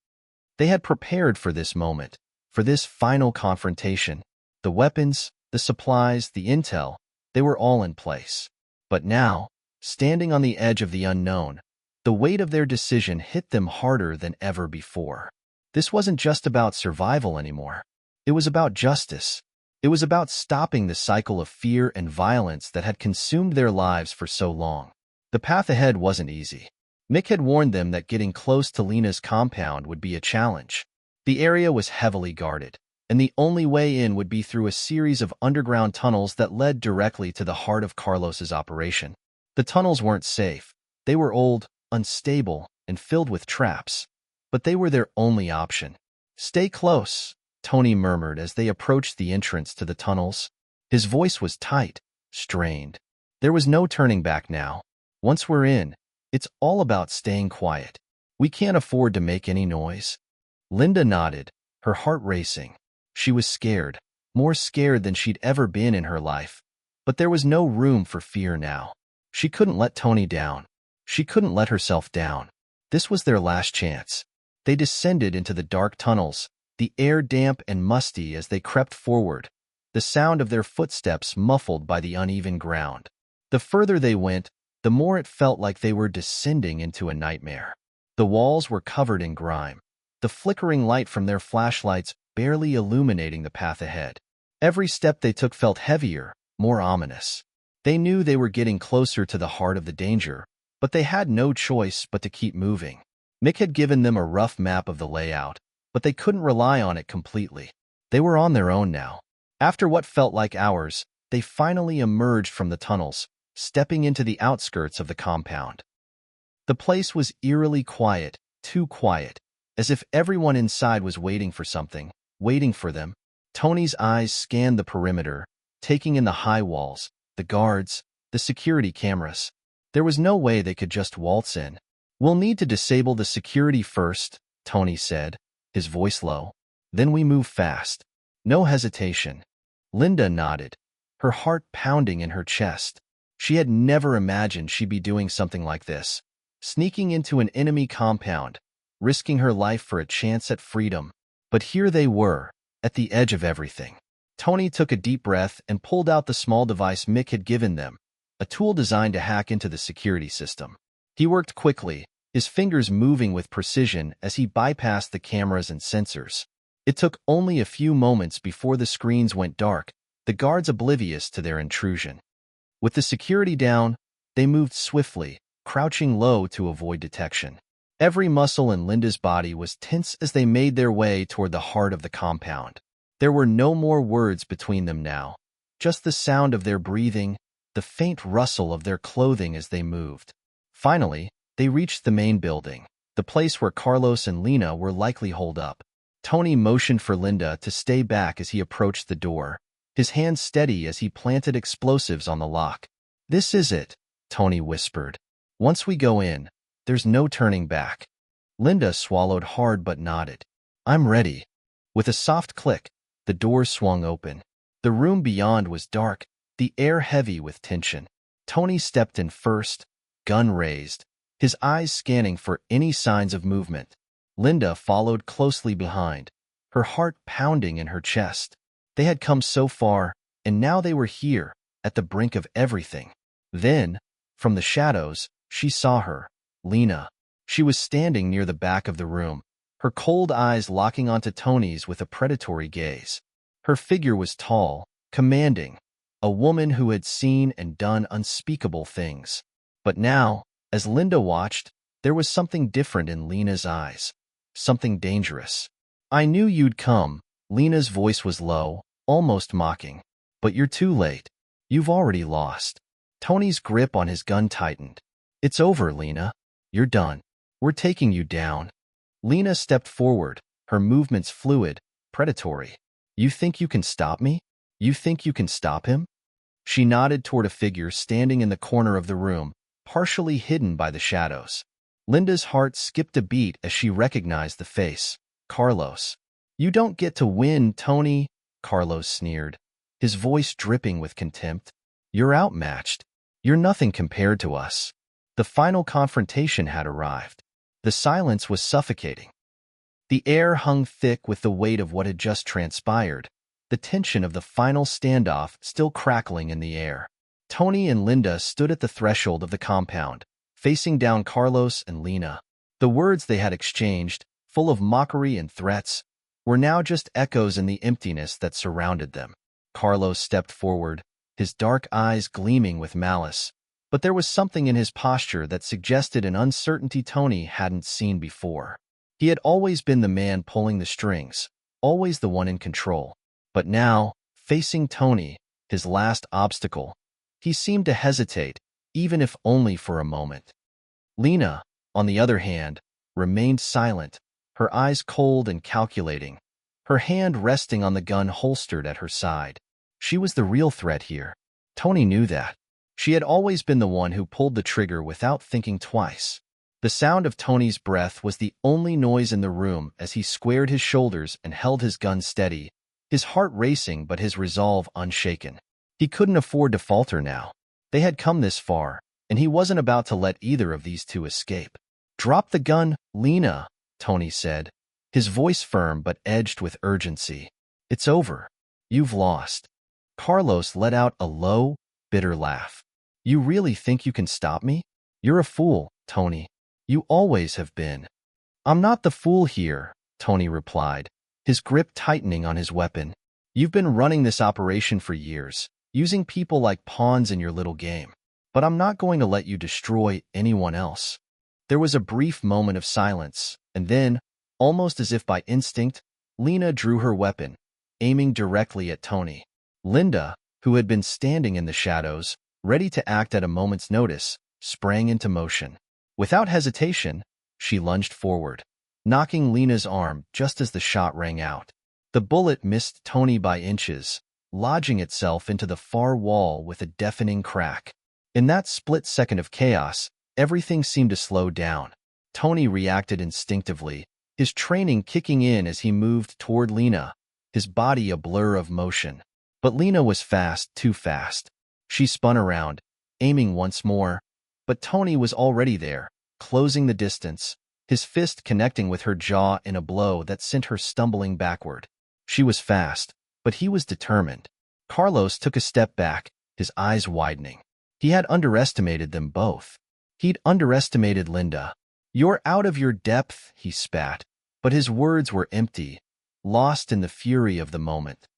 They had prepared for this moment, for this final confrontation. The weapons, the supplies, the intel, they were all in place. But now, standing on the edge of the unknown, the weight of their decision hit them harder than ever before. This wasn't just about survival anymore. It was about justice. It was about stopping the cycle of fear and violence that had consumed their lives for so long. The path ahead wasn't easy. Mick had warned them that getting close to Lena's compound would be a challenge. The area was heavily guarded, and the only way in would be through a series of underground tunnels that led directly to the heart of Carlos's operation. The tunnels weren't safe. They were old, unstable, and filled with traps. But they were their only option. "Stay close," Tony murmured as they approached the entrance to the tunnels. His voice was tight, strained. There was no turning back now. Once we're in, it's all about staying quiet. We can't afford to make any noise. Linda nodded, her heart racing. She was scared, more scared than she'd ever been in her life. But there was no room for fear now. She couldn't let Tony down. She couldn't let herself down. This was their last chance. They descended into the dark tunnels, the air damp and musty as they crept forward, the sound of their footsteps muffled by the uneven ground. The further they went, the more it felt like they were descending into a nightmare. The walls were covered in grime, the flickering light from their flashlights barely illuminating the path ahead. Every step they took felt heavier, more ominous. They knew they were getting closer to the heart of the danger, but they had no choice but to keep moving. Mick had given them a rough map of the layout, but they couldn't rely on it completely. They were on their own now. After what felt like hours, they finally emerged from the tunnels, stepping into the outskirts of the compound. The place was eerily quiet, too quiet, as if everyone inside was waiting for something, waiting for them. Tony's eyes scanned the perimeter, taking in the high walls, the guards, the security cameras. There was no way they could just waltz in. "We'll need to disable the security first," Tony said, his voice low. "Then we move fast. No hesitation." Linda nodded, her heart pounding in her chest. She had never imagined she'd be doing something like this, sneaking into an enemy compound, risking her life for a chance at freedom. But here they were, at the edge of everything. Tony took a deep breath and pulled out the small device Mick had given them, a tool designed to hack into the security system. He worked quickly, his fingers moving with precision as he bypassed the cameras and sensors. It took only a few moments before the screens went dark, the guards oblivious to their intrusion. With the security down, they moved swiftly, crouching low to avoid detection. Every muscle in Linda's body was tense as they made their way toward the heart of the compound. There were no more words between them now, just the sound of their breathing, the faint rustle of their clothing as they moved. Finally, they reached the main building, the place where Carlos and Lena were likely holed up. Tony motioned for Linda to stay back as he approached the door, his hands steady as he planted explosives on the lock. "This is it," Tony whispered. "Once we go in, there's no turning back." Linda swallowed hard but nodded. "I'm ready." With a soft click, the door swung open. The room beyond was dark, the air heavy with tension. Tony stepped in first, gun raised, his eyes scanning for any signs of movement. Linda followed closely behind, her heart pounding in her chest. They had come so far, and now they were here, at the brink of everything. Then, from the shadows, she saw her, Lena. She was standing near the back of the room, her cold eyes locking onto Tony's with a predatory gaze. Her figure was tall, commanding, a woman who had seen and done unspeakable things. But now, as Linda watched, there was something different in Lena's eyes, something dangerous. "I knew you'd come," Lena's voice was low, almost mocking. "But you're too late. You've already lost." Tony's grip on his gun tightened. "It's over, Lena. You're done. We're taking you down." Lena stepped forward, her movements fluid, predatory. "You think you can stop me? You think you can stop him?" She nodded toward a figure standing in the corner of the room, partially hidden by the shadows. Linda's heart skipped a beat as she recognized the face. Carlos. "You don't get to win, Tony," Carlos sneered, his voice dripping with contempt. "You're outmatched. You're nothing compared to us." The final confrontation had arrived. The silence was suffocating. The air hung thick with the weight of what had just transpired, the tension of the final standoff still crackling in the air. Tony and Linda stood at the threshold of the compound, facing down Carlos and Lena. The words they had exchanged, full of mockery and threats, were now just echoes in the emptiness that surrounded them. Carlos stepped forward, his dark eyes gleaming with malice. But there was something in his posture that suggested an uncertainty Tony hadn't seen before. He had always been the man pulling the strings, always the one in control. But now, facing Tony, his last obstacle, he seemed to hesitate, even if only for a moment. Lena, on the other hand, remained silent, her eyes cold and calculating, her hand resting on the gun holstered at her side. She was the real threat here. Tony knew that. She had always been the one who pulled the trigger without thinking twice. The sound of Tony's breath was the only noise in the room as he squared his shoulders and held his gun steady, his heart racing but his resolve unshaken. He couldn't afford to falter now. They had come this far, and he wasn't about to let either of these two escape. "Drop the gun, Lena," Tony said, his voice firm but edged with urgency. "It's over. You've lost." Carlos let out a low, bitter laugh. "You really think you can stop me? You're a fool, Tony. You always have been." "I'm not the fool here," Tony replied, his grip tightening on his weapon. "You've been running this operation for years, using people like pawns in your little game. But I'm not going to let you destroy anyone else." There was a brief moment of silence, and then, almost as if by instinct, Lena drew her weapon, aiming directly at Tony. Linda, who had been standing in the shadows, ready to act at a moment's notice, sprang into motion. Without hesitation, she lunged forward, knocking Lena's arm just as the shot rang out. The bullet missed Tony by inches, lodging itself into the far wall with a deafening crack. In that split second of chaos, everything seemed to slow down. Tony reacted instinctively, his training kicking in as he moved toward Lena, his body a blur of motion. But Lena was fast, too fast. She spun around, aiming once more, but Tony was already there, closing the distance, his fist connecting with her jaw in a blow that sent her stumbling backward. She was fast, but he was determined. Carlos took a step back, his eyes widening. He had underestimated them both. He'd underestimated Linda. "You're out of your depth," he spat, but his words were empty, lost in the fury of the moment.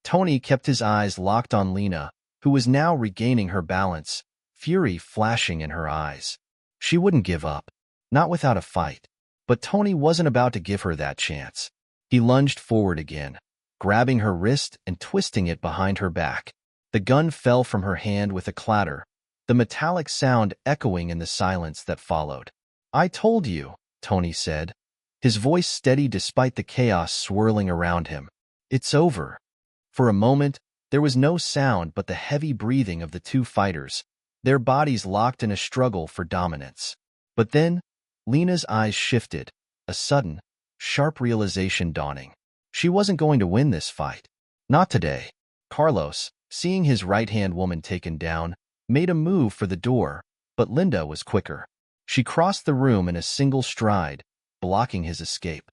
Tony kept his eyes locked on Lena, who was now regaining her balance, fury flashing in her eyes. She wouldn't give up, not without a fight. But Tony wasn't about to give her that chance. He lunged forward again, grabbing her wrist and twisting it behind her back. The gun fell from her hand with a clatter, the metallic sound echoing in the silence that followed. "I told you," Tony said, his voice steady despite the chaos swirling around him. "It's over." For a moment, there was no sound but the heavy breathing of the two fighters, their bodies locked in a struggle for dominance. But then, Lena's eyes shifted, a sudden, sharp realization dawning. She wasn't going to win this fight. Not today. Carlos, seeing his right-hand woman taken down, made a move for the door, but Linda was quicker. She crossed the room in a single stride, blocking his escape.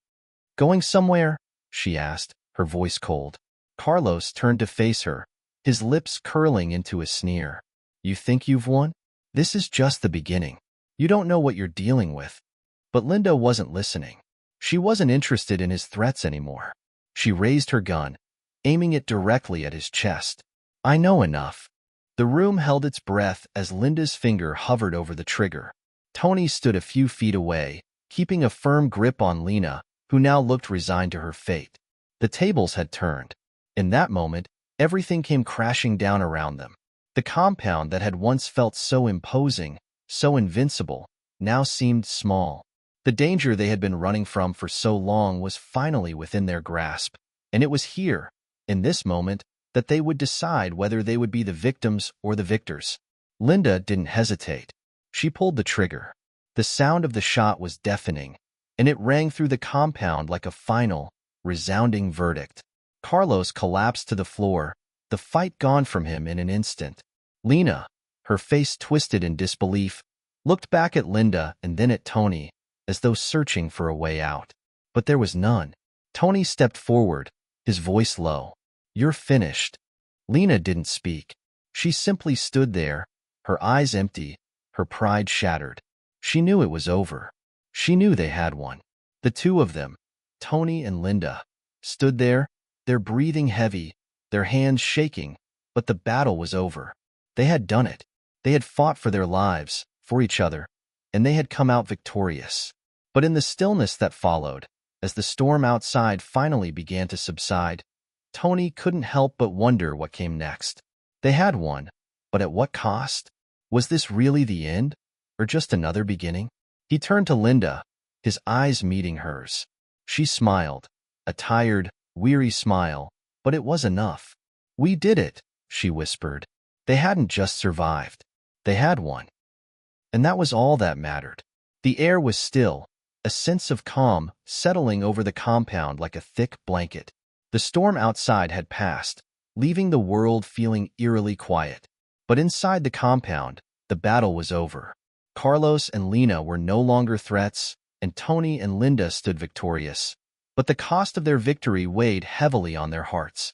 "Going somewhere?" she asked, her voice cold. Carlos turned to face her, his lips curling into a sneer. "You think you've won? This is just the beginning. You don't know what you're dealing with." But Linda wasn't listening. She wasn't interested in his threats anymore. She raised her gun, aiming it directly at his chest. "I know enough." The room held its breath as Linda's finger hovered over the trigger. Tony stood a few feet away, keeping a firm grip on Lena, who now looked resigned to her fate. The tables had turned. In that moment, everything came crashing down around them. The compound that had once felt so imposing, so invincible, now seemed small. The danger they had been running from for so long was finally within their grasp, and it was here, in this moment, that they would decide whether they would be the victims or the victors. Linda didn't hesitate. She pulled the trigger. The sound of the shot was deafening, and it rang through the compound like a final, resounding verdict. Carlos collapsed to the floor, the fight gone from him in an instant. Lena, her face twisted in disbelief, looked back at Linda and then at Tony, as though searching for a way out. But there was none. Tony stepped forward, his voice low. "You're finished." Lena didn't speak. She simply stood there, her eyes empty, her pride shattered. She knew it was over. She knew they had won. The two of them, Tony and Linda, stood there, their breathing heavy, their hands shaking, but the battle was over. They had done it. They had fought for their lives, for each other, and they had come out victorious. But in the stillness that followed, as the storm outside finally began to subside, Tony couldn't help but wonder what came next. They had won, but at what cost? Was this really the end, or just another beginning? He turned to Linda, his eyes meeting hers. She smiled, a tired, weary smile, but it was enough. "We did it," she whispered. They hadn't just survived. They had won. And that was all that mattered. The air was still, a sense of calm settling over the compound like a thick blanket. The storm outside had passed, leaving the world feeling eerily quiet. But inside the compound, the battle was over. Carlos and Lena were no longer threats, and Tony and Linda stood victorious. But the cost of their victory weighed heavily on their hearts.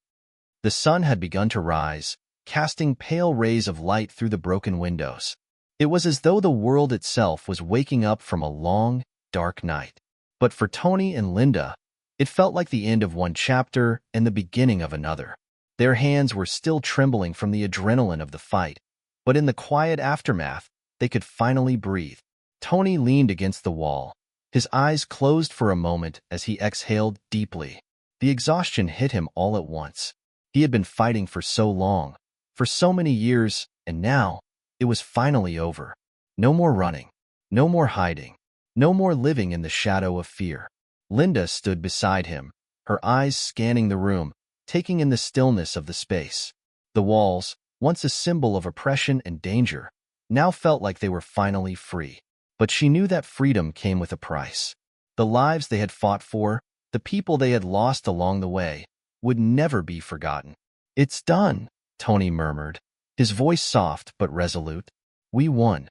The sun had begun to rise, casting pale rays of light through the broken windows. It was as though the world itself was waking up from a long, dark night. But for Tony and Linda, it felt like the end of one chapter and the beginning of another. Their hands were still trembling from the adrenaline of the fight, but in the quiet aftermath, they could finally breathe. Tony leaned against the wall, his eyes closed for a moment as he exhaled deeply. The exhaustion hit him all at once. He had been fighting for so long, for so many years, and now, it was finally over. No more running, no more hiding, no more living in the shadow of fear. Linda stood beside him, her eyes scanning the room, taking in the stillness of the space. The walls, once a symbol of oppression and danger, now felt like they were finally free. But she knew that freedom came with a price. The lives they had fought for, the people they had lost along the way, would never be forgotten. "It's done," Tony murmured, his voice soft but resolute. "We won."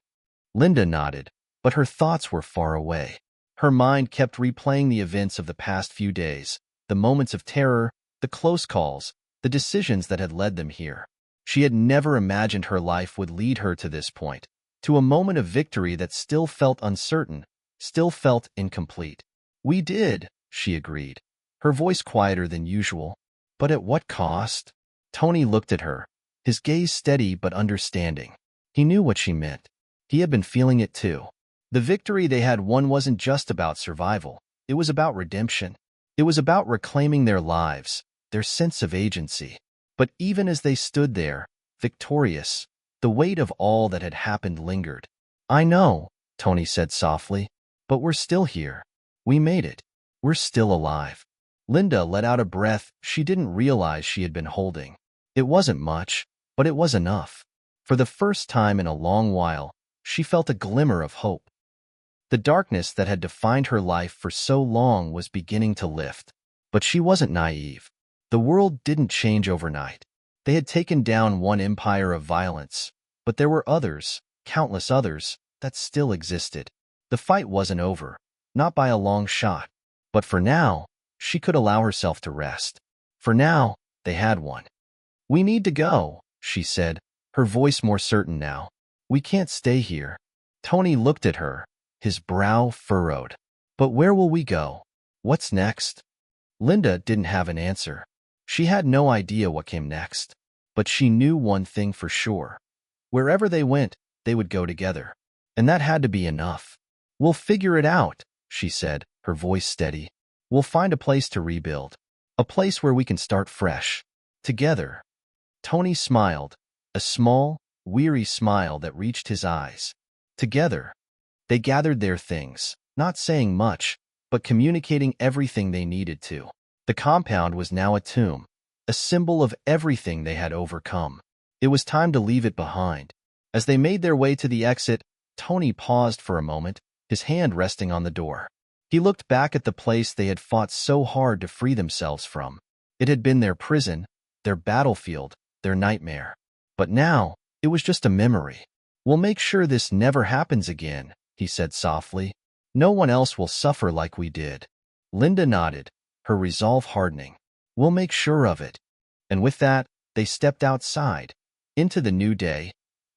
Linda nodded, but her thoughts were far away. Her mind kept replaying the events of the past few days, the moments of terror, the close calls, the decisions that had led them here. She had never imagined her life would lead her to this point, to a moment of victory that still felt uncertain, still felt incomplete. "We did," she agreed, her voice quieter than usual. "But at what cost?" Tony looked at her, his gaze steady but understanding. He knew what she meant. He had been feeling it too. The victory they had won wasn't just about survival. It was about redemption. It was about reclaiming their lives, their sense of agency. But even as they stood there, victorious, the weight of all that had happened lingered. "I know," Tony said softly, "but we're still here. We made it. We're still alive." Linda let out a breath she didn't realize she had been holding. It wasn't much, but it was enough. For the first time in a long while, she felt a glimmer of hope. The darkness that had defined her life for so long was beginning to lift. But she wasn't naive. The world didn't change overnight. They had taken down one empire of violence, but there were others, countless others, that still existed. The fight wasn't over, not by a long shot. But for now, she could allow herself to rest. For now, they had won. "We need to go," she said, her voice more certain now. "We can't stay here." Tony looked at her, his brow furrowed. "But where will we go? What's next?" Linda didn't have an answer. She had no idea what came next. But she knew one thing for sure. Wherever they went, they would go together. And that had to be enough. "We'll figure it out," she said, her voice steady. "We'll find a place to rebuild. A place where we can start fresh. Together." Tony smiled, a small, weary smile that reached his eyes. Together. They gathered their things, not saying much, but communicating everything they needed to. The compound was now a tomb, a symbol of everything they had overcome. It was time to leave it behind. As they made their way to the exit, Tony paused for a moment, his hand resting on the door. He looked back at the place they had fought so hard to free themselves from. It had been their prison, their battlefield, their nightmare. But now, it was just a memory. "We'll make sure this never happens again," he said softly. "No one else will suffer like we did." Linda nodded, her resolve hardening. "We'll make sure of it." And with that, they stepped outside, into the new day,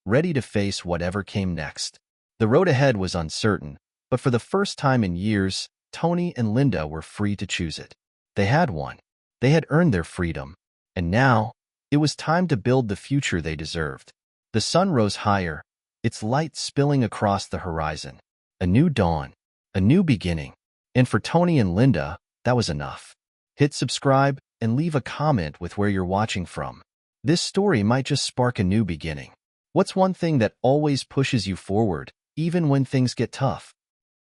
ready to face whatever came next. The road ahead was uncertain, but for the first time in years, Tony and Linda were free to choose it. They had won. They had earned their freedom. And now, it was time to build the future they deserved. The sun rose higher, its light spilling across the horizon. A new dawn, a new beginning. And for Tony and Linda, that was enough. Hit subscribe and leave a comment with where you're watching from. This story might just spark a new beginning. What's one thing that always pushes you forward, even when things get tough?